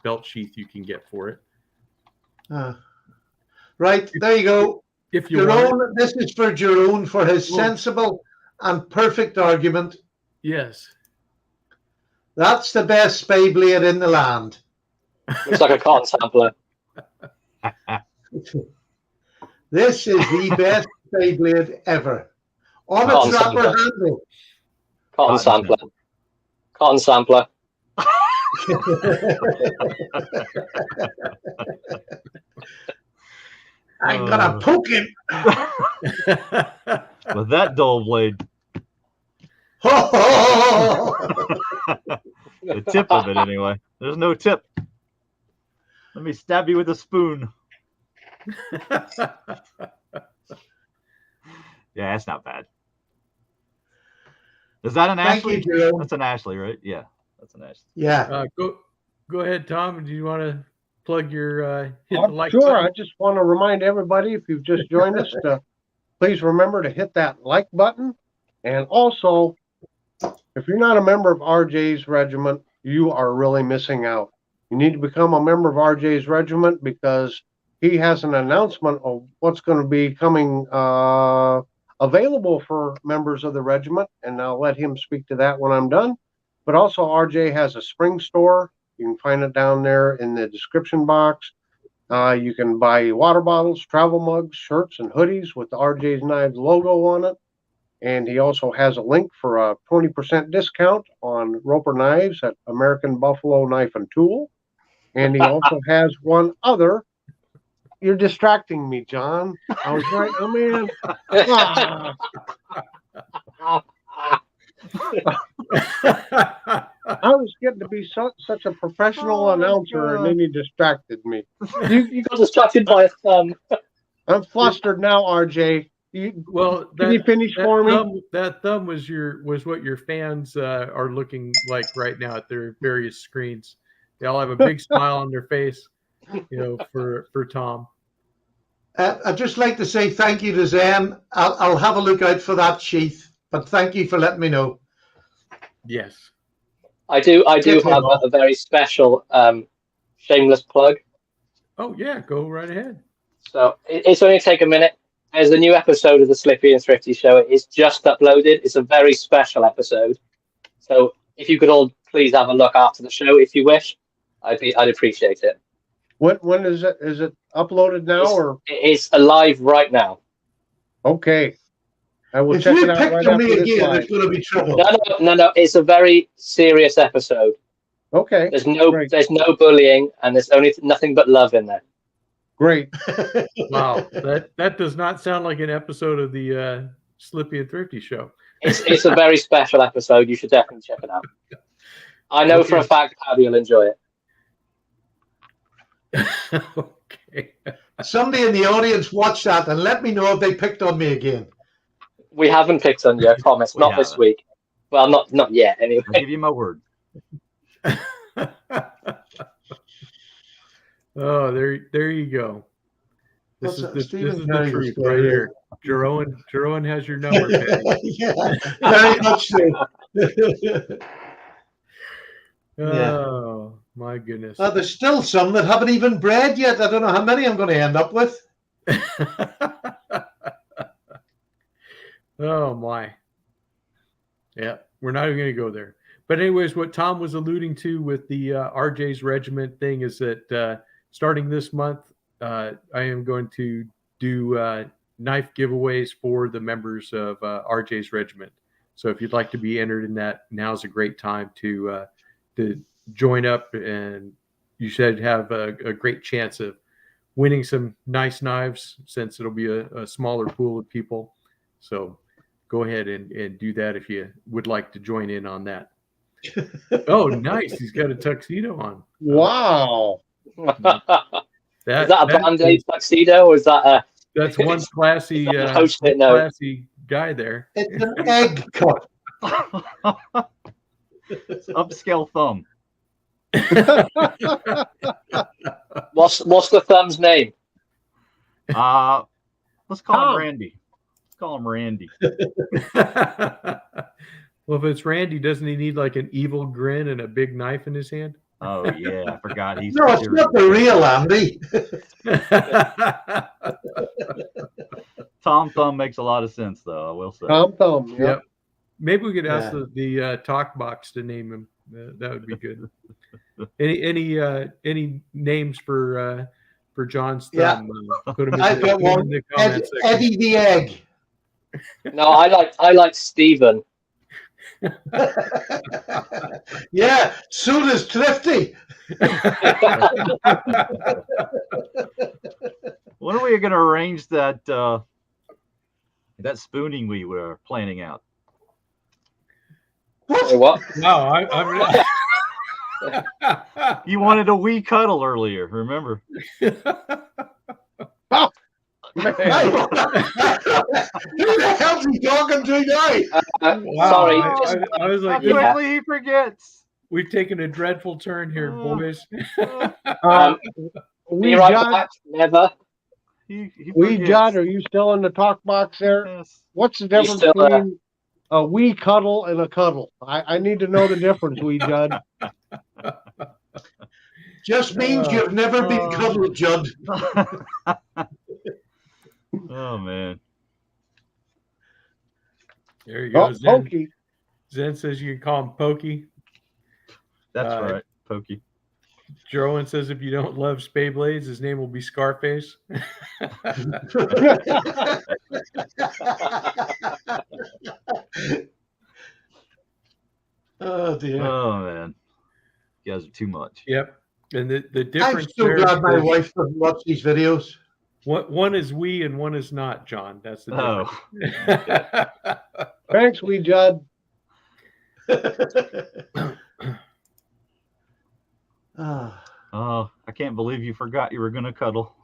belt sheath you can get for it. Right, there you go. If you Jerome, this is for Jerome for his sensible and perfect argument. Yes. That's the best spey blade in the land. Looks like a cotton sampler. This is the best spey blade ever. On a trapper handle. Cotton sampler. Cotton sampler. I'm gonna poke him with that dull blade. The tip of it, anyway. There's no tip. Let me stab you with a spoon. Yeah, that's not bad. Is that an Thank Ashley? you, Jerome. That's an Ashley, right? Yeah, that's an Ashley. Yeah. Go ahead, Tom. Do you want to plug your hit the like Sure. button? I just want to remind everybody, if you've just joined us, to please remember to hit that like button. And also, if you're not a member of RJ's regiment, you are really missing out. You need to become a member of RJ's regiment because he has an announcement of what's going to be coming available for members of the regiment, and I'll let him speak to that when I'm done. But also, RJ has a spring store. You can find it down there in the description box. You can buy water bottles, travel mugs, shirts, and hoodies with the RJ's Knives logo on it. And he also has a link for a 20% discount on Roper knives at American Buffalo Knife and Tool. And he also has one other. You're distracting me, John. I was right. Oh, man. I was getting to be such a professional announcer, and then you distracted me. You got distracted by a thumb. I'm flustered now, RJ. Well, Can you finish for me? That thumb was what your fans are looking like right now at their various screens. They all have a big smile on their face, for Tom. I'd just like to say thank you to Zen. I'll have a look out for that sheath, but thank you for letting me know. Yes. I do have a very special shameless plug. Oh, yeah. Go right ahead. So it's only take a minute. There's a new episode of the Slippy and Thrifty Show. It's just uploaded. It's a very special episode. So if you could all please have a look after the show, if you wish, I'd appreciate it. When is it? Is it uploaded now It's alive right now? Okay. I will If check you it out pick right on after me this again, live. there's going to be trouble. No. It's a very serious episode. Okay. There's no bullying, and there's nothing but love in there. Great. Wow, that does not sound like an episode of the Slippy and Thrifty Show. It's a very special episode. You should definitely check it out. I know for a fact Paddy will enjoy it. Okay. Somebody in the audience watch that and let me know if they picked on me again. We haven't picked on you, I promise. Not this week. Well, not yet, anyway. I'll give you my word. Oh, there you go. This is the truth right here. Jeroen has your number. Yeah, very much so. Oh, my goodness. There's still some that haven't even bred yet. I don't know how many I'm going to end up with. Oh, my. Yeah, we're not even going to go there. But anyways, what Tom was alluding to with the RJ's Regiment thing is that starting this month, I am going to do knife giveaways for the members of RJ's Regiment. So if you'd like to be entered in that, now's a great time to join up, and you should have a great chance of winning some nice knives since it'll be a smaller pool of people. So go ahead and do that if you would like to join in on that. Oh, nice. He's got a tuxedo on. Wow. Is that a Band-Aid tuxedo, or is that that's one classy classy guy there. It's an egg cut. Upscale thumb. What's the thumb's name? Let's call him Randy. Let's call him Randy. Well, if it's Randy, doesn't he need like an evil grin and a big knife in his hand? Oh yeah, I forgot he's. No, it's not the real Andy. Tom Thumb makes a lot of sense, though. I will say. Tom Thumb. Yep. Maybe we could ask the talk box to name him. That would be good. Any names for John's thumb? Put them I've got one. in the comments section. Eddie the Egg. No, I like Stephen. Yeah, so does Thrifty. When are we going to arrange that spooning we were planning out? Say what? No, You wanted a wee cuddle earlier, remember? Oh, man. Hey, who the hell's he talking to now? Wow, Sorry. I was How like, Yeah. quickly he forgets. we've taken a dreadful turn here, boys. Be Wee right Judd, back. Never. He Wee forgets. Judd, are you still in the talk box there? Yes. What's the difference still there? between a wee cuddle and a cuddle? I need to know the difference, Wee Judd. Just means you've never been cuddled, Judd. Oh man. There you go. Oh, Zen, Pokey. Zen says you can call him Pokey. That's right, Pokey. Jerwin says if you don't love spay blades, his name will be Scarface. Oh dear. Oh man. You guys are too much. Yep. And the I'm difference so there glad my is wife doesn't watch these videos. one is we and one is not, John. That's the Oh. difference. Thanks, Wee Judd. Ah. Oh, I can't believe you forgot you were gonna cuddle.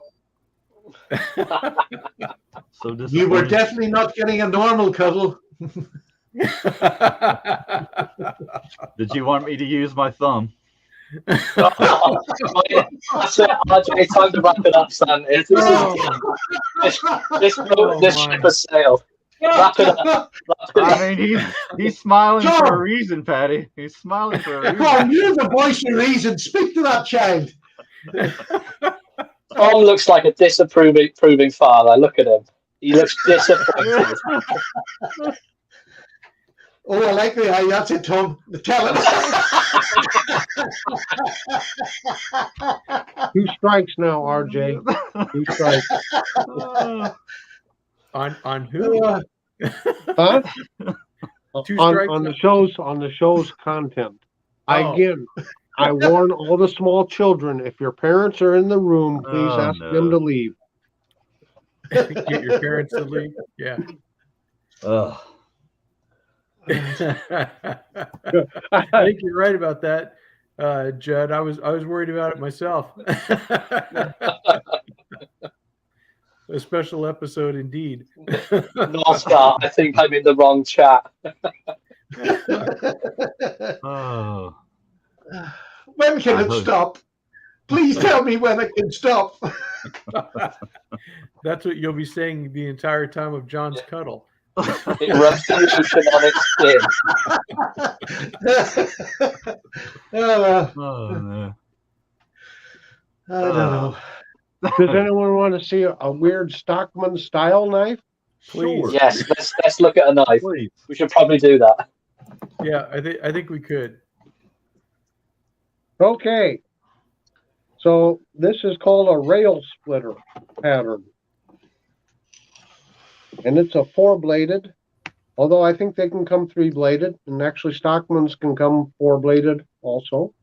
So disappointed. You were definitely not getting a normal cuddle. Did you want me to use my thumb? That's it, RJ. Time to wrap it up, son. This ship has sailed. Wrap it up. I mean, he's smiling for a John! reason, Patty. He's smiling for a Come on, reason. you're the voice of reason. Speak to that child. Tom looks like a disapproving father. Look at him. He looks disappointed. Oh, I like the eye. That's it, Tom. Tell him. 2 strikes now, RJ. 2 strikes. on who? Huh? 2 strikes on the show's content. Oh. Again, I warn all the small children, if your parents are in the room, please ask them to leave. Get your parents to leave. Yeah. Ugh. I think you're right about that, Judd. I was worried about it myself. A special episode indeed. North Star, I think I'm in the wrong chat. Oh. When can it stop? Please tell me when it can stop. That's what you'll be saying the entire time of John's cuddle. It rubs pollution on its skin. Oh, no. I don't know. Does anyone want to see a weird Stockman style knife? Please. Yes, let's look at a knife. Please. We should probably do that. Yeah, I think we could. Okay. So this is called a rail splitter pattern. And it's a 4-bladed, although I think they can come 3-bladed, and actually Stockmans can come 4-bladed also.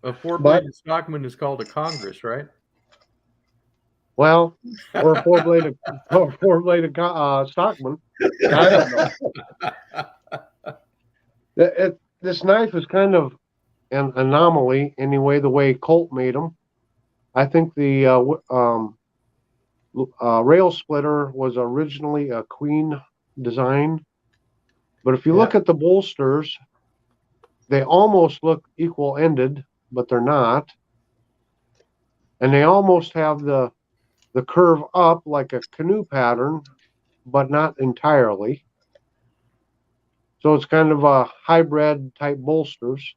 A 4-bladed Stockman is called a Congress, right? Well, or a 4-bladed Stockman. I don't know. This knife is kind of an anomaly, anyway, the way Colt made them. I think the rail splitter was originally a queen design, but if you look at the bolsters, they almost look equal-ended, but they're not, and they almost have the curve up like a canoe pattern, but not entirely. So it's kind of a hybrid type bolsters,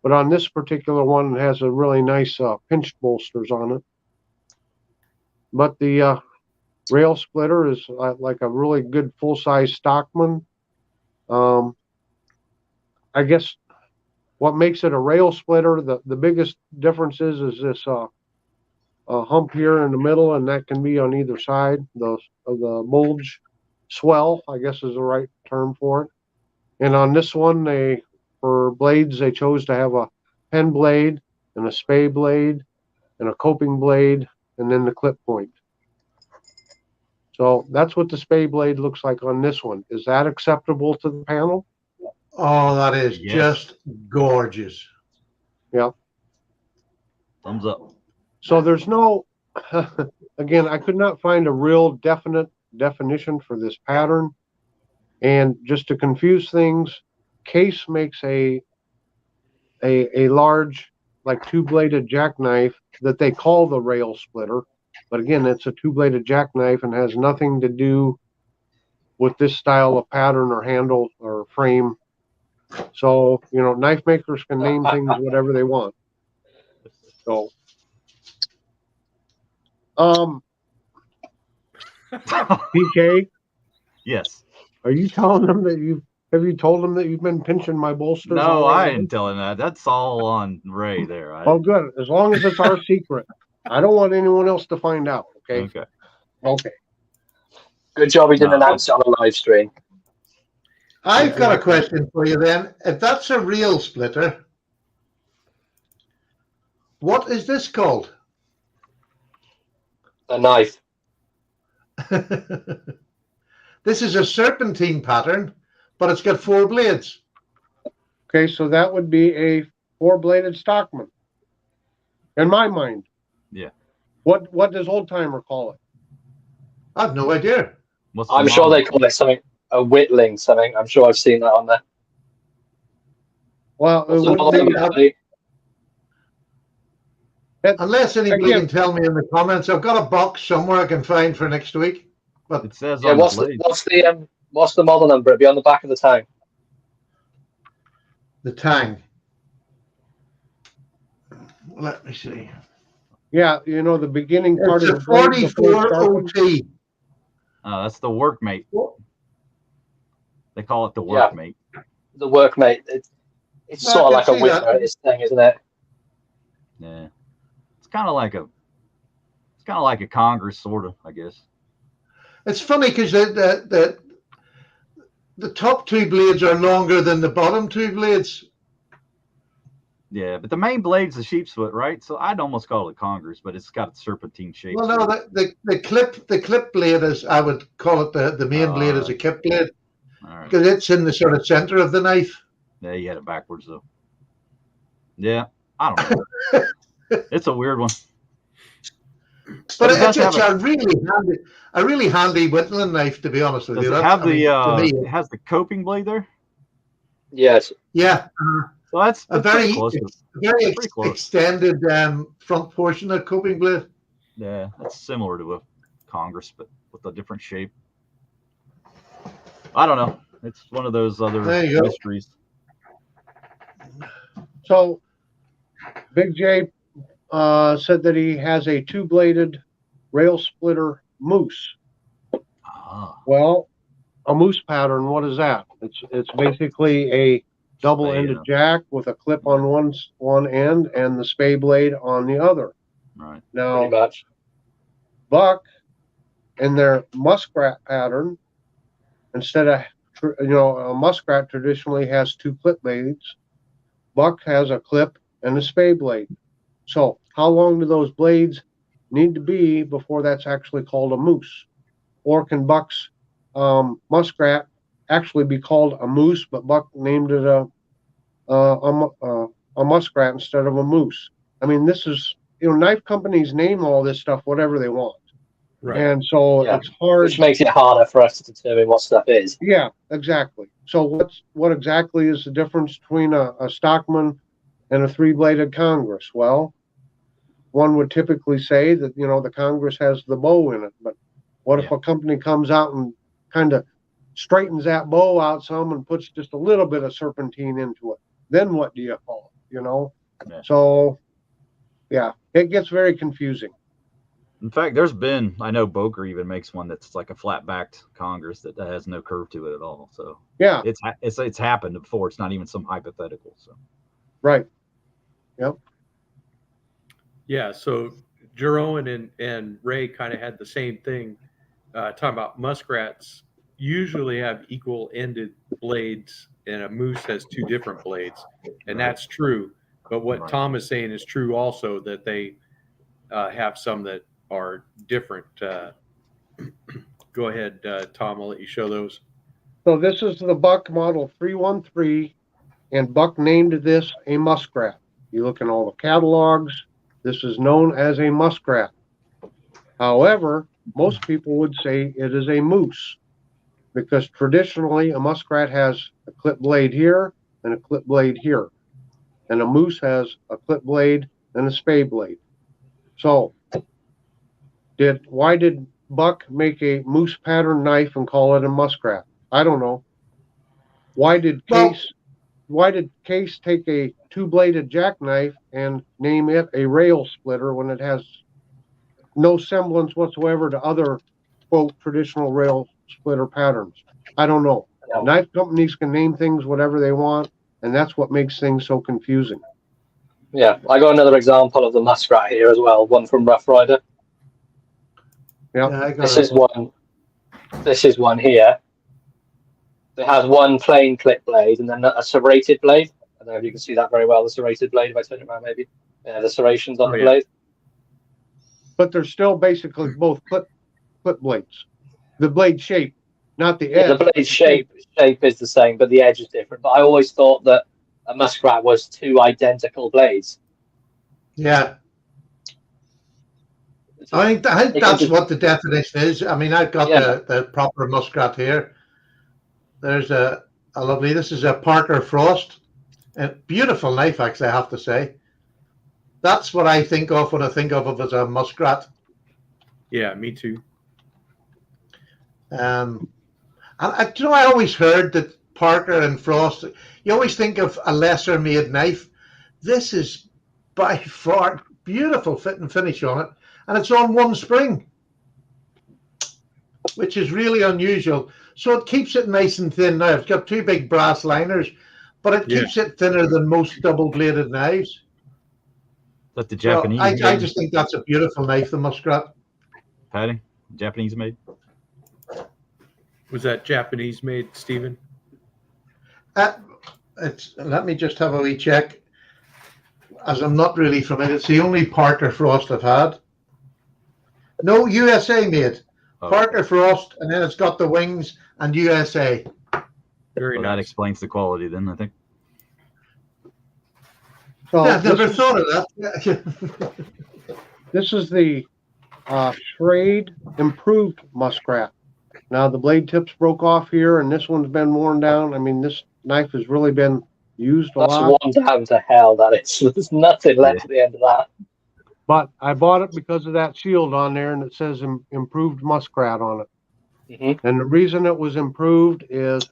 but on this particular one, it has a really nice pinched bolsters on it. But the rail splitter is like a really good full-size Stockman. I guess what makes it a rail splitter, the biggest difference is this hump here in the middle, and that can be on either side. The bulge swell, I guess, is the right term for it. And on this one, for blades, they chose to have a pen blade and a spey blade and a coping blade, and then the clip point. So that's what the spey blade looks like on this one. Is that acceptable to the panel? Oh, that is Yes. just gorgeous. Yeah. Thumbs up. So there's no, again, I could not find a real definite definition for this pattern. And just to confuse things, Case makes a large, like two-bladed jackknife that they call the rail splitter. But again, it's a two-bladed jackknife and has nothing to do with this style of pattern or handle or frame. So, knife makers can name things whatever they want. So, PK, Yes. are you telling them that have you told them that you've been pinching my bolsters? No, I didn't tell him that. That's all on Ray there. Oh, good. As long as it's our secret. I don't want anyone else to find out. Okay. Okay. Okay. Good job he didn't No. announce it on a live stream. I've got a question for you then. If that's a real splitter, what is this called? A knife. This is a serpentine pattern, but it's got 4 blades. Okay, so that would be a 4-bladed Stockman. In my mind. Yeah. What does old timer call it? I have no idea. I'm sure they call it something, a whittling something. I'm sure I've seen that on there. Well, it What's the would model be, number? Unless anybody Again. can tell me in the comments, I've got a box somewhere I can find for next week. But It says Yeah, on what's the the blade. what's the model number? It'll be on the back of the tang. the tang. Let me see. yeah, the beginning part It's of a the blade before 44 sharpening. OT. That's the workmate. They call it the Yeah. workmate. The workmate. It's I sort of can like a see that. whittler, this thing, isn't it? Yeah. It's kind of like a Congress, sort of, I guess. It's funny because the top 2 blades are longer than the bottom 2 blades. Yeah, but the main blade's the sheep's foot, right? So I'd almost call it Congress, but it's got a serpentine shape. Well, no, the clip blade is, I would call it the main blade is a clip blade All right. because it's in the sort of center of the knife. Yeah, you had it backwards though. Yeah, I don't know. It's a weird one. But it does it's have a really handy whittling knife, to be honest with Does you. it have to me, it has the coping blade there? Yes. yeah, So that's a pretty very close. very pretty close. extended front portion of coping blade. Yeah, that's similar to a Congress, but with a different shape. I don't know. It's one of those other There you go. mysteries. So Big J said that he has a 2-bladed rail splitter moose. Ah, Well, a moose pattern, what is that? It's basically a double-ended jack with a clip on one end and the spey blade on the other. right. Now, Pretty much. buck in their muskrat pattern, instead of a muskrat traditionally has 2 clip blades, buck has a clip and a spey blade. So how long do those blades need to be before that's actually called a moose? Or can buck's muskrat actually be called a moose, but buck named it a muskrat instead of a moose? I mean, this is, knife companies name all this stuff whatever they want. Right. And so Yeah. it's hard. Which makes it harder for us to determine what stuff is. Yeah, exactly. So what exactly is the difference between a Stockman and a 3-bladed Congress? Well, one would typically say that, the Congress has the bow in it, but what if a company comes out and kind of straightens that bow out some and puts just a little bit of serpentine into it? Then what do you call it, Yeah. So, yeah, it gets very confusing. In fact, I know Boker even makes one that's like a flat-backed Congress that has no curve to it at all. So yeah, it's happened before. It's not even some hypothetical. So right. Yep. Yeah, so Jeroen and Ray kind of had the same thing, talking about muskrats usually have equal ended blades and a moose has 2 different blades, and that's true. But what Tom is saying is true also, that they have some that are different Go ahead, Tom. I'll let you show those. So this is the Buck Model 313, and Buck named this a muskrat. You look in all the catalogs, this is known as a muskrat. However, most people would say it is a moose, because traditionally a muskrat has a clip blade here and a clip blade here, and a moose has a clip blade and a spey blade. So, why did Buck make a moose pattern knife and call it a muskrat? I don't know. Why did Case take a two-bladed jackknife and name it a rail splitter when it has no semblance whatsoever to other, quote, traditional rail splitter patterns? I don't know. Yeah. Knife companies can name things whatever they want, and that's what makes things so confusing. Yeah, I got another example of the muskrat here as well, one from Rough Rider. Yeah. I got This it. is one. This is one here. It has one plain clip blade and then a serrated blade. I don't know if you can see that very well, the serrated blade, if I turn it around maybe. Yeah, the serrations on the yeah. blade. But they're still basically both clip blades. The blade shape, not the Yeah, edge. the blade shape is the same, but the edge is different. But I always thought that a muskrat was two identical blades. Yeah. I think that's what the definition is. I mean, I've got the proper muskrat here. There's a lovely, this is a Parker Frost. A beautiful knife, actually, I have to say. That's what I think of when I think of it as a muskrat. Yeah, me too. And I always heard that Parker and Frost, you always think of a lesser made knife. This is by far beautiful fit and finish on it. And it's on one spring, which is really unusual. So it keeps it nice and thin now. It's got two big brass liners, but it keeps it thinner than most double-bladed knives. But the Japanese I just think that's a beautiful knife, the muskrat. Patty, Japanese made. Was that Japanese made, Stephen? Let me just have a wee check, as I'm not really familiar. It's the only Parker Frost I've had. No, USA made. Oh, Parker Frost, and then it's got the wings and USA. Very well, nice. that explains the quality then, I think. So Yeah, I've never thought of that. This is the Schrade improved muskrat. Now the blade tips broke off here, and this one's been worn down. I mean, this knife has really been used a lot. That's one down to hell, that is. There's nothing left at the end of that. But I bought it because of that shield on there, and it says improved muskrat on it. Mm-hmm. And the reason it was improved is,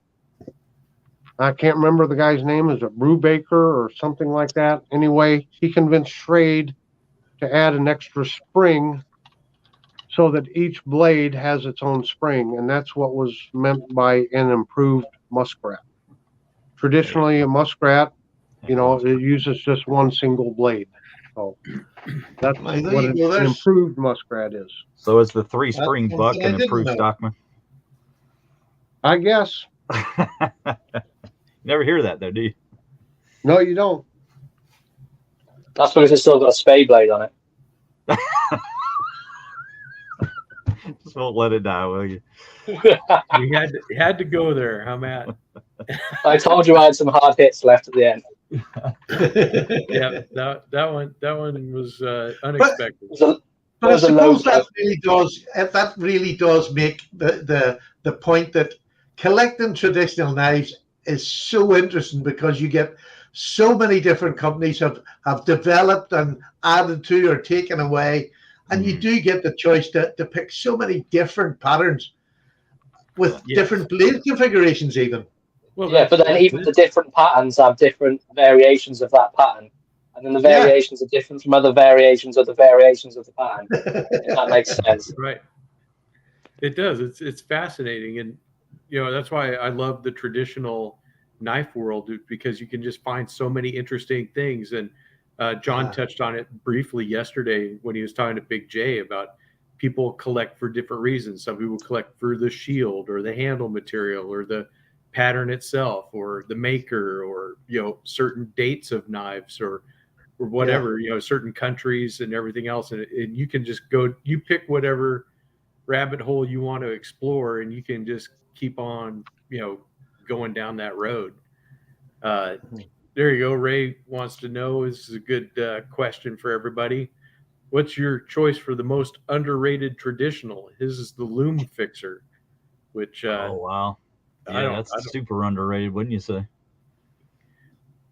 I can't remember the guy's name. Is it Brubaker or something like that? Anyway, he convinced Schrade to add an extra spring so that each blade has its own spring, and that's what was meant by an improved muskrat. Traditionally, a muskrat, it uses just one single blade. So that's what an improved muskrat is. So is the three-spring Buck an improved Stockman? I guess. Never hear that though, do you? No, you don't. That's because it's still got a spey blade on it. Just won't let it die, will you? You had to go there, huh, Matt? I told you I had some hard hits left at the end. Yeah, that one was unexpected. But I suppose that really does make the point that collecting traditional knives is so interesting, because you get so many different companies have developed and added to or taken away, and you do get the choice to pick so many different patterns with different blade configurations even. Well, yeah, but then even the different patterns have different variations of that pattern. And then the variations are different from other variations of the variations of the pattern. If that makes sense. Right. It does. It's fascinating. And, that's why I love the traditional knife world, because you can just find so many interesting things. And John touched on it briefly yesterday when he was talking to Big J about people collect for different reasons. Some people collect for the shield or the handle material or the pattern itself or the maker or, certain dates of knives or whatever, certain countries and everything else. And you can just you pick whatever rabbit hole you want to explore, and you can just keep on, going down that road. There you go. Ray wants to know. This is a good question for everybody. What's your choice for the most underrated traditional? His is the loom fixer, which Oh wow, I yeah, don't, that's super underrated, wouldn't you say?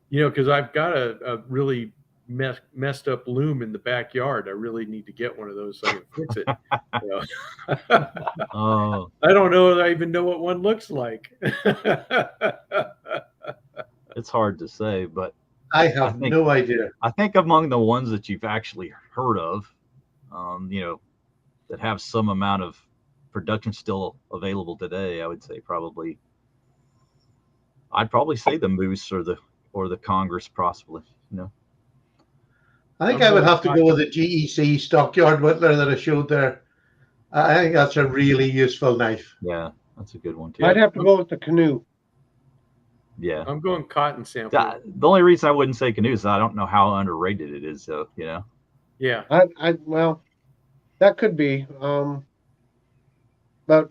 because I've got a really messed up loom in the backyard. I really need to get one of those so I can fix it. You know? Oh, I don't know that I even know what one looks like. it's hard to say, but I have think- no idea. I think among the ones that you've actually heard of, that have some amount of production still available today, I would say I'd probably say the Moose or the Congress, possibly. I think I'm I would going have to go with the GEC Stockyard Whittler that I showed there. I think that's a really useful knife. Yeah, that's a good one too. I'd have to go with the canoe. Yeah, I'm going cotton sampler. the only reason I wouldn't say canoe is I don't know how underrated it is, though. Yeah. Well, that could be. But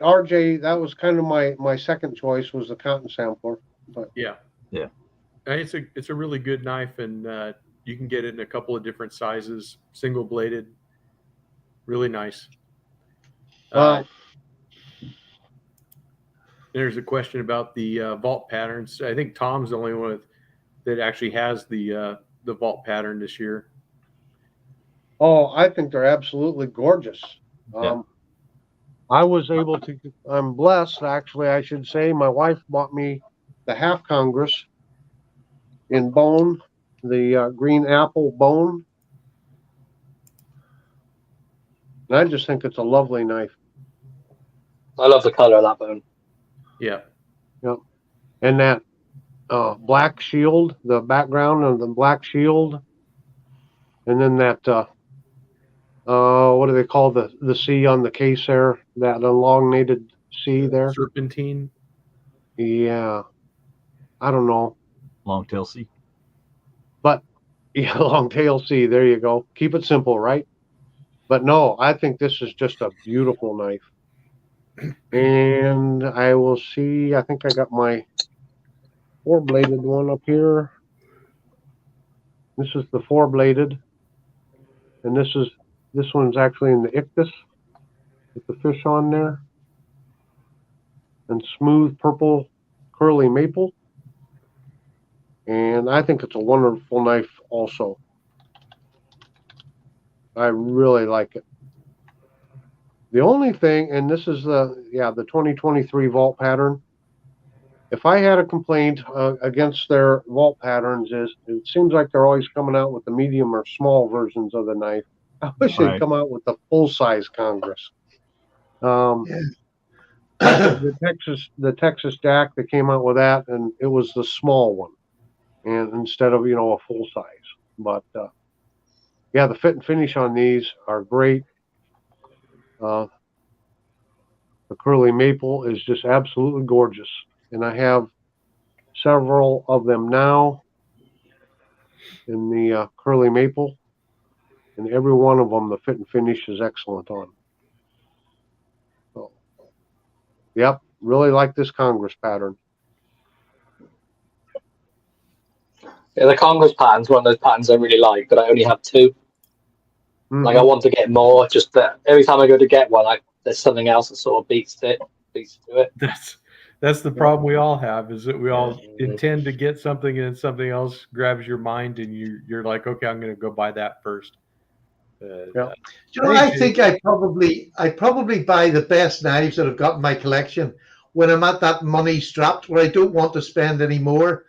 RJ, that was kind of my second choice was the cotton sampler. But Yeah. Yeah. It's a really good knife, and you can get it in a couple of different sizes, single bladed, really nice. well, There's a question about the vault patterns. I think Tom's the only one that actually has the vault pattern this year. oh, I think they're absolutely gorgeous. Yeah. I was able to. I'm blessed, actually. I should say, my wife bought me the half Congress in bone, the green apple bone, and I just think it's a lovely knife. I love the color of that bone. Yeah. And that black shield, the background of the black shield, and then that what do they call the C on the case there? That elongated C there. Serpentine. Yeah, I don't know, Long tail C. but yeah, long tail C. There you go. Keep it simple, right? But no, I think this is just a beautiful knife. And I will see. I think I got my 4-bladed one up here. This is the 4-bladed, and this one's actually in the Ictus with the fish on there, and smooth purple curly maple. And I think it's a wonderful knife also. I really like it. The only thing, and this is the 2023 vault pattern. If I had a complaint against their vault patterns, is it seems like they're always coming out with the medium or small versions of the knife. I wish they'd come out with the full size Congress. The Texas Jack, they came out with that, and it was the small one, and instead of a full size. But the fit and finish on these are great. The curly maple is just absolutely gorgeous, and I have several of them now in the curly maple, and every one of them the fit and finish is excellent on. So, yep, really like this Congress pattern. Yeah, the Congress pattern's one of those patterns I really like, but I only have 2. Mm-hmm. Like I want to get more, just that every time I go to get one, there's something else that sort of beats to it. That's the problem we all have, is that we all intend to get something, and something else grabs your mind, and you're like, okay, I'm going to go buy that first. I think I probably buy the best knives that I've got in my collection when I'm at that money strapped where I don't want to spend any more,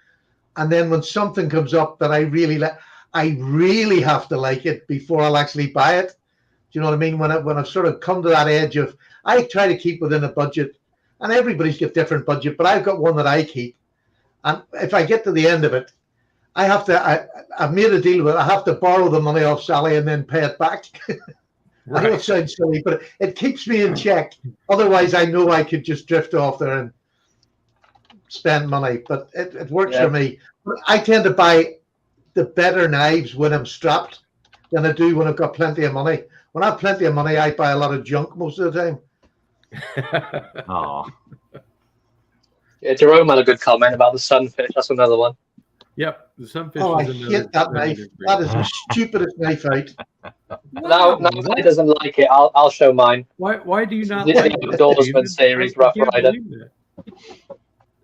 and then when something comes up that I really like, I really have to like it before I'll actually buy it. Do you know what I mean? When I've sort of come to that edge of, I try to keep within a budget, and everybody's got different budget, but I've got one that I keep, and if I get to the end of it, I've made a deal with it. I have to borrow the money off Sally and then pay it back. Right. I know it sounds silly, but it keeps me in check. Otherwise, I know I could just drift off there and spend money. But it works for me. I tend to buy the better knives when I'm strapped than I do when I've got plenty of money. When I have plenty of money, I buy a lot of junk most of the time. Oh, Yeah, Jerome had a good comment about the sunfish. That's another one. Yep, the sunfish. Oh, I is another, hate that knife. That is the stupidest knife out. Now if he doesn't like it, I'll show mine. Why do you not The like it, Outdoorsman David? series, I Rough can't Rider. believe that.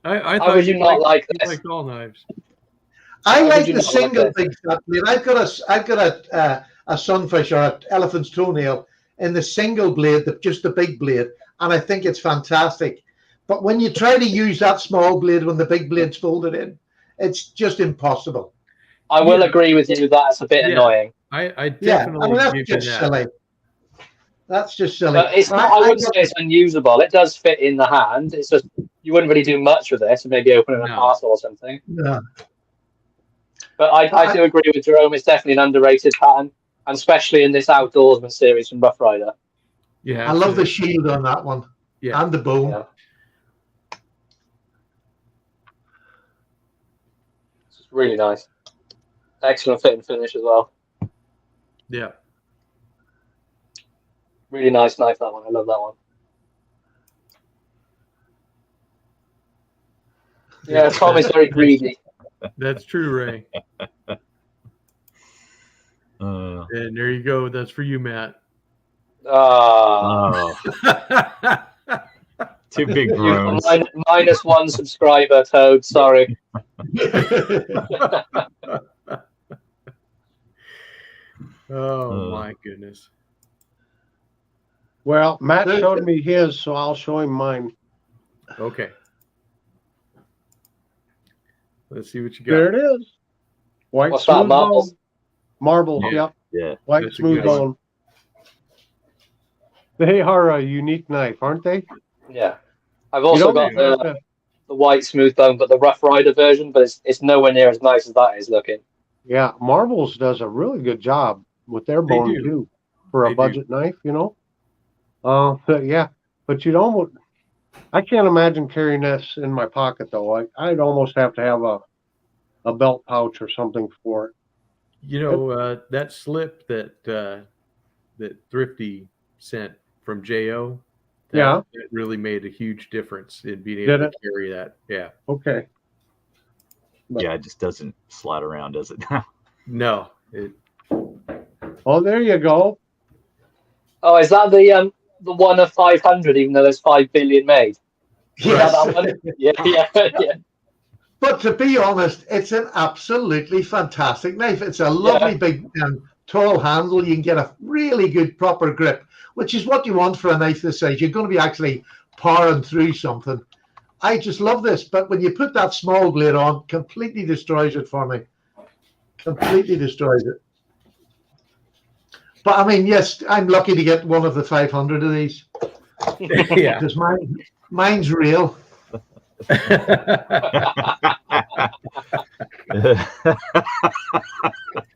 I How thought would you not like you this? liked all knives. I How like would you the not like single this? big fat blade. I've got a sunfish or an elephant's toenail in the single blade, just the big blade, and I think it's fantastic. But when you try to use that small blade when the big blade's folded in, it's just impossible. I will Yeah. agree with you. That's a bit Yeah. annoying. I Yeah, definitely I mean that's give you just that. silly. That's just silly. But it's not. I wouldn't say it's unusable. It does fit in the hand. It's just you wouldn't really do much with it. Maybe opening a No. parcel or something. Yeah. But I do agree with Jerome. It's definitely an underrated pattern, and especially in this Outdoorsman series from Rough Rider. Yeah, I love the shield on that one. Yeah. And the bone. Yeah. It's really nice. Excellent fit and finish as well. Yeah. Really nice knife, that one. I love that one. Yeah, Tom is very greedy. That's true, Ray. And there you go. That's for you, Matt. Ah, two big groans. minus one subscriber, Toad. Sorry. Oh my goodness. Well, Matt showed me his, so I'll show him mine. Okay. Let's see what you got. There it is. White What's that, smooth marbles? bone. Marbles, Yeah. yep. Yeah. White That's a smooth good one. bone. They are a unique knife, aren't they? Yeah. I've also got even have the to- white smooth bone, but the Rough Rider version, but it's nowhere near as nice as that is looking. Yeah, Marbles does a really good job with their They bone do. too, for They a budget knife, you know. But yeah, but you'd almost, I can't imagine carrying this in my pocket though. I'd almost have to have a belt pouch or something for it. You know, that slip that that Thrifty sent from Jo. Yeah. It really made a huge difference in being Did able it? to carry that. Yeah. Okay. Yeah, it just doesn't slide around, does it? No. It, Oh, there you go. Oh, is that the one of 500? Even though there's 5 billion made. Is that Yes. one? Yeah. But to be honest, it's an absolutely fantastic knife. It's a lovely big tall handle. You can get a really good proper grip, which is what you want for a knife this size. You're going to be actually powering through something. I just love this, but when you put that small blade on, completely destroys it for me. Completely destroys it. But I mean, yes, I'm lucky to get one of the 500 of these yeah. because mine's real.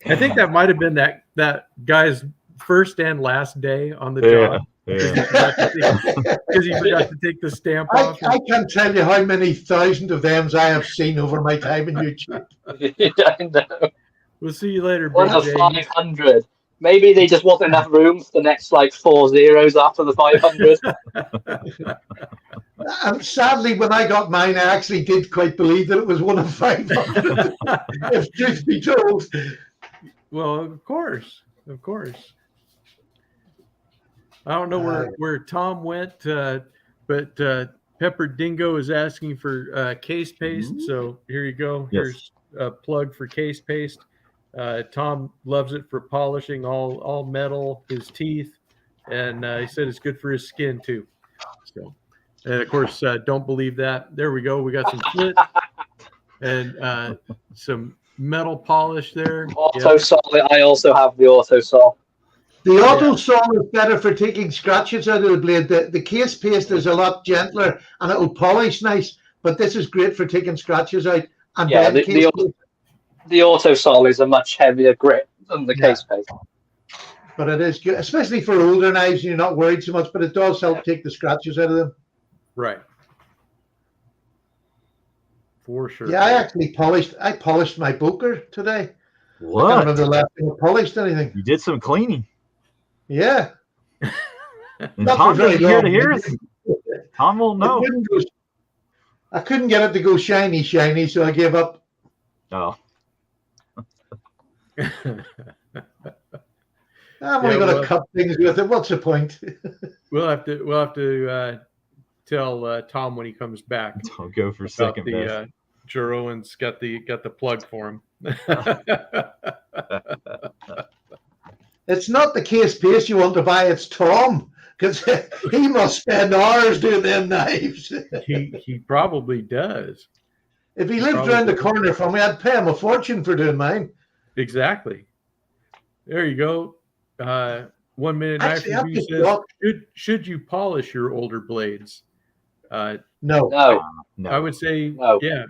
I think that might have been that guy's first and last day on the job. Because he forgot to take the stamp off. I can't tell you how many thousand of them I have seen over my time in YouTube. I know. We'll see you later, One of BJ. 500. Maybe they just wasn't enough room for the next like 4 zeros after the 500. And sadly, when I got mine, I actually did quite believe that it was one of 500. If truth be told. Well, of course. I don't know where Tom went, but Pepper Dingo is asking for case paste. So here you go. Yes. Here's a plug for case paste. Tom loves it for polishing all metal, his teeth, and he said it's good for his skin too. So, and of course, don't believe that. There we go. We got some flint and some metal polish there. Auto saw. I also have the auto saw. The auto saw is better for taking scratches out of the blade. The case paste is a lot gentler and it will polish nice, but this is great for taking scratches out. And Yeah, then the auto saw is a much heavier grip than the case paste. But it is good, especially for older knives. You're not worried so much, but it does help take the scratches out of them. Right. For sure. Yeah, I actually polished my Boker today. I can't What? remember the last time I polished anything. You did some cleaning. Yeah. And Not Tom for very isn't here to long. hear us. Tom will know. I couldn't get it to go shiny, so I gave up. Oh, I'm only going to cut things with it. What's the point? We'll have to tell Tom when he comes back. I'll go for about second the best. Jeroen's got the plug for him. It's not the case pace you want to buy, it's Tom, because he must spend hours doing them knives. he probably does. If he lived around the corner from me, I'd pay him a fortune for doing mine. Exactly. There you go. 1 minute knife Actually, review says, should you polish your older blades? No. No. No. I would say, No. yeah,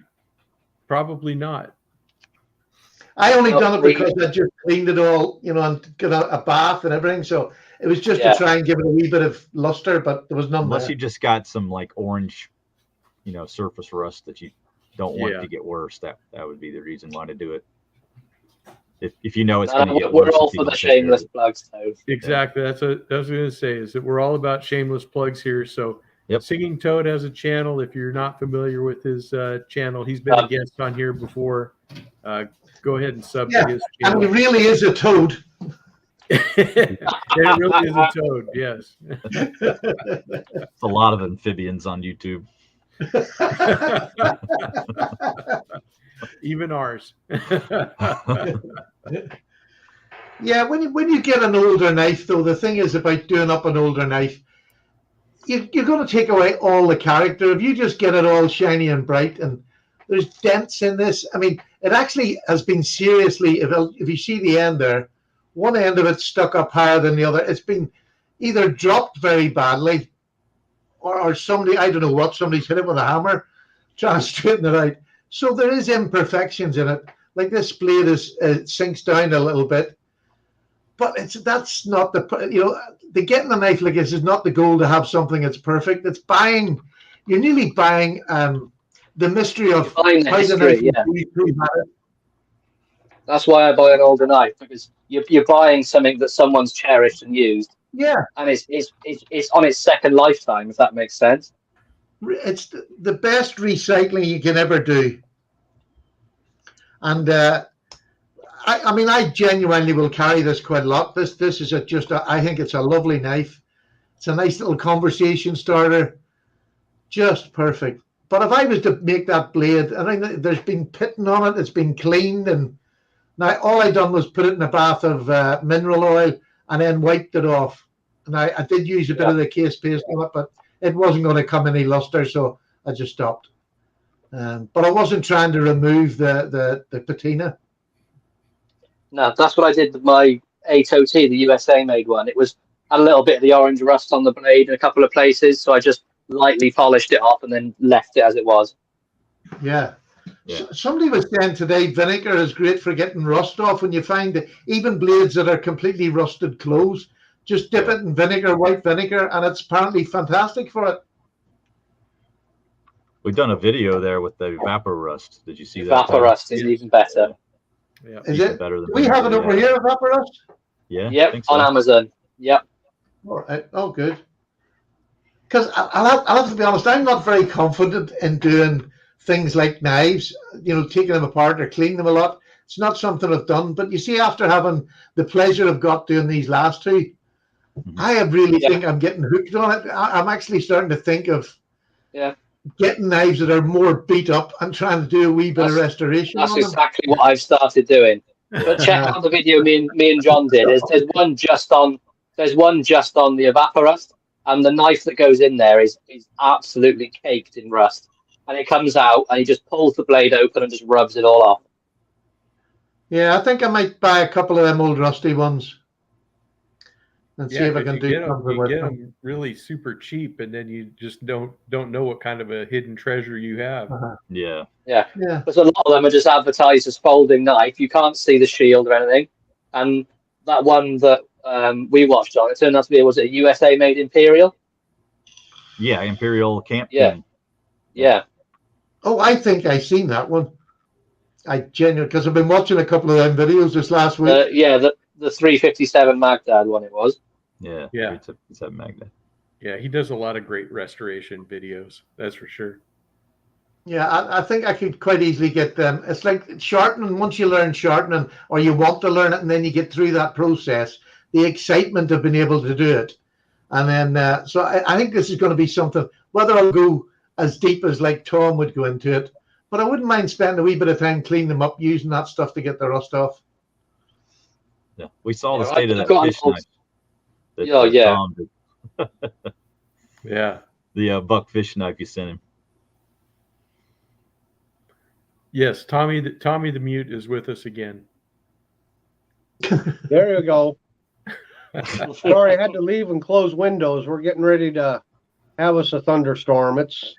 probably not. I only done it because I just cleaned it all, and got a bath and everything. So it was just to try and give it a wee bit of luster, but there was none Unless there. you just got some like orange, surface rust that you don't want to get worse. That would be the reason why to do it. If you know it's going to get worse. We're all for the shameless plugs, though. Exactly. That's what I was going to say, is that we're all about shameless plugs here. So Singing Toad has a channel. If you're not familiar with his channel, he's been a guest on here before. Go ahead and sub to his channel. And he really is a toad. It really is a toad, yes. It's a lot of amphibians on YouTube. Even ours. Yeah, when you get an older knife, though, the thing is about doing up an older knife, you're going to take away all the character. If you just get it all shiny and bright, and there's dents in this. I mean, it actually has been seriously, if you see the end there, one end of it stuck up higher than the other. It's been either dropped very badly, or somebody, I don't know what, somebody's hit it with a hammer, trying to straighten it out. So there is imperfections in it. Like this blade sinks down a little bit, but that's not the getting a knife like this is not the goal to have something that's perfect. It's you're nearly buying the mystery of how the knife That's why I buy an older knife, because you're buying something that someone's cherished and used. Yeah, and it's on its second lifetime, if that makes sense. It's the best recycling you can ever do. And I mean, I genuinely will carry this quite a lot. This is I think it's a lovely knife. It's a nice little conversation starter. Just perfect. But if I was to make that blade, I think there's been pitting on it, it's been cleaned, and now all I done was put it in a bath of mineral oil and then wiped it off. And I did use a bit of the case paste on it, but it wasn't going to come any luster, so I just stopped. But I wasn't trying to remove the patina. No, that's what I did with my 8OT, the USA made one. It was a little bit of the orange rust on the blade in a couple of places, so I just lightly polished it off and then left it as it was. Yeah. Somebody was saying today vinegar is great for getting rust off. When you find that even blades that are completely rusted close, just dip it in vinegar, white vinegar, and it's apparently fantastic for it. We've done a video there with the vapor rust. Did you see that? Vapor rust is even better. Yeah. Is it? Better than Do we have it over here, vapor rust? Yeah. Yep, I think so. on Amazon. Yep. All right. Oh, good. Because I'll have to be honest, I'm not very confident in doing things like knives, taking them apart or cleaning them a lot. It's not something I've done. But you see, after having the pleasure I've got doing these last two, I really think I'm getting hooked on it. I'm actually starting to think of getting knives that are more beat up and trying to do a wee bit of restoration. That's exactly what I've started doing. But check out the video me and John did. There's one just on the evaporust, and the knife that goes in there is absolutely caked in rust. And it comes out, and he just pulls the blade open and just rubs it all off. Yeah, I think I might buy a couple of them old rusty ones and see if I can do something with them. Them really super cheap, and then you just don't know what kind of a hidden treasure you have. Yeah. Because a lot of them are just advertised as folding knife. You can't see the shield or anything. And that one that we watched on, it turned out to be, was it a USA made Imperial? Yeah, Imperial Camp. Yeah. Oh, I think I've seen that one. I genuinely, because I've been watching a couple of them videos this last week. The 357 Magdad one it was. Yeah. 357 Magdad. Yeah, he does a lot of great restoration videos. That's for sure. Yeah, I think I could quite easily get them. It's like sharpening. Once you learn sharpening, or you want to learn it, and then you get through that process, the excitement of being able to do it, and then so I think this is going to be something. Whether I'll go as deep as like Tom would go into it, but I wouldn't mind spending a wee bit of time cleaning them up, using that stuff to get the rust off. Yeah, we saw the Yeah, state of I've that got an fish old- knife. That, Oh, yeah. Tom did. Yeah. The buck fish knife you sent him. Yes, Tommy the Mute is with us again. There you go. Sorry, I had to leave and close windows. We're getting ready to have us a thunderstorm. It's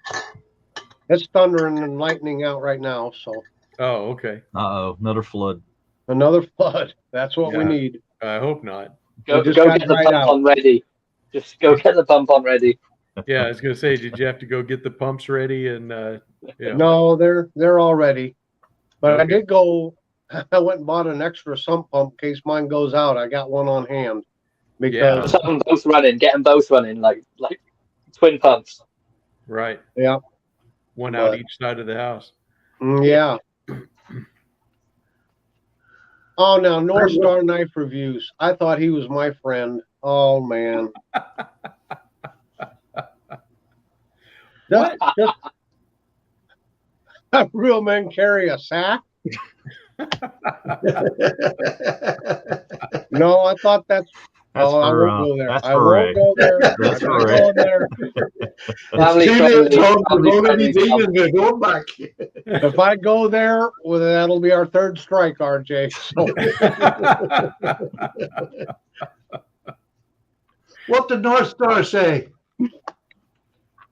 thundering and lightning out right now. So Oh, okay. Uh-oh, another flood. another flood. That's what we Yeah. need. I hope not. Go just get got the dried pump out. on ready. Just go get the pump on ready. Yeah, I was gonna say, did you have to go get the pumps ready and you know? No, they're all ready. But I Okay. did go. I went and bought an extra sump pump in case mine goes out. I got one on hand because Just have them both running. Get them both running like twin pumps. Right. yeah, One out But- each side of the house. yeah. Oh, now North Star Knife Reviews. I thought he was my friend. Oh man. What? Just real men carry a sack? No, I thought that's. That's I for won't go there. that's I for won't Ray. go there. That's I'm for not Ray. going there. Family It's too late, friendly, Tom. We're family going to be friendly dealing. We're going back. If I go there, well, that'll be our third strike, RJ. So, What did North Star say?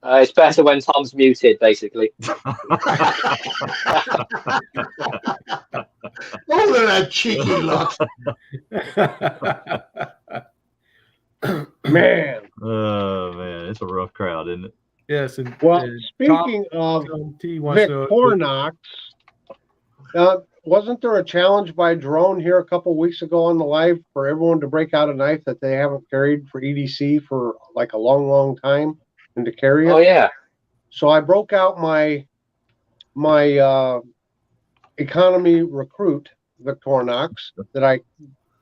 It's better when Tom's muted, basically. Oh, they're a cheeky lot. man. Oh man, it's a rough crowd, isn't it? Yes, and Well, and speaking of Tom T wants to know. Victorinox, wasn't there a challenge by Drone here a couple weeks ago on the live for everyone to break out a knife that they haven't carried for EDC for like a long, long time and to carry it? Oh yeah. So I broke out my economy recruit Victorinox that I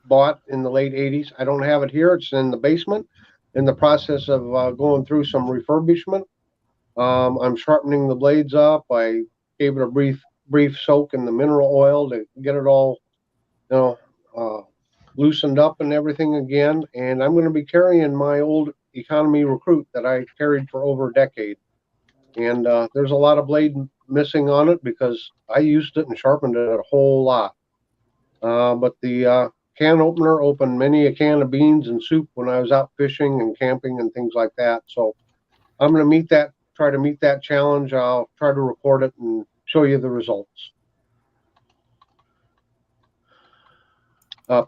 bought in the late 80s. I don't have it here. It's in the basement in the process of going through some refurbishment. I'm sharpening the blades up. I gave it a brief soak in the mineral oil to get it all, loosened up and everything again. And I'm going to be carrying my old economy recruit that I carried for over a decade. And there's a lot of blade missing on it because I used it and sharpened it a whole lot. But the can opener opened many a can of beans and soup when I was out fishing and camping and things like that. So I'm going to try to meet that challenge. I'll try to record it and show you the results.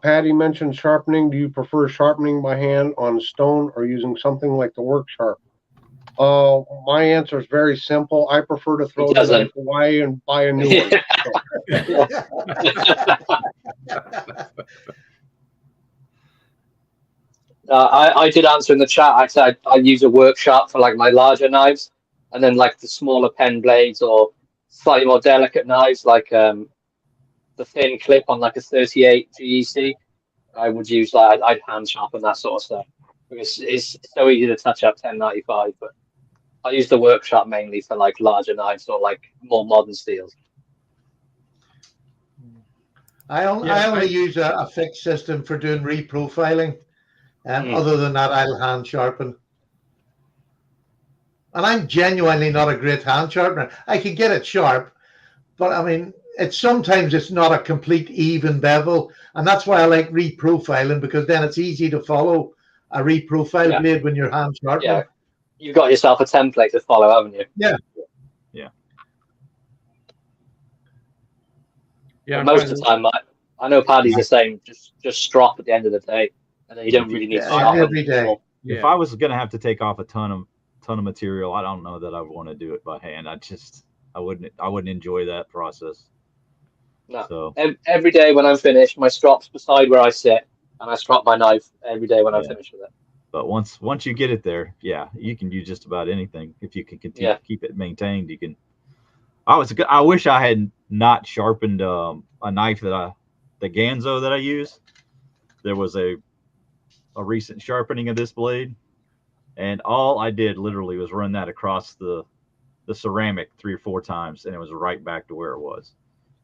Patty mentioned sharpening. Do you prefer sharpening by hand on stone or using something like the work sharp? My answer is very simple. I prefer to throw the knife away and buy a new one. I did answer in the chat. I said I use a work sharp for like my larger knives, and then like the smaller pen blades or slightly more delicate knives, like the thin clip on like a 38 GEC. I would use that. I'd hand sharpen that sort of stuff because it's so easy to touch up 1095. But I use the work sharp mainly for like larger knives or like more modern steels. I only use a fixed system for doing reprofiling. Other than that, I'll hand sharpen. And I'm genuinely not a great hand sharpener. I can get it sharp, but I mean, sometimes it's not a complete even bevel. And that's why I like reprofiling, because then it's easy to follow a reprofile blade when you're hand sharpening. Yeah. You've got yourself a template to follow, haven't you? Yeah. Yeah. Most of the time, I know Paddy's the same. Just strop at the end of the day, and then you don't really need to sharpen every day. Yeah. If I was gonna have to take off a ton of material, I don't know that I would want to do it by hand. I wouldn't enjoy that process. No. So every day when I'm finished, my strop's beside where I sit, and I strop my knife every day when I'm finished with it. But once you get it there, yeah, you can use just about anything if you can continue to keep it maintained. You can. I wish I had not sharpened a knife the Ganzo that I use. There was a recent sharpening of this blade, and all I did literally was run that across the ceramic 3 or 4 times, and it was right back to where it was.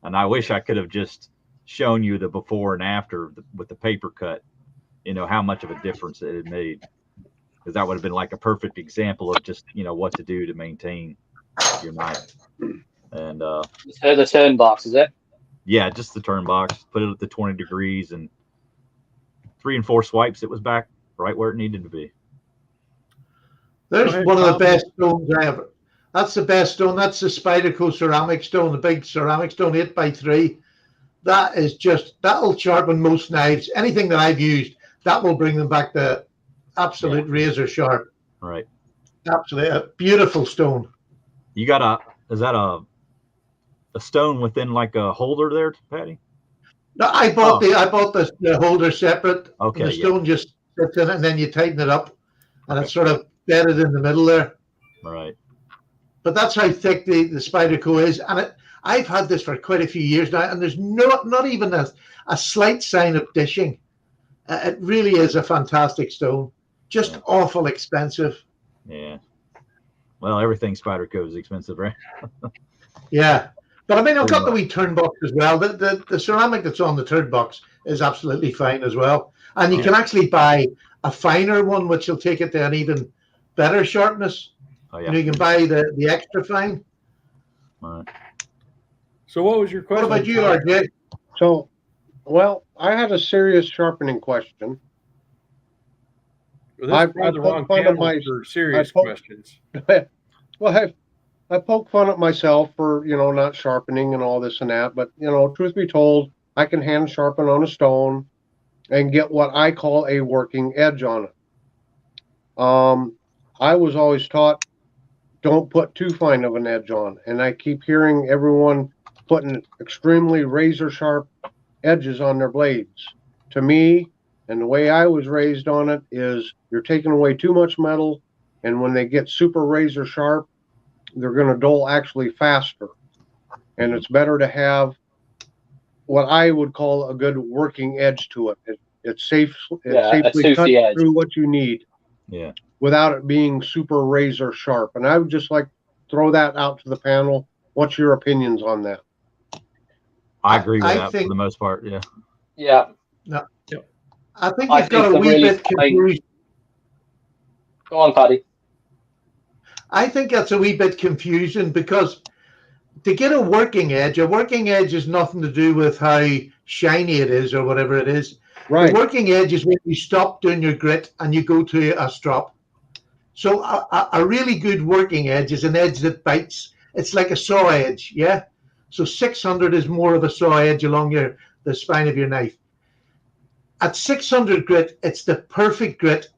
And I wish I could have just shown you the before and after with the paper cut, how much of a difference it had made, because that would have been like a perfect example of just what to do to maintain your knife. And the turn box, is it? Yeah, just the turn box. Put it at the 20 degrees, and 3 and 4 swipes, it was back right where it needed to be. There's one of the best stones I ever. That's the best stone. That's the Spyderco ceramic stone, the big ceramic stone, 8x3. That is that'll sharpen most knives. Anything that I've used, that will bring them back to absolute razor sharp. Right. Absolutely, a beautiful stone. You got is that a stone within like a holder there, Patty? No, I bought the holder separate. Okay. And the stone just sits in it, and then you tighten it up, and it's sort of bedded in the middle there. Right. But that's how thick the Spyderco is, and I've had this for quite a few years now, and there's not even a slight sign of dishing. It really is a fantastic stone. Just awful expensive. Yeah. Well, everything Spyderco is expensive, right? Yeah. But I mean, I've got the wee turn box as well. The ceramic that's on the turn box is absolutely fine as well. And you can actually buy a finer one, which will take it to an even better sharpness. Oh, yeah. You can buy the extra fine. All right. So what was your question? What about you, RJ? So, well, I had a serious sharpening question. Well, this is the wrong channel for serious questions. Well, I poke fun at myself for, not sharpening and all this and that. But, truth be told, I can hand sharpen on a stone and get what I call a working edge on it. I was always taught, don't put too fine of an edge on. And I keep hearing everyone putting extremely razor sharp edges on their blades. To me, and the way I was raised on it, is you're taking away too much metal. And when they get super razor sharp, they're going to dull actually faster. And it's better to have what I would call a good working edge to it. It's safe. It safely cuts through what you need. Yeah. Without it being super razor sharp. And I would just like throw that out to the panel. What's your opinions on that? I agree with that for the most part. Yeah. Yeah. No. I think you've got a wee bit confused. Go on, Paddy. I think that's a wee bit confusing, because to get a working edge is nothing to do with how shiny it is or whatever it is. Right. The working edge is when you stop doing your grit and you go to a strop. So a really good working edge is an edge that bites. It's like a saw edge, yeah? So 600 is more of a saw edge along the spine of your knife. At 600 grit, it's the perfect grit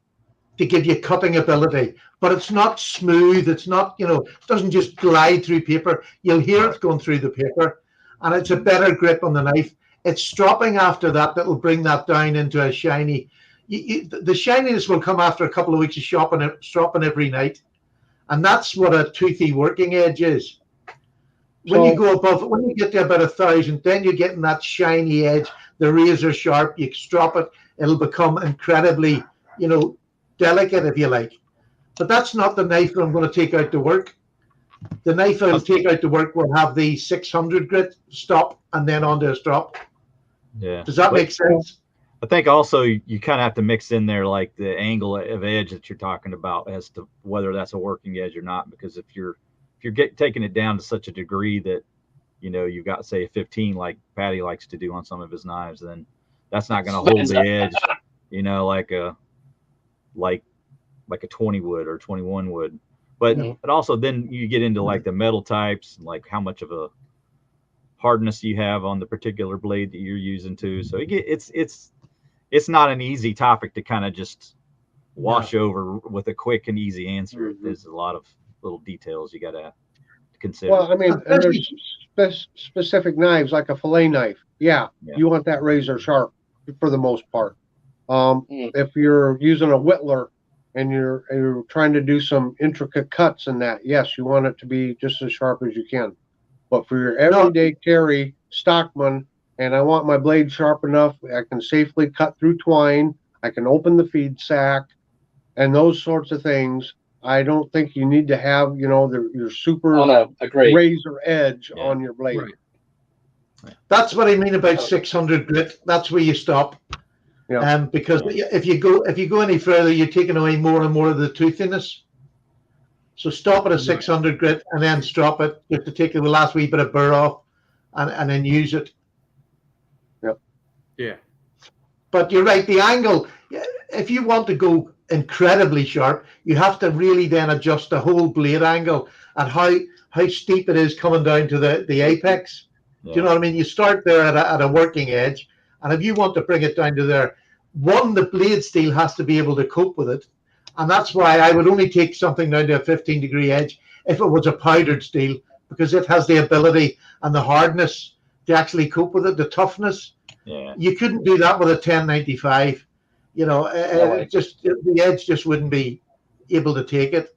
to give you cutting ability, but it's not smooth. It's not, it doesn't just glide through paper. You'll hear it going through the paper, and it's a better grip on the knife. It's stropping after that will bring that down into a shiny. The shininess will come after a couple of weeks of stropping every night, and that's what a toothy working edge is. When you go above, when you get to about 1,000, then you're getting that shiny edge, the razor sharp. You strop it, it'll become incredibly, delicate, if you like. But that's not the knife that I'm going to take out to work. The knife I'll take out to work will have the 600 grit stop and then onto a strop. Yeah. Does that make sense? I think also you kind of have to mix in there like the angle of edge that you're talking about as to whether that's a working edge or not. Because if you're taking it down to such a degree that you've got, say, a 15 like Patty likes to do on some of his knives, then that's not going to hold the edge, like a 20 would or 21 would. But it also then you get into like the metal types, like how much of a hardness you have on the particular blade that you're using too. So it's not an easy topic to kind of just wash over with a quick and easy answer. There's a lot of little details you got to consider. Well, I mean, and there's specific knives, like a fillet knife. Yeah, you want that razor sharp for the most part. If you're using a whittler, and you're trying to do some intricate cuts in that, yes, you want it to be just as sharp as you can. But for your everyday carry, Stockman, and I want my blade sharp enough, I can safely cut through twine, I can open the feed sack, and those sorts of things. I don't think you need to have, your super agree. razor edge on your blade. Right. That's what I mean about 600 grit. That's where you stop. Yeah. Because if you go any further, you're taking away more and more of the toothiness. So stop at a 600 grit and then strop it just to take the last wee bit of burr off, and then use it. Yep. Yeah. But you're right. The angle, if you want to go incredibly sharp, you have to really then adjust the whole blade angle and how steep it is coming down to the apex. Yeah. Do you know what I mean? You start there at a working edge, and if you want to bring it down to there, the blade steel has to be able to cope with it. And that's why I would only take something down to a 15-degree edge if it was a powdered steel, because it has the ability and the hardness to actually cope with it, the toughness. Yeah. You couldn't do that with a 1095. The edge just wouldn't be able to take it.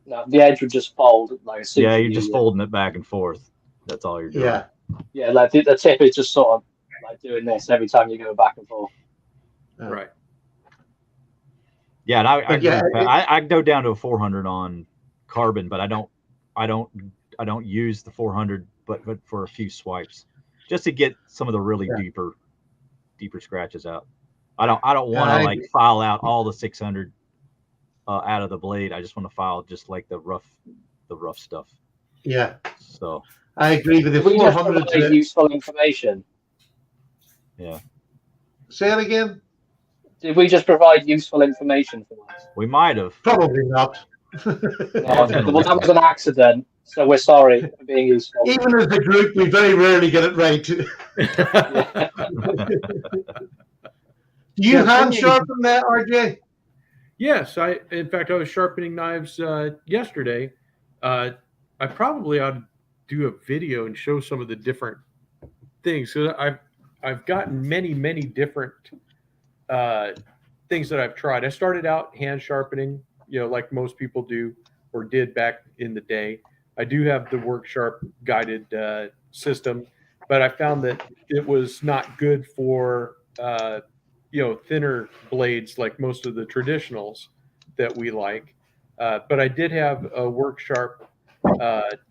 No, the edge would just fold. Yeah, you're just folding it back and forth. That's all you're doing. Yeah. Yeah, like the tip is just sort of like doing this every time you go back and forth. Right. Yeah, and I go down to a 400 on carbon, but I don't use the 400, but for a few swipes, just to get some of the really deeper scratches out. I don't want to file out all the 600 out of the blade. I just want to file just like the rough stuff. Yeah. So I agree with the we 400. Just useful information. Yeah. Say it again. Did we just provide useful information for us? We might have. Probably not. No, well, that was an accident, so we're sorry for being useful. Even as a group, we very rarely get it right. Do you hand sharpen that, RJ? Yes, in fact, I was sharpening knives yesterday. I probably ought to do a video and show some of the different things. So I've gotten many different things that I've tried. I started out hand sharpening, like most people do or did back in the day. I do have the Work Sharp guided system, but I found that it was not good for thinner blades like most of the traditionals that we like. But I did have a Work Sharp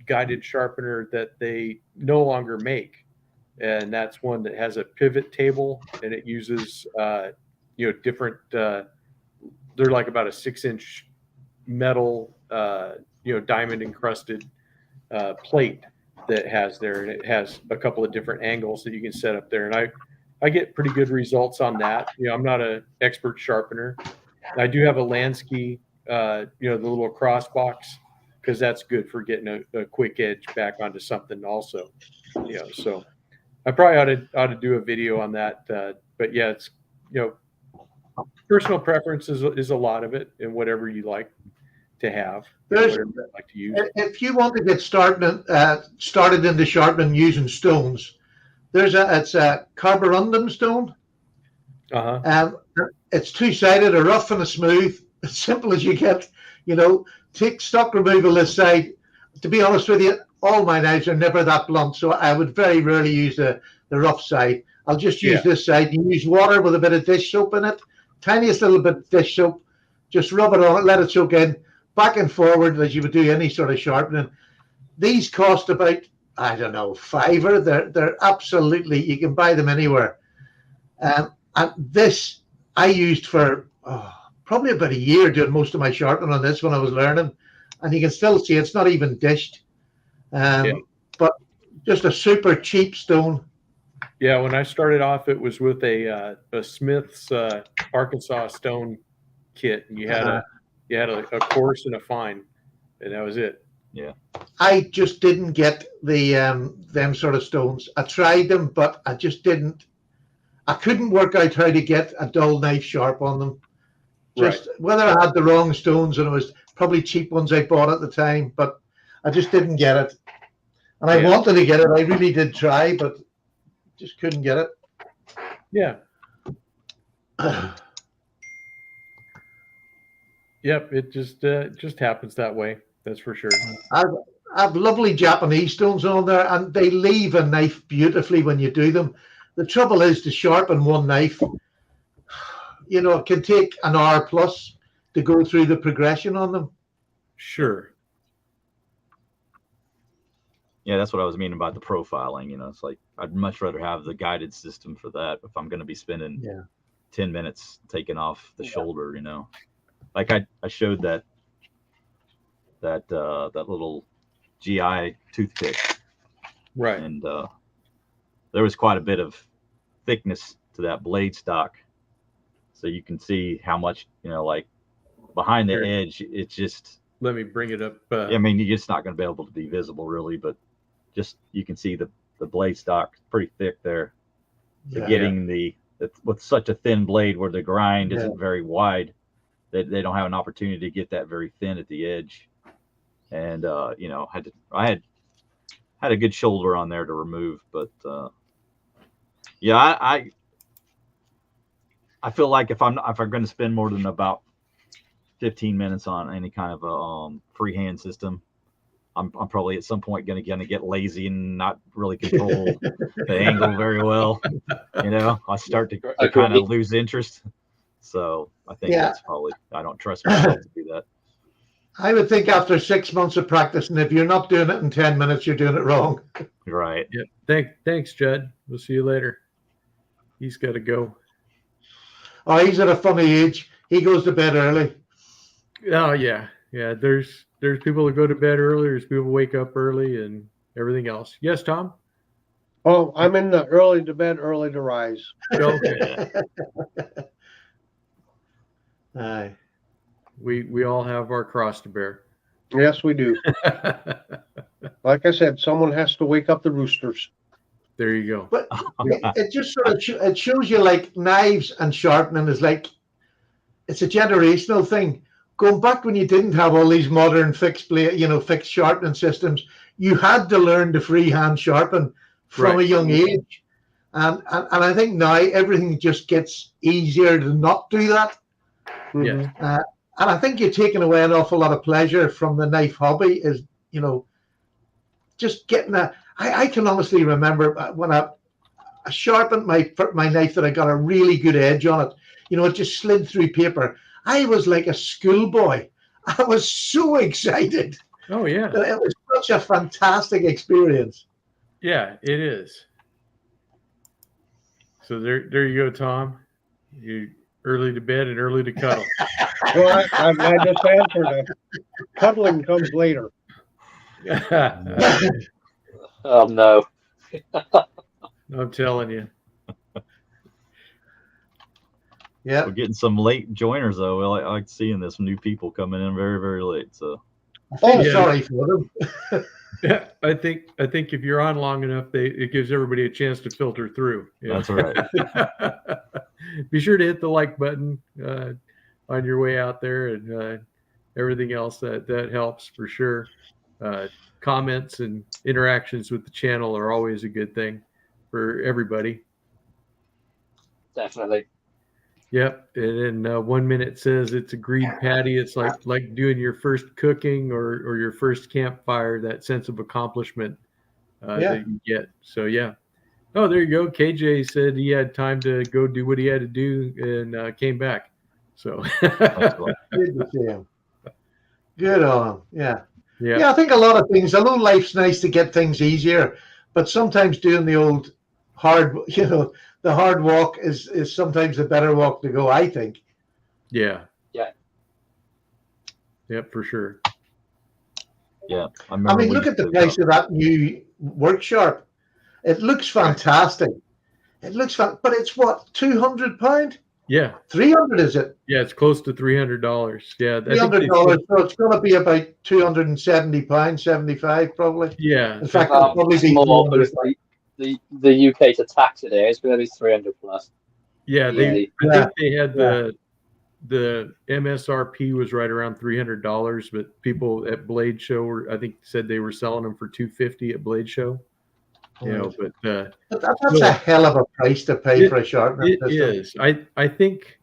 guided sharpener that they no longer make, and that's one that has a pivot table, and it uses different. They're like about a 6-inch metal, diamond encrusted plate that has there, and it has a couple of different angles that you can set up there, and I get pretty good results on that. I'm not an expert sharpener. I do have a Lansky, the little cross box, because that's good for getting a quick edge back onto something also. So I probably ought to do a video on that. But yeah, it's personal preference is a lot of it, and whatever you like to have, whatever you like to use. If you want to get started into sharpening using stones, it's a carborundum stone. It's two-sided, a rough and a smooth, as simple as you get. Take stock removal this side. To be honest with you, all my knives are never that blunt, so I would very rarely use the rough side. I'll just use this side. You use water with a bit of dish soap in it, tiniest little bit of dish soap. Just rub it on it, let it soak in, back and forward as you would do any sort of sharpening. These cost about, I don't know, $5. They're absolutely, you can buy them anywhere. And this I used for probably about a year doing most of my sharpening on this when I was learning, and you can still see it's not even dished. But just a super cheap stone. Yeah, when I started off, it was with a Smith's Arkansas stone kit, and you had a coarse and a fine, and that was it. Yeah, I just didn't get the them sort of stones. I tried them, but I just didn't. I couldn't work out how to get a dull knife sharp on them. Just whether I had the wrong stones, and it was probably cheap ones I bought at the time, but I just didn't get it. And I wanted to get it. I really did try, but just couldn't get it. Yeah. Yep, it just happens that way. That's for sure. I have lovely Japanese stones on there, and they leave a knife beautifully when you do them. The trouble is to sharpen one knife. It can take an hour plus to go through the progression on them. Sure. Yeah, that's what I was meaning about the profiling. It's like I'd much rather have the guided system for that if I'm going to be spending 10 minutes taking off the shoulder. Like I showed that little GI toothpick, Right. and there was quite a bit of thickness to that blade stock, so you can see how much like behind the edge. It's just, let me bring it up. I mean, you're just not going to be able to be visible really, but just you can see the blade stock pretty thick there. Getting with such a thin blade where the grind isn't very wide, they don't have an opportunity to get that very thin at the edge. And I had a good shoulder on there to remove, but I feel like if I'm going to spend more than about 15 minutes on any kind of a freehand system, I'm probably at some point going to get lazy and not really control the angle very well. I start to kind of lose interest. So I think that's probably, I don't trust myself to do that. I would think after 6 months of practicing, if you're not doing it in 10 minutes, you're doing it wrong. Right. Yeah. Thanks, Judd. We'll see you later. He's got to go. Oh, he's at a funny age. He goes to bed early. Oh yeah. Yeah. There's people that go to bed early. There's people who wake up early and everything else. Yes, Tom? Oh, I'm in the early to bed, early to rise. Okay. Aye. We all have our cross to bear. Yes, we do. Like I said, someone has to wake up the roosters. There you go. But it just sort of it shows you like knives and sharpening is like, it's a generational thing. Going back when you didn't have all these modern fixed sharpening systems, you had to learn to freehand sharpen from a young age. And I think now everything just gets easier to not do that. Yeah. And I think you're taking away an awful lot of pleasure from the knife hobby is, just getting I can honestly remember when I sharpened my knife that I got a really good edge on it. It just slid through paper. I was like a schoolboy. I was so excited. Oh, yeah. It was such a fantastic experience. Yeah, it is. So there you go, Tom. You early to bed and early to cuddle. Well, I just answered that. Cuddling comes later. Oh no. I'm telling you. Yeah. We're getting some late joiners though. I like seeing this new people coming in very, very late. So Sorry for them. Yeah, I think if you're on long enough, it gives everybody a chance to filter through. That's right. Be sure to hit the like button on your way out there, and everything else that helps for sure. Comments and interactions with the channel are always a good thing for everybody. Definitely. Yep. And then 1 minute says it's agreed, Patty. It's like doing your first cooking or your first campfire, that sense of accomplishment that you get. So, yeah. Oh, there you go. KJ said he had time to go do what he had to do and came back. So Good to see him. Good on him. Yeah. Yeah. I think a lot of things, although life's nice to get things easier, but sometimes doing the old hard, the hard walk is sometimes a better walk to go, I think. Yeah. Yeah. Yep, for sure. Yeah. I mean, look at the price of that new Worksharp. It looks fantastic. It looks fun, but it's what, £200? Yeah. 300 is it? Yeah, it's close to $300. Yeah. $300. So it's going to be about £270, 75 probably. Yeah. In fact, it'll probably be more, more. the UK to tax it, it's going to be 300 plus. Yeah, Yeah. I think they had the MSRP was right around $300, but people at Blade Show said they were selling them for $250 at Blade Show. But that's a hell of a price to pay for a sharpener system. system. It is. I think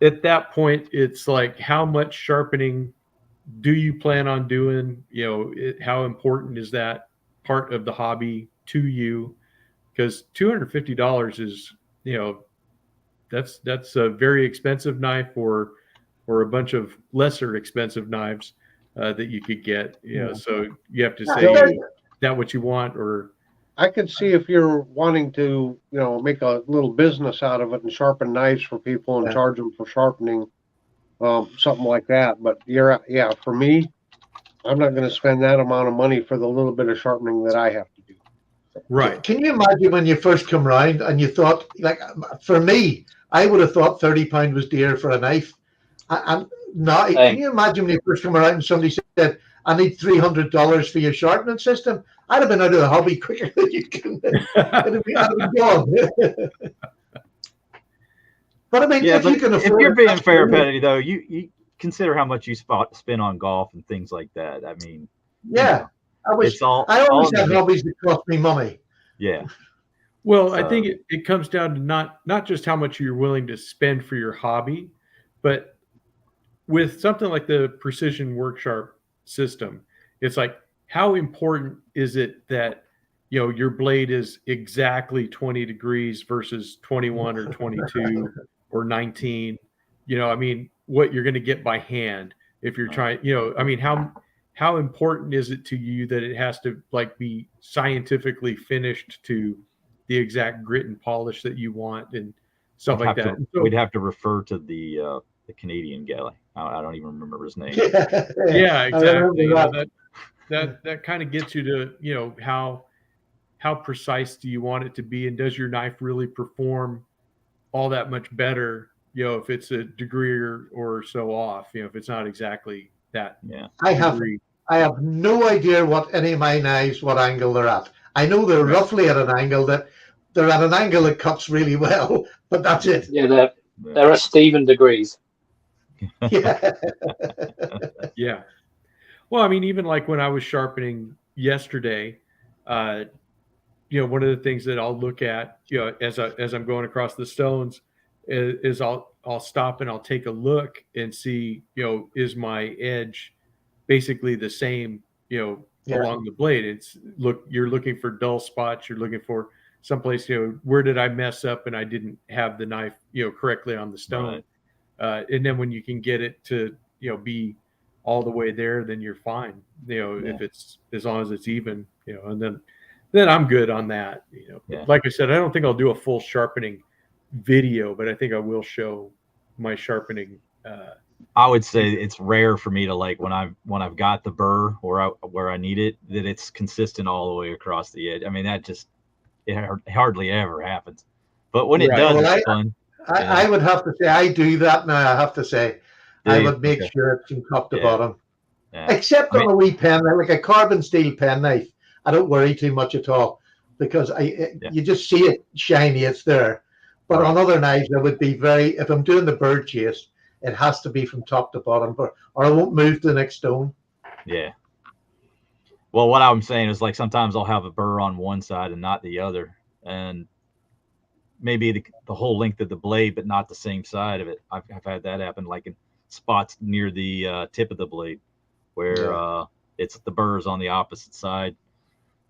at that point, it's like, how much sharpening do you plan on doing? How important is that part of the hobby to you? Because $250 is, that's a very expensive knife, or a bunch of lesser expensive knives that you could get. So you have to say, is that what you want, or I could see if you're wanting to, make a little business out of it and sharpen knives for people and charge them for sharpening, something like that. But for me, I'm not going to spend that amount of money for the little bit of sharpening that I have to do. right? Can you imagine when you first come round and you thought, like, for me, I would have thought £30 was dear for a knife. And now, can you imagine when you first come around and somebody said, I need $300 for your sharpening system? I'd have been out of the hobby quicker than you can. I'd have been gone. But I mean, Yeah, if you can afford, if you're it, being that's fair, brilliant. Petty, though, you consider how much you spend on golf and things like that. I mean, Yeah, it's all I always in the had mix. hobbies that cost me money. Yeah. Well, I think it comes down to not just how much you're willing to spend for your hobby, but with something like the precision work sharp system, it's like, how important is it that your blade is exactly 20 degrees versus 21 or 22 or 19? I mean, what you're going to get by hand if you're trying. I mean, how important is it to you that it has to like be scientifically finished to the exact grit and polish that you want and stuff like that? We'd have to refer to the Canadian guy. I don't even remember his name. Yeah, exactly. That kind of gets you to how precise do you want it to be, and does your knife really perform all that much better? If it's a degree or so off. If it's not exactly that. Yeah. I have no idea what any of my knives, what angle they're at. I know they're roughly at an angle that cuts really well, but that's it. Yeah, they're at Stephen degrees. Yeah. Yeah. Well, I mean, even like when I was sharpening yesterday, one of the things that I'll look at, as I'm going across the stones, is I'll stop and I'll take a look and see, is my edge basically the same, along the blade? You're looking for dull spots. You're looking for someplace, where did I mess up and I didn't have the knife, correctly on the stone. Right. And then when you can get it to, be all the way there, then you're fine. If it's, as long as it's even, and then I'm good on that. Like I said, I don't think I'll do a full sharpening video, but I think I will show my sharpening. I would say it's rare for me to, like, when I've got the burr where I need it, that it's consistent all the way across the edge. I mean, it hardly ever happens, but when it does, it's fun. I would have to say I do that now. I have to say, I would make sure it's from top to bottom, except on a wee pen, like a carbon steel pen knife. I don't worry too much at all because you just see it shiny, it's there. But on other knives, I would be if I'm doing the bird chase, it has to be from top to bottom, or I won't move to the next stone. Yeah. Well, what I'm saying is, like, sometimes I'll have a burr on one side and not the other, and maybe the whole length of the blade, but not the same side of it. I've had that happen, like in spots near the tip of the blade where it's the burrs on the opposite side.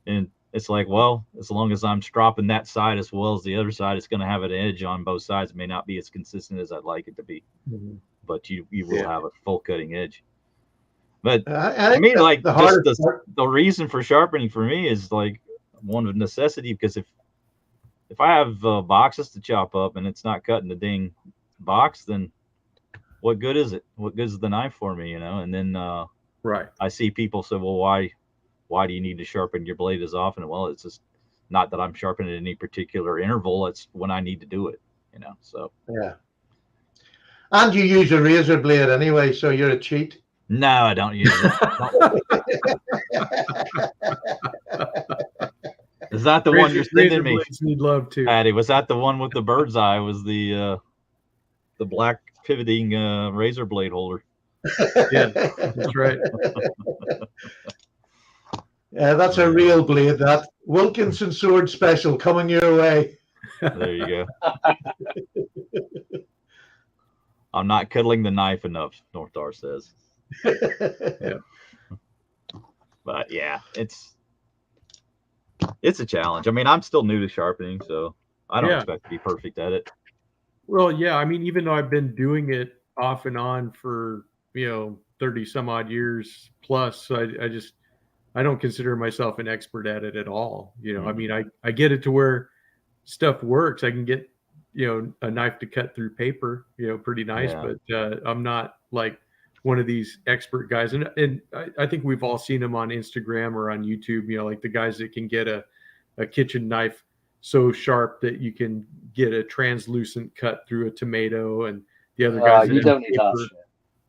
And it's like, well, as long as I'm stropping that side as well as the other side, it's going to have an edge on both sides. It may not be as consistent as I'd like it to be, but you will have a full cutting edge. But I mean, like, the reason for sharpening for me is like one of necessity, because if I have boxes to chop up and it's not cutting the dang box, then what good is it? What good is the knife for me, And then I see people say, well, why do you need to sharpen your blade as often? Well, it's just not that I'm sharpening at any particular interval. It's when I need to do it, So And you use a razor blade anyway, so you're a cheat. No, I don't use it. Is that the one you're sending me? Need love too, Patty. Was that the one with the bird's eye? Was the black pivoting razor blade holder? Yeah, that's right. Yeah, that's a real blade. That Wilkinson Sword Special coming your way. There you go. I'm not cuddling the knife enough, Northar says. Yeah. But yeah, it's a challenge. I mean, I'm still new to sharpening, so I don't Yeah. expect to be perfect at it. Well, yeah, I mean, even though I've been doing it off and on for, 30 some odd years plus, I don't consider myself an expert at it at all. I mean, I get it to where stuff works. I can get, a knife to cut through paper, pretty nice, Yeah. but I'm not like one of these expert guys. And I think we've all seen them on Instagram or on YouTube, like the guys that can get a kitchen knife so sharp that you can get a translucent cut through a tomato, and the other guys You that don't need that paper. shit.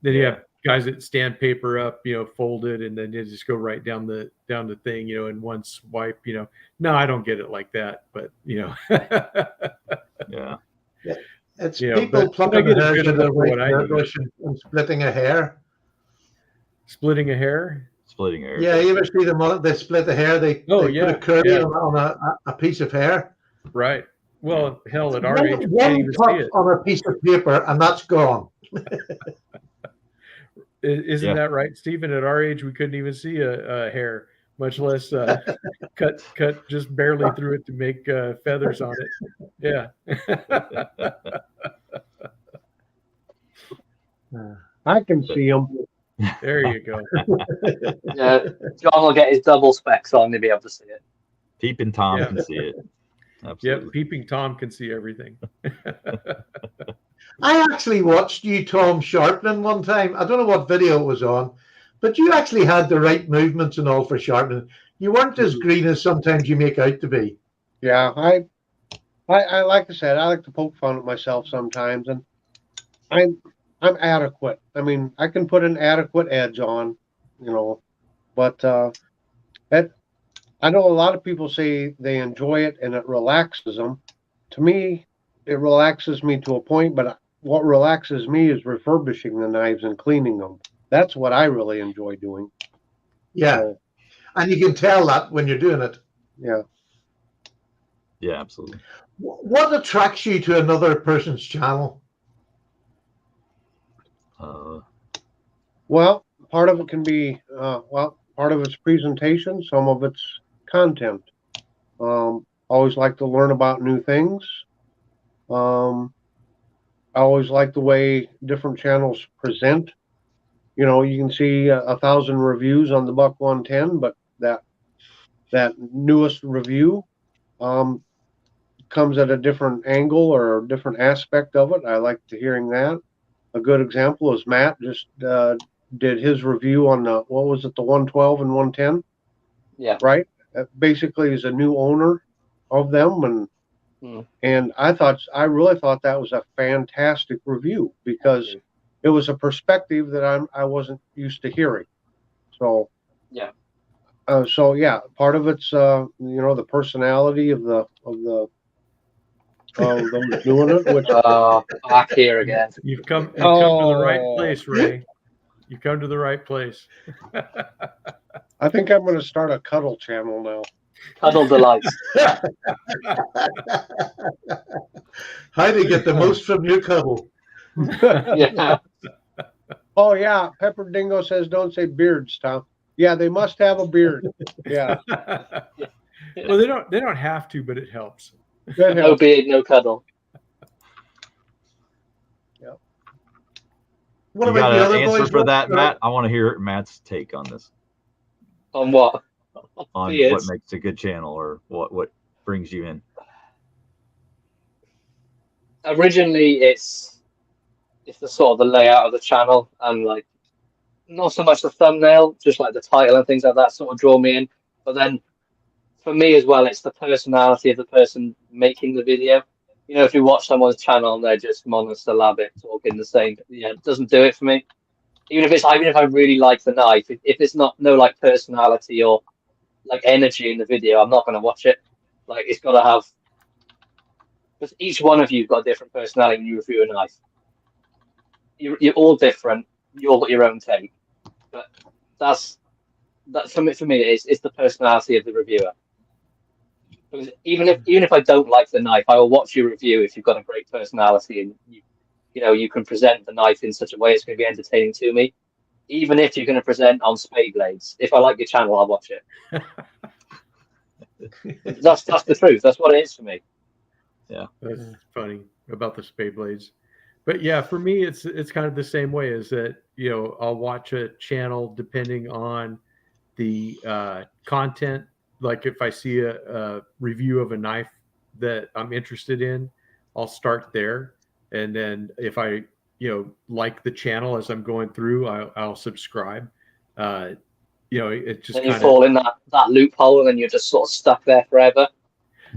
Then you Yeah. have guys that stand paper up, folded, and then you just go right down the thing, in one swipe. No, I don't get it like that, but Yeah. It's Yeah, people but plucking I get the a hairs good out of the enough for right what I hairbrush and splitting a hair. splitting a hair. Splitting hair. Yeah, you ever see them? They split the hair. They put Yeah, a curly yeah. on a piece of hair. Right. Well, hell, at our age, we can't One even see touch it. on a piece of paper, and that's gone. Isn't Yeah. that right, Stephen? At our age, we couldn't even see a hair, much less cut just barely through it to make feathers on it. Yeah. I can see them. There you go. Yeah, John will get his double specs on to be able to see it. Peeping Tom Yeah. can see it. Yep, Absolutely. peeping Tom can see everything. I actually watched you, Tom, sharpening one time. I don't know what video it was on, but you actually had the right movements and all for sharpening. You weren't as green as sometimes you make out to be. Yeah, I like I said, I like to poke fun at myself sometimes, and I'm adequate. I mean, I can put an adequate edge on, but I know a lot of people say they enjoy it and it relaxes them. To me, it relaxes me to a point, but what relaxes me is refurbishing the knives and cleaning them. That's what I really enjoy doing. Yeah, So, and you can tell that when you're doing it. yeah. Yeah, absolutely. What attracts you to another person's channel? Well, part of it can be, part of it's presentation, some of it's content. Always like to learn about new things. I always like the way different channels present. You can see 1,000 reviews on the Buck 110, but that newest review comes at a different angle or a different aspect of it. I like to hearing that. A good example is Matt just did his review on the 112 and 110. Yeah. Right. Basically, is a new owner of them, and I really thought that was a fantastic review because it was a perspective that I wasn't used to hearing. So yeah. Part of it's the personality of those doing it. Which back here again. You've come to the right place, Ray. You've come to the right place. I think I'm going to start a cuddle channel now. Cuddle delights. How to get the most from your cuddle? Yeah. Oh yeah, Pepper Dingo says don't say beards, Tom. Yeah, they must have a beard. Yeah. Well, they don't have to, but it helps. No beard, no cuddle. Yep. What You about got the an other answer boys? for that, Matt? I want to hear Matt's take on this. On what? On Beards. what makes a good channel, or what brings you in. Originally, it's the sort of the layout of the channel, and like not so much the thumbnail, just like the title and things like that sort of draw me in. But then for me as well, it's the personality of the person making the video. If you watch someone's channel and they're just monosyllabic talking the same, it doesn't do it for me. Even if I really like the knife, if it's no like personality or like energy in the video, I'm not going to watch it. Like it's got to have, because each one of you've got a different personality when you review a knife. You're all different. You all got your own take, but that's for me. It's the personality of the reviewer. Because even if I don't like the knife, I will watch your review if you've got a great personality and you can present the knife in such a way it's going to be entertaining to me. Even if you're going to present on spey blades, if I like your channel, I'll watch it. That's the truth. That's what it is for me. Yeah, that's funny about the spey blades. But yeah, for me, it's kind of the same way. Is that I'll watch a channel depending on the content. Like if I see a review of a knife that I'm interested in, I'll start there, and then if I like the channel as I'm going through, I'll subscribe. It just Then you kind fall in that loophole, and then you're just sort of stuck there forever.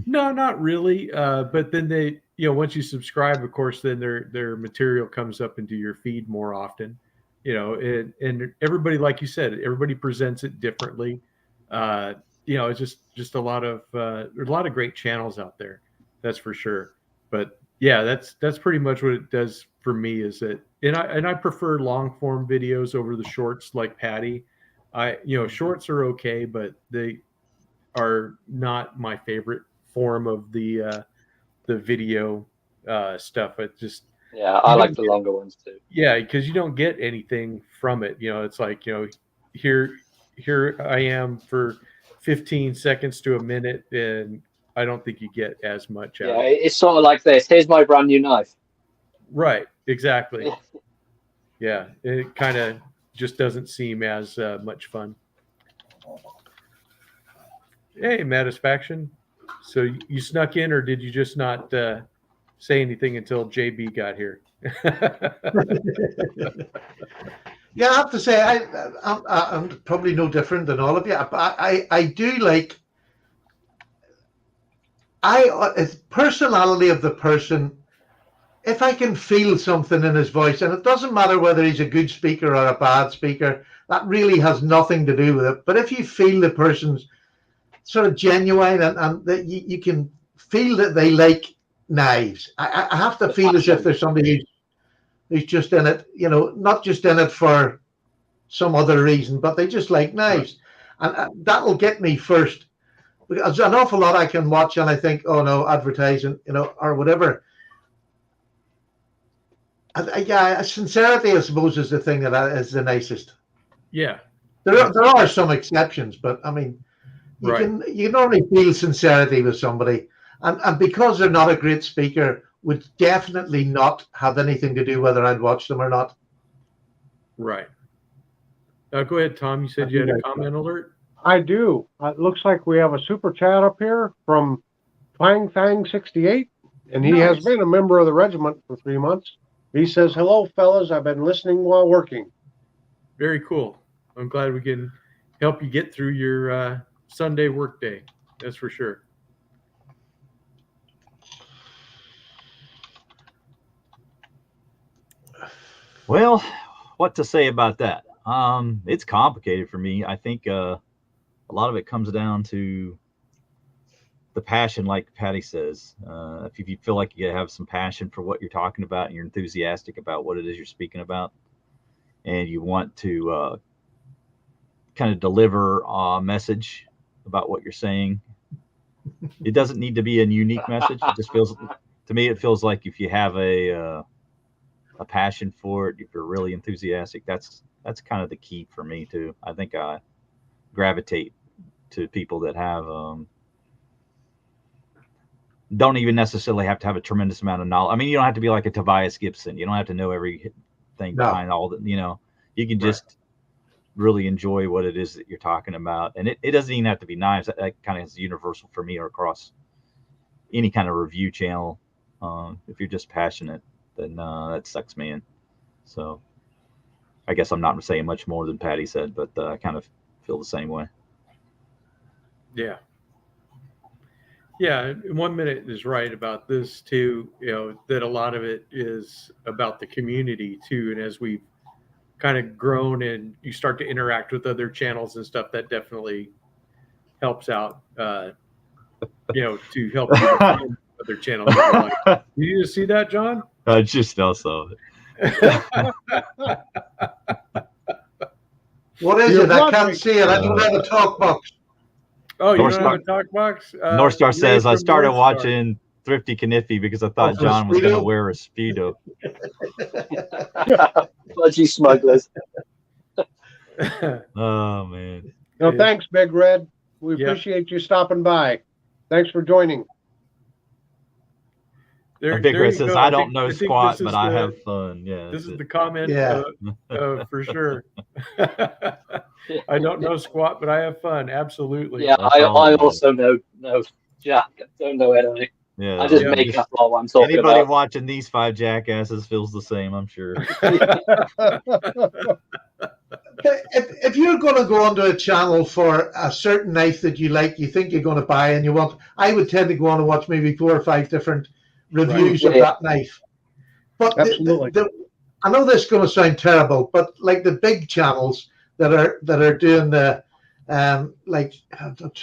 No, not really. But then they, once you subscribe, of course, then their material comes up into your feed more often. And everybody, like you said, everybody presents it differently. It's just a lot of there's a lot of great channels out there, that's for sure. But yeah, that's pretty much what it does for me. Is that and I prefer long form videos over the shorts like Patty. Shorts are okay, but they are not my favorite form of the video stuff. It just I like the longer ones too. Yeah, because you don't get anything from it. It's like here I am for 15 seconds to a minute, and I don't think you get as much out of it. It's sort of like this. Here's my brand new knife. Right, exactly. Yeah, it kind of just doesn't seem as much fun. Hey, Matisfaction. So you snuck in, or did you just not say anything until JB got here? Yeah, I have to say, I'm probably no different than all of you. I do like it's personality of the person. If I can feel something in his voice, and it doesn't matter whether he's a good speaker or a bad speaker, that really has nothing to do with it. But if you feel the person's sort of genuine and that you can feel that they like knives, I have to feel as if there's somebody who's just in it, not just in it for some other reason, but they just like knives. And that'll get me first. Because an awful lot I can watch and I think, oh no, advertising, or whatever. Sincerity, I suppose, is the thing that is the nicest. Yeah. There are some exceptions, but I mean, you can only feel sincerity with somebody. And because they're not a great speaker, would definitely not have anything to do whether I'd watch them or not. Right. Go ahead, Tom. You said you had a comment alert? I do. It looks like we have a super chat up here from Twang Fang 68, and he has been a member of the regiment for 3 months. He says, "Hello, fellas. I've been listening while working." Very cool. I'm glad we can help you get through your Sunday work day. That's for sure. Well, what to say about that? It's complicated for me. I think a lot of it comes down to the passion, like Patty says. If you feel like you have some passion for what you're talking about and you're enthusiastic about what it is you're speaking about, and you want to kind of deliver a message about what you're saying, it doesn't need to be a unique message. It just feels, to me, it feels like if you have a passion for it, if you're really enthusiastic, that's kind of the key for me too. I think I gravitate to people that have don't even necessarily have to have a tremendous amount of knowledge. I mean, you don't have to be like a Tobias Gibson. You don't have to know everything behind all that. You can just really enjoy what it is that you're talking about. And it doesn't even have to be knives. That kind of is universal for me or across any kind of review channel. If you're just passionate, then that sucks me in. So I guess I'm not saying much more than Patty said, but I kind of feel the same way. Yeah. Yeah, 1 minute is right about this too, that a lot of it is about the community too. And as we've kind of grown and you start to interact with other channels and stuff, that definitely helps out, to help you find other channels. Did you just see that, John? I just also. What is it? I can't see it. I don't have a talk box. Oh, you don't have a talk box? North Star says, I started watching Thrifty Kniffy because I thought John was going to wear a Speedo. Budgie smugglers. Oh man. No, thanks, Big Red. We Yeah. appreciate you stopping by. Thanks for joining. Big Red says, I don't know squat, but I the- have fun. Yeah. This that's is it. the comment Yeah. for sure. I don't know squat, but I have fun. Absolutely. Yeah, That's I all that also know Jack. Don't know anything. Yeah. I just Yeah. make up all I'm talking Anybody about. watching these five jackasses feels the same, I'm sure. If you're going to go onto a channel for a certain knife that you like, you think you're going to buy and you want, I would tend to go on and watch maybe 4 or 5 different reviews Right. of that knife. But Absolutely. I know this is going to sound terrible, but like the big channels that are doing the like,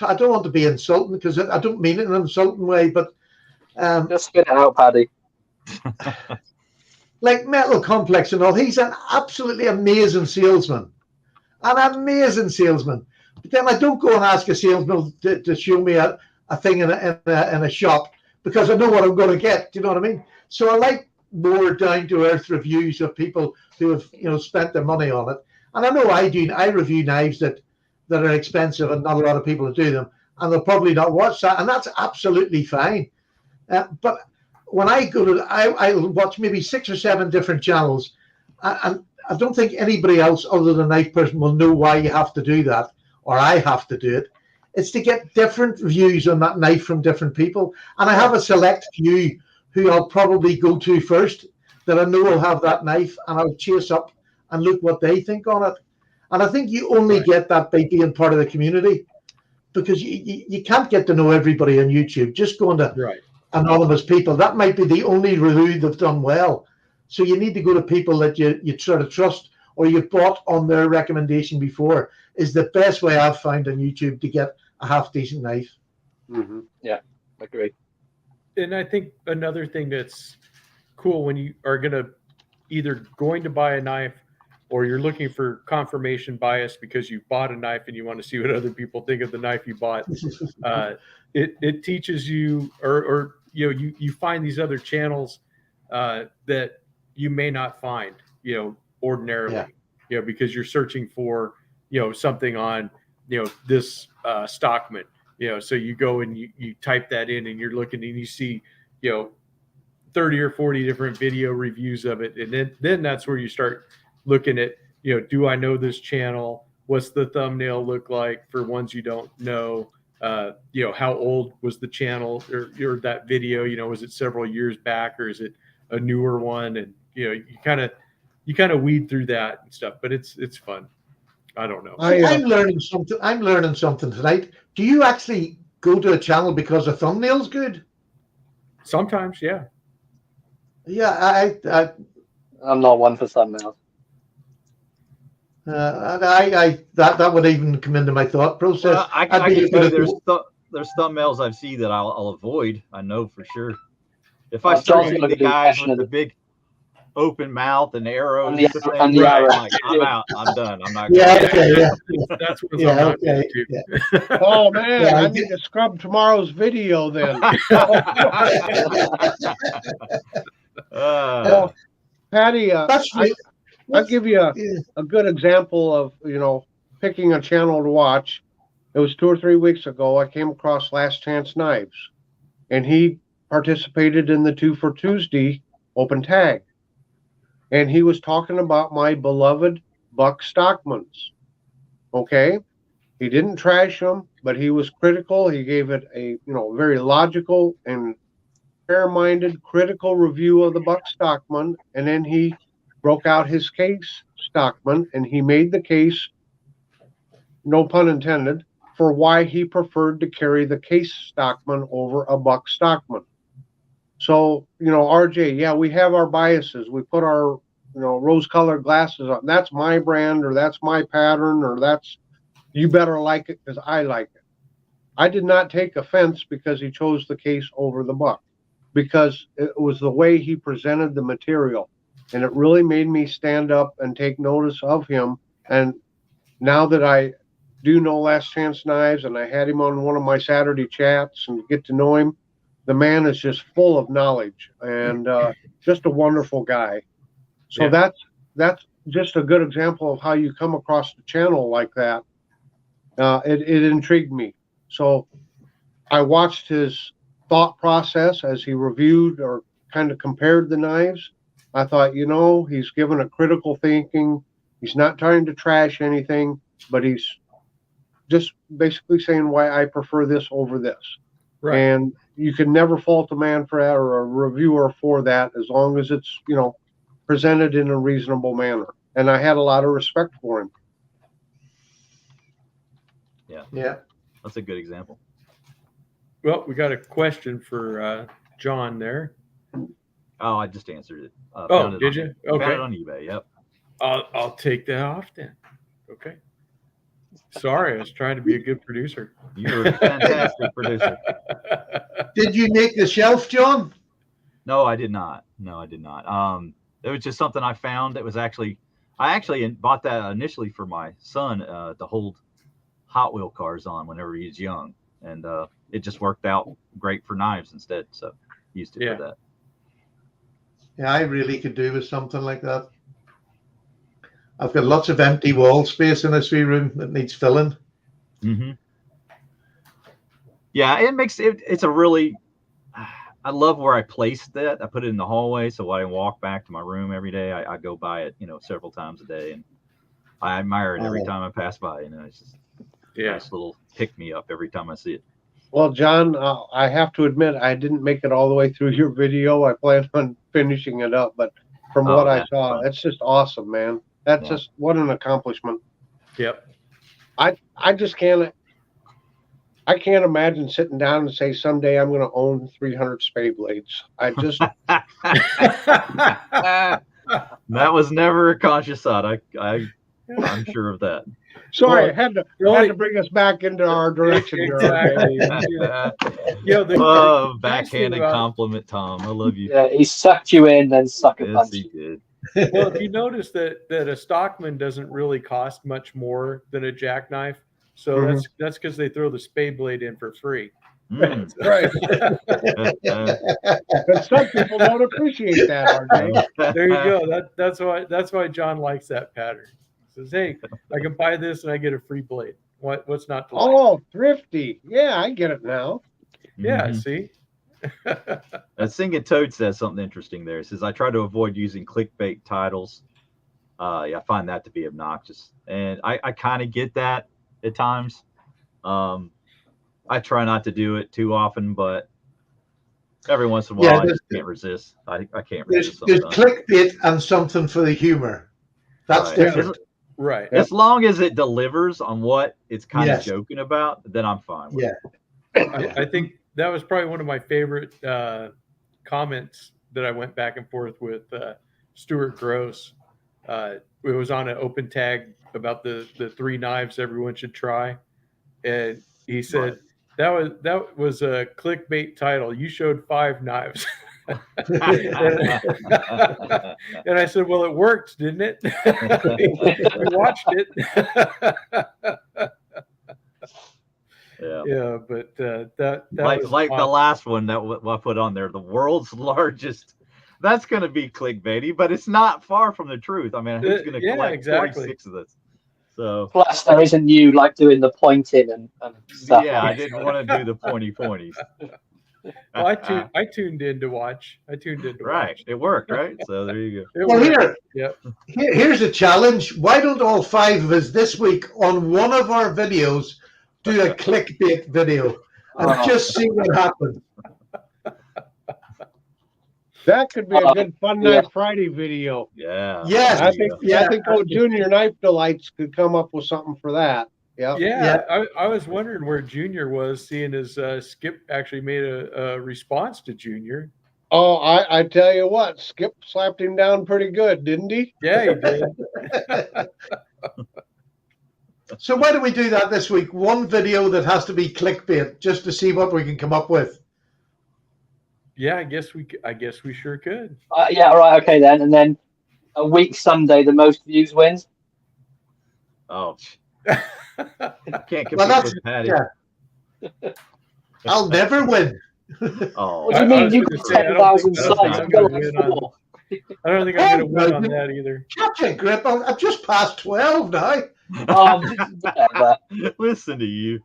I don't want to be insulting because I don't mean it in an insulting way, but Just spit it out, Paddy. like Metal Complex and all, he's an absolutely amazing salesman. An amazing salesman. But then I don't go and ask a salesman to show me a thing in a shop because I know what I'm going to get. Do you know what I mean? So I like more down to earth reviews of people who have spent their money on it. And I know I do. I review knives that are expensive and not a lot of people do them, and they'll probably not watch that, and that's absolutely fine. But when I go to, I watch maybe 6 or 7 different channels, and I don't think anybody else other than a knife person will know why you have to do that, or I have to do it. It's to get different views on that knife from different people. And I have a select few who I'll probably go to first that I know will have that knife, and I'll chase up and look what they think on it. And I think you only get that by being part of the community, because you can't get to know everybody on YouTube. Just going to anonymous people, that might be the only review they've done well. So you need to go to people that you sort of trust or you've bought on their recommendation before, is the best way I've found on YouTube to get a half decent knife. Mm-hmm. Yeah, I agree. And I think another thing that's cool when you are either going to buy a knife or you're looking for confirmation bias because you bought a knife and you want to see what other people think of the knife you bought. It teaches you, or you find these other channels that you may not find, ordinarily, because you're searching for, something on, this Stockman, so you go and you type that in and you're looking and you see, 30 or 40 different video reviews of it. And then that's where you start looking at, do I know this channel? What's the thumbnail look like for ones you don't know? How old was the channel or that video? Was it several years back or is it a newer one? And you kind of weed through that and stuff. But it's fun. I don't know. I'm learning something. I'm learning something tonight. Do you actually go to a channel because the thumbnail's good? Sometimes, yeah. Yeah, I'm not one for thumbnails. That would even come into my thought process. Well, I can tell you there's thumbnails I've seen that I'll avoid. I know for sure. If I start seeing the guys with the big open mouth and arrows and the arrow. like, I'm out. I'm done. I'm not. That's what Oh man, I need to scrub tomorrow's video then. Well, Patty, I'll give you a good example of picking a channel to watch. It was 2 or 3 weeks ago. I came across Last Chance Knives, and he participated in the 2 for Tuesday open tag. And he was talking about my beloved Buck Stockmans. Okay, he didn't trash them, but he was critical. He gave it a very logical and fair-minded, critical review of the Buck Stockman, and then he broke out his case Stockman, and he made the case, no pun intended, for why he preferred to carry the case Stockman over a Buck Stockman. So, RJ, yeah, we have our biases. We put our, rose-colored glasses on. That's my brand, or that's my pattern, or you better like it because I like it. I did not take offense because he chose the case over the Buck, because it was the way he presented the material. And it really made me stand up and take notice of him. And now that I do know Last Chance Knives, and I had him on one of my Saturday chats and get to know him, the man is just full of knowledge and just a wonderful guy. So that's just a good example of how you come across the channel like that. It intrigued me. So I watched his thought process as he reviewed or kind of compared the knives. I thought, he's given a critical thinking. He's not trying to trash anything, but he's just basically saying why I prefer this over this. Right. And you can never fault a man for that or a reviewer for that, as long as it's, presented in a reasonable manner. And I had a lot of respect for him. Yeah. That's a good example. Well, we got a question for John there. Oh, I just answered it. Did you? Okay. Found it on eBay. Yep. I'll take that off then. Okay. Sorry, I was trying to be a good producer. You're a fantastic producer. Did you make the shelf, John? No, I did not. It was just something I found. It was I actually bought that initially for my son to hold Hot Wheel cars on whenever he was young, and it just worked out great for knives instead. So used it for that. Yeah, I really could do with something like that. I've got lots of empty wall space in this wee room that needs filling. Mm-hmm. Yeah, it makes it. It's a really. I love where I placed that. I put it in the hallway, so when I walk back to my room every day, I go by it, several times a day, and I admire it every time I pass by. It's just a nice little pick me up every time I see it. Well, John, I have to admit, I didn't make it all the way through your video. I planned on finishing it up, but from what I saw, that's just awesome, man. That's just what an accomplishment. Yep. I just can't. I can't imagine sitting down and say someday I'm going to own 300 spey blades. I just. That was never a conscious thought. I'm sure of that. Sorry, I had to bring us back into our direction. Exactly. Backhanded compliment, Tom. I love you. Yeah, he sucked you in, then sucker punched. Yes, he did. Well, if you notice that a Stockman doesn't really cost much more than a jackknife, so that's because they throw the spey blade in for free. Mm. Right. But some people don't appreciate that, are they? There you go. That's why John likes that pattern. He says, "Hey, I can buy this and I get a free blade. What's not to like?" Oh, thrifty. Yeah, I get it now. Yeah, see. Singing Toad says something interesting there. It says, I try to avoid using clickbait titles. I find that to be obnoxious. And I kind of get that at times. I try not to do it too often, but every once in a while I just can't resist. I can't resist. There's clickbait and something for the humor. That's different. Right. As long as it delivers on what it's kind of joking about, then I'm fine with it. I think that was probably one of my favorite comments that I went back and forth with Stuart Gross. It was on an open tag about the 3 knives everyone should try, and he said that was a clickbait title. You showed 5 knives. And I said, well, it worked, didn't it? We watched it. But that like the last one that I put on there, the world's largest. That's going to be clickbaity, but it's not far from the truth. I mean, who's going to collect 46 of this? So plus, there isn't you like doing the pointing and stuff. Yeah, I didn't want to do the pointies. Well, I tuned in to watch. Right, it worked, right? So there you go. Well, here's a challenge. Why don't all 5 of us this week on one of our videos do a clickbait video and just see what happens? That could be a good Fun Night Friday video. Yeah. Yes. I think old Junior Knife Delights could come up with something for that. Yeah. I was wondering where Junior was, seeing as Skip actually made a response to Junior. Oh, I tell you what, Skip slapped him down pretty good, didn't he? Yeah, he did. So why don't we do that this week? One video that has to be clickbait, just to see what we can come up with. Yeah, I guess we sure could. Yeah, all right, okay then. And then a week Sunday, the most views wins. Oh, I can't compete with Patty. Yeah. I'll never win. Oh, What do you mean? You got 10,000 sites. You got like 4. I don't think I'm going to win on that either. Catch a grip. I'm just past 12 now. Whatever. Listen to you.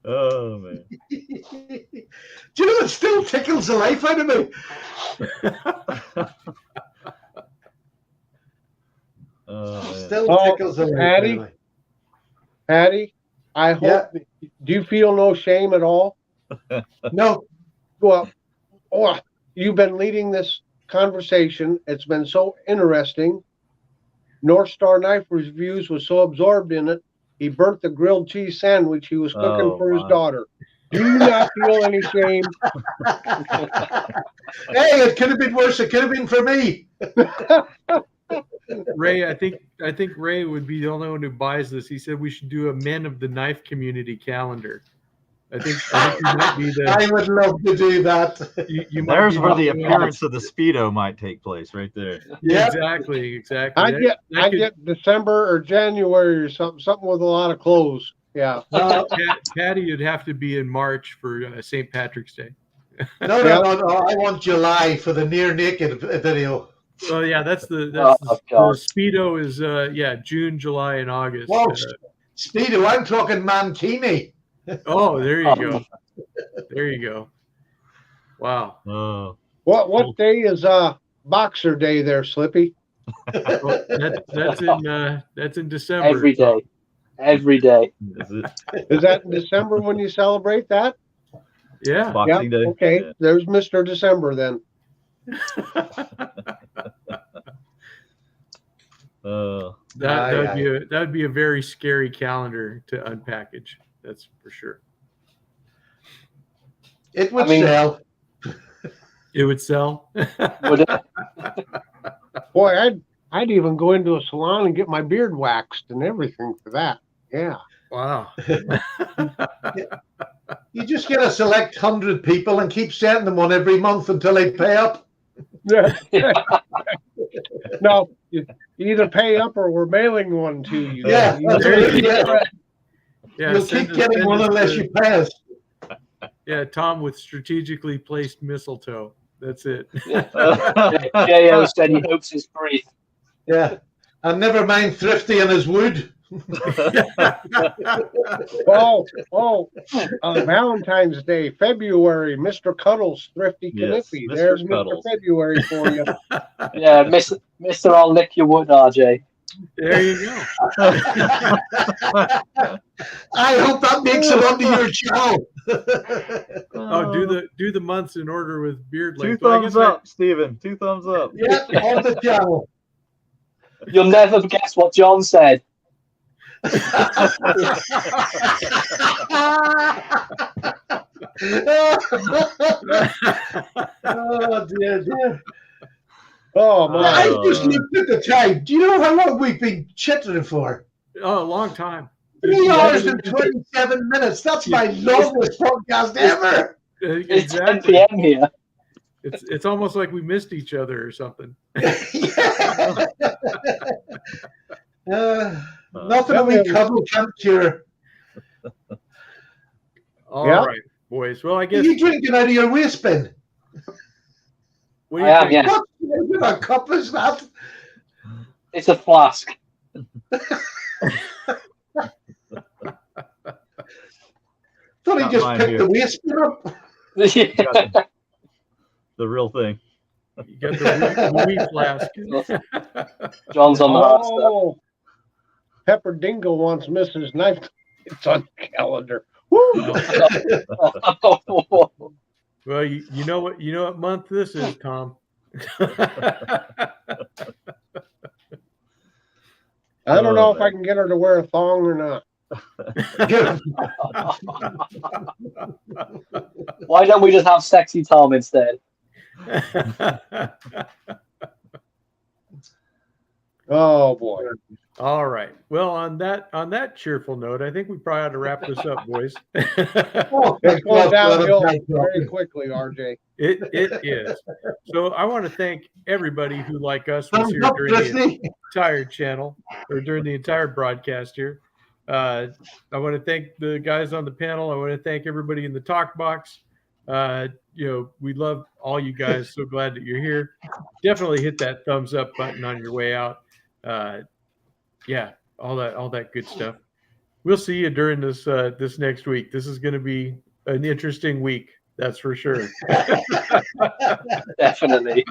Oh man. Do you know it still tickles the life out of me? Oh, man. Still Oh, tickles the life Patty? out of me. Patty, I hope. Yeah. Do you feel no shame at all? No. Well, you've been leading this conversation. It's been so interesting. North Star Knife Reviews was so absorbed in it, he burnt the grilled cheese sandwich he was cooking for his daughter. Do you not feel any shame? Hey, it could have been worse. It could have been for me. Ray, I think Ray would be the only one who buys this. He said we should do a Men of the Knife Community calendar. I think you might be the. I would love to do that. You might There's be where the one. appearance of the Speedo might take place, right there. Yeah, Yep. exactly. I get December or January or something with a lot of clothes. Yeah. Patty would have to be in March for St. Patrick's Day. No. I want July for the near naked video. Oh yeah, that's the God. Speedo is June, July, and August. Whoa, Speedo, I'm talking mankini. Oh, there you go. There you go. Wow. Oh. What day is Boxer Day there, Slippy? Well, that's in December. Every day. Every day. Is it Is that in December when you celebrate that? Yeah. Boxing Day? Okay, Yeah. there's Mr. December then. That'd be a very scary calendar to unpackage. That's for sure. It would I mean- sell. It would sell. Would it? Boy, I'd even go into a salon and get my beard waxed and everything for that. Yeah. Wow. You just get a select 100 people and keep sending them one every month until they pay up. No, you either pay up or we're mailing one to you. Yeah, that's what you get. Yeah, You'll keep getting one unless you pay us. Yeah, Tom with strategically placed mistletoe. That's it. J.O. said he hopes it's free. Yeah. And never mind Thrifty and his wood. Valentine's Day, February, Mr. Cuddles, Thrifty Yes, Kniffy. Mr. There's Cuddles. Mr. February for you. Yeah, Mr. I'll lick your wood, RJ. There you go. I hope that makes it onto your channel. Oh, do the months in order with beard Two length. Well, I thumbs guess up, Steven. 2 thumbs up. Yeah, on the channel. You'll never guess what John said. Oh dear. Oh, my. I just looked at the time. Do you know how long we've been chittering for? Oh, a long time. 3 hours and 27 minutes. That's my longest podcast ever. It's 10 Exactly. p.m. here. It's almost like we missed each other or something. Nothing a wee cuddle can't cure. All Yeah. right, boys. Well, I Are guess. you drinking out of your waste bin? What do I you am, think? yeah. What kind of cup is that? It's a flask. Thought he Got just mine picked here. the waste bin up. Yeah. The real thing. You got the wee flask. John's on the hard stuff. Oh, Pepper Dingo wants Mrs. Knife. It's on the calendar. Woo! Well, you know what month this is, Tom. I don't know if man. I can get her to wear a thong or not. Why don't we just have sexy Tom instead? Oh boy. All right. Well, on that cheerful note, I think we probably ought to wrap this up, boys. Oh, It's going downhill thank you. very quickly, RJ. It is. So I want to thank everybody who, like us, was Thumbs here up, during the Disney. entire channel or during the entire broadcast here. I want to thank the guys on the panel. I want to thank everybody in the talk box. We love all you guys. So glad that you're here. Definitely hit that thumbs up button on your way out. Yeah, all that good stuff. We'll see you during this next week. This is going to be an interesting week. That's for sure. Definitely.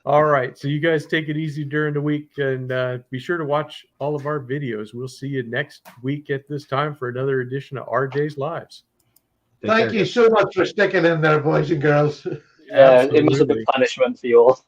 All right. So you guys take it easy during the week, and be sure to watch all of our videos. We'll see you next week at this time for another edition of RJ's Lives. Thank you so much for sticking in there, boys and girls. Yeah, it must have been punishment for you all.